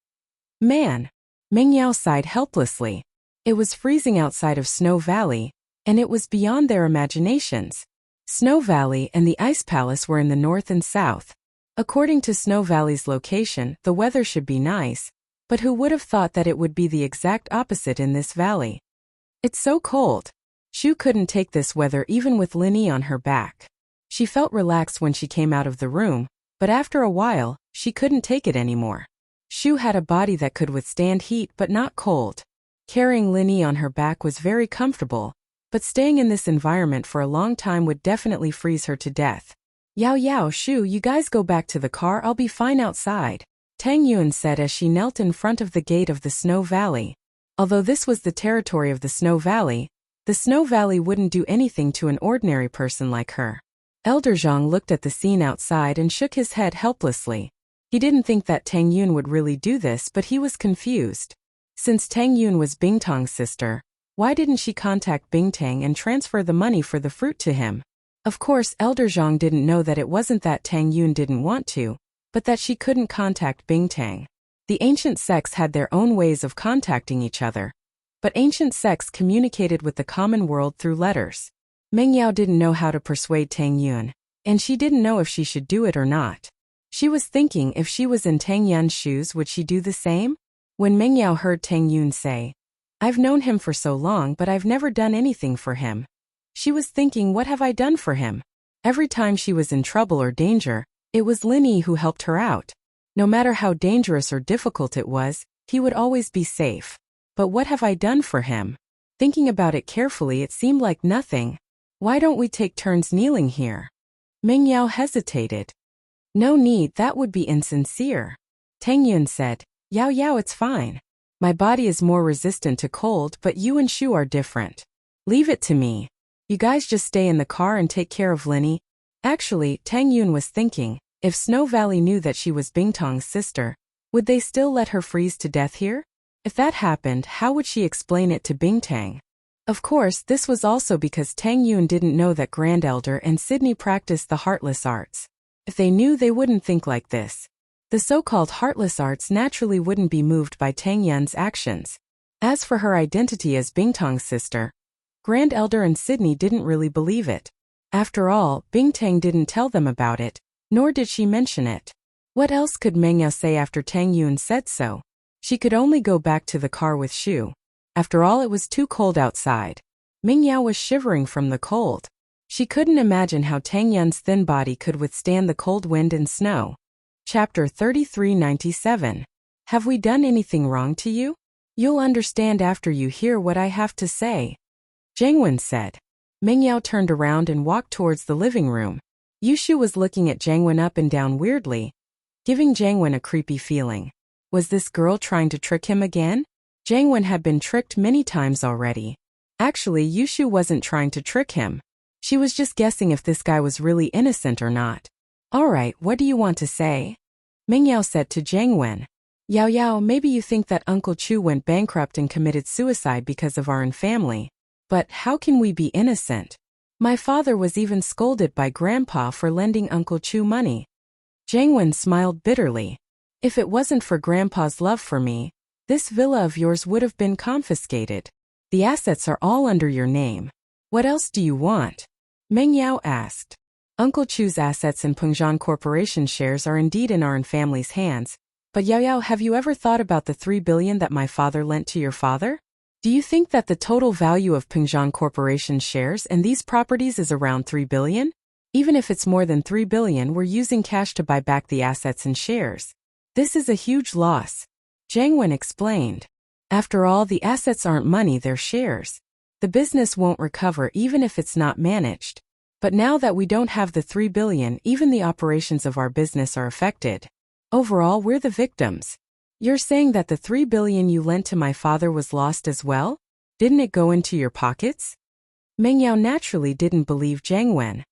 "Man, Mingyao sighed helplessly. It was freezing outside of Snow Valley, and it was beyond their imaginations. Snow Valley and the Ice Palace were in the north and south. According to Snow Valley's location, the weather should be nice, but who would have thought that it would be the exact opposite in this valley? It's so cold. Shu couldn't take this weather even with Linny on her back. She felt relaxed when she came out of the room, but after a while, she couldn't take it anymore. Shu had a body that could withstand heat but not cold. Carrying Linny on her back was very comfortable, but staying in this environment for a long time would definitely freeze her to death. Yao, Shu, you guys go back to the car, I'll be fine outside, Tang Yun said as she knelt in front of the gate of the Snow Valley. Although this was the territory of the Snow Valley wouldn't do anything to an ordinary person like her. Elder Zhang looked at the scene outside and shook his head helplessly. He didn't think that Tang Yun would really do this, but he was confused. Since Tang Yun was Bingtang's sister, why didn't she contact Bingtang and transfer the money for the fruit to him? Of course, Elder Zhang didn't know that it wasn't that Tang Yun didn't want to, but that she couldn't contact Bingtang. The ancient sects had their own ways of contacting each other, but ancient sects communicated with the common world through letters. Mingyao didn't know how to persuade Tang Yun, and she didn't know if she should do it or not. She was thinking if she was in Tang Yun's shoes would she do the same? When Mingyao heard Tang Yun say, "I've known him for so long but I've never done anything for him," she was thinking, what have I done for him? Every time she was in trouble or danger, it was Linny who helped her out. No matter how dangerous or difficult it was, he would always be safe. But what have I done for him? Thinking about it carefully, it seemed like nothing. Why don't we take turns kneeling here? Mingyao hesitated. No need, that would be insincere. Tang Yun said, Yao, it's fine. My body is more resistant to cold, but you and Shu are different. Leave it to me. You guys just stay in the car and take care of Linny. Actually, Tang Yun was thinking, if Snow Valley knew that she was Bingtang's sister, would they still let her freeze to death here? If that happened, how would she explain it to Bingtang? Of course, this was also because Tang Yun didn't know that Grand Elder and Sydney practiced the Heartless Arts. If they knew, they wouldn't think like this. The so-called Heartless Arts naturally wouldn't be moved by Tang Yun's actions. As for her identity as Bingtang's sister, Grand Elder and Sydney didn't really believe it. After all, Bingtang didn't tell them about it, nor did she mention it. What else could Mingyao say after Tang Yun said so? She could only go back to the car with Shu. After all, it was too cold outside. Mingyao was shivering from the cold. She couldn't imagine how Tang Yun's thin body could withstand the cold wind and snow. Chapter 3397. Have we done anything wrong to you? You'll understand after you hear what I have to say, Jiangwen said. Mingyao turned around and walked towards the living room. Yushu was looking at Jiangwen up and down weirdly, giving Jiangwen a creepy feeling. Was this girl trying to trick him again? Jiangwen had been tricked many times already. Actually, Yushu wasn't trying to trick him. She was just guessing if this guy was really innocent or not. Alright, what do you want to say? Mingyao said to Jiangwen. Yao, maybe you think that Uncle Chu went bankrupt and committed suicide because of our family. But how can we be innocent? My father was even scolded by Grandpa for lending Uncle Chu money. Jiangwen smiled bitterly. If it wasn't for Grandpa's love for me, this villa of yours would have been confiscated. The assets are all under your name. What else do you want? Mingyao asked. Uncle Chu's assets and Pengzhan Corporation shares are indeed in our family's hands, but Yao, have you ever thought about the 3 billion that my father lent to your father? Do you think that the total value of Pengzhan Corporation shares and these properties is around 3 billion? Even if it's more than 3 billion, we're using cash to buy back the assets and shares. This is a huge loss. Jiangwen explained. After all, the assets aren't money, they're shares. The business won't recover even if it's not managed. But now that we don't have the 3 billion, even the operations of our business are affected. Overall, we're the victims. You're saying that the 3 billion you lent to my father was lost as well? Didn't it go into your pockets? Mingyao naturally didn't believe Jiangwen.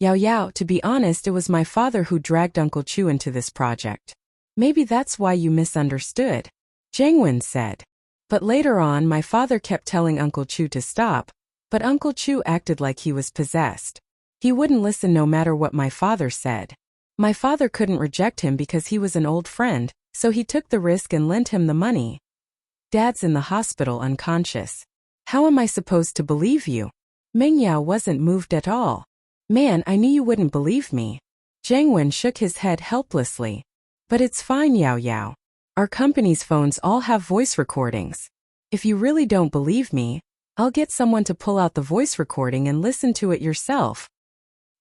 Yao, to be honest, it was my father who dragged Uncle Chu into this project. Maybe that's why you misunderstood, Jiangwen said. But later on, my father kept telling Uncle Chu to stop, but Uncle Chu acted like he was possessed. He wouldn't listen no matter what my father said. My father couldn't reject him because he was an old friend, so he took the risk and lent him the money. Dad's in the hospital unconscious. How am I supposed to believe you? Meng Yao wasn't moved at all. Man, I knew you wouldn't believe me. Jiang Wen shook his head helplessly. But it's fine, Yao Yao. Our company's phones all have voice recordings. If you really don't believe me, I'll get someone to pull out the voice recording and listen to it yourself.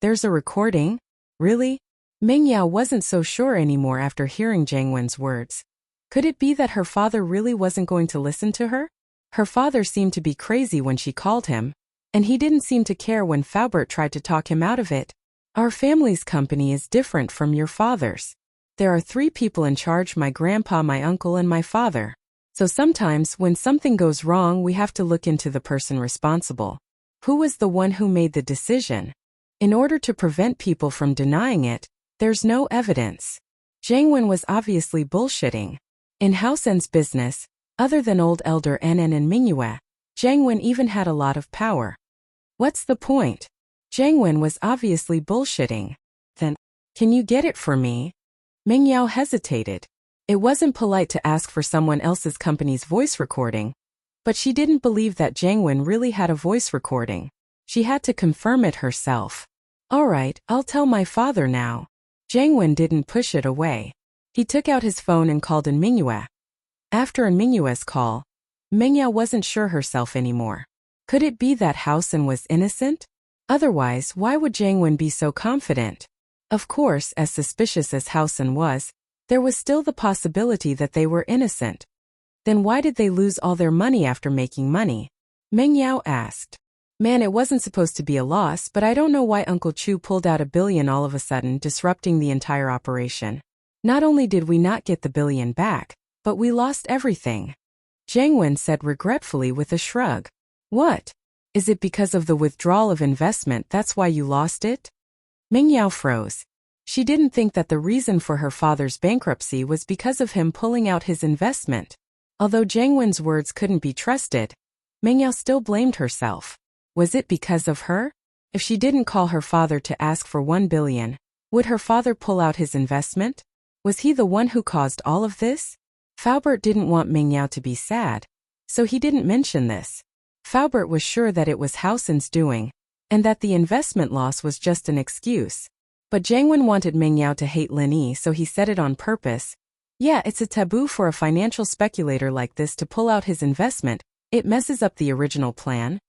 There's a recording? Really? Meng Yao wasn't so sure anymore after hearing Jiang Wen's words. Could it be that her father really wasn't going to listen to her? Her father seemed to be crazy when she called him, and he didn't seem to care when Faubert tried to talk him out of it. Our family's company is different from your father's. There are 3 people in charge: my grandpa, my uncle, and my father. So sometimes when something goes wrong, we have to look into the person responsible. Who was the one who made the decision? In order to prevent people from denying it, there's no evidence. Jiang Wen was obviously bullshitting. In Hao Sen's business, other than old elder Nen and Mingyue, Jiang Wen even had a lot of power. What's the point? Jiang Wen was obviously bullshitting. Then, can you get it for me? Meng Yao hesitated. It wasn't polite to ask for someone else's company's voice recording, but she didn't believe that Jiang Wen really had a voice recording. She had to confirm it herself. All right, I'll tell my father now. Jiang Wen didn't push it away. He took out his phone and called in Mingyue. After in Mingyue's call, Meng Yao wasn't sure herself anymore. Could it be that Hao Sen was innocent? Otherwise, why would Jiang Wen be so confident? Of course, as suspicious as Hao Sen was, there was still the possibility that they were innocent. Then why did they lose all their money after making money? Meng Yao asked. Man, it wasn't supposed to be a loss, but I don't know why Uncle Chu pulled out $1 billion all of a sudden, disrupting the entire operation. Not only did we not get the $1 billion back, but we lost everything. Jiang Wen said regretfully with a shrug. What? Is it because of the withdrawal of investment that's why you lost it? Meng Yao froze. She didn't think that the reason for her father's bankruptcy was because of him pulling out his investment. Although Jiang Wen's words couldn't be trusted, Meng Yao still blamed herself. Was it because of her? If she didn't call her father to ask for $1 billion, would her father pull out his investment? Was he the one who caused all of this? Faubert didn't want Meng Yao to be sad, so he didn't mention this. Faubert was sure that it was Hao Sen's doing, and that the investment loss was just an excuse. But Jiang Wen wanted Meng Yao to hate Lin Yi, so he said it on purpose. Yeah, it's a taboo for a financial speculator like this to pull out his investment. It messes up the original plan.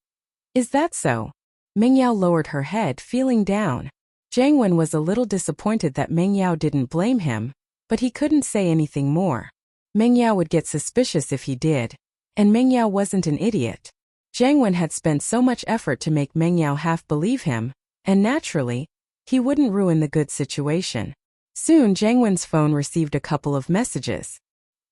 Is that so? Meng Yao lowered her head, feeling down. Jiang Wen was a little disappointed that Meng Yao didn't blame him, but he couldn't say anything more. Meng Yao would get suspicious if he did, and Meng Yao wasn't an idiot. Jiang Wen had spent so much effort to make Meng Yao half believe him, and naturally, he wouldn't ruin the good situation. Soon Jiang Wen's phone received a couple of messages.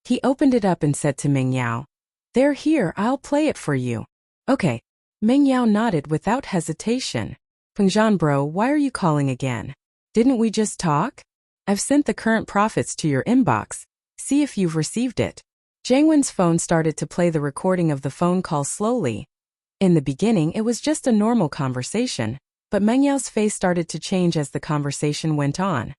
He opened it up and said to Meng Yao, "They're here, I'll play it for you." Okay. Meng Yao nodded without hesitation. Pengzhan bro, why are you calling again? Didn't we just talk? I've sent the current profits to your inbox. See if you've received it. Jiang Wen's phone started to play the recording of the phone call slowly. In the beginning, it was just a normal conversation, but Meng Yao's face started to change as the conversation went on.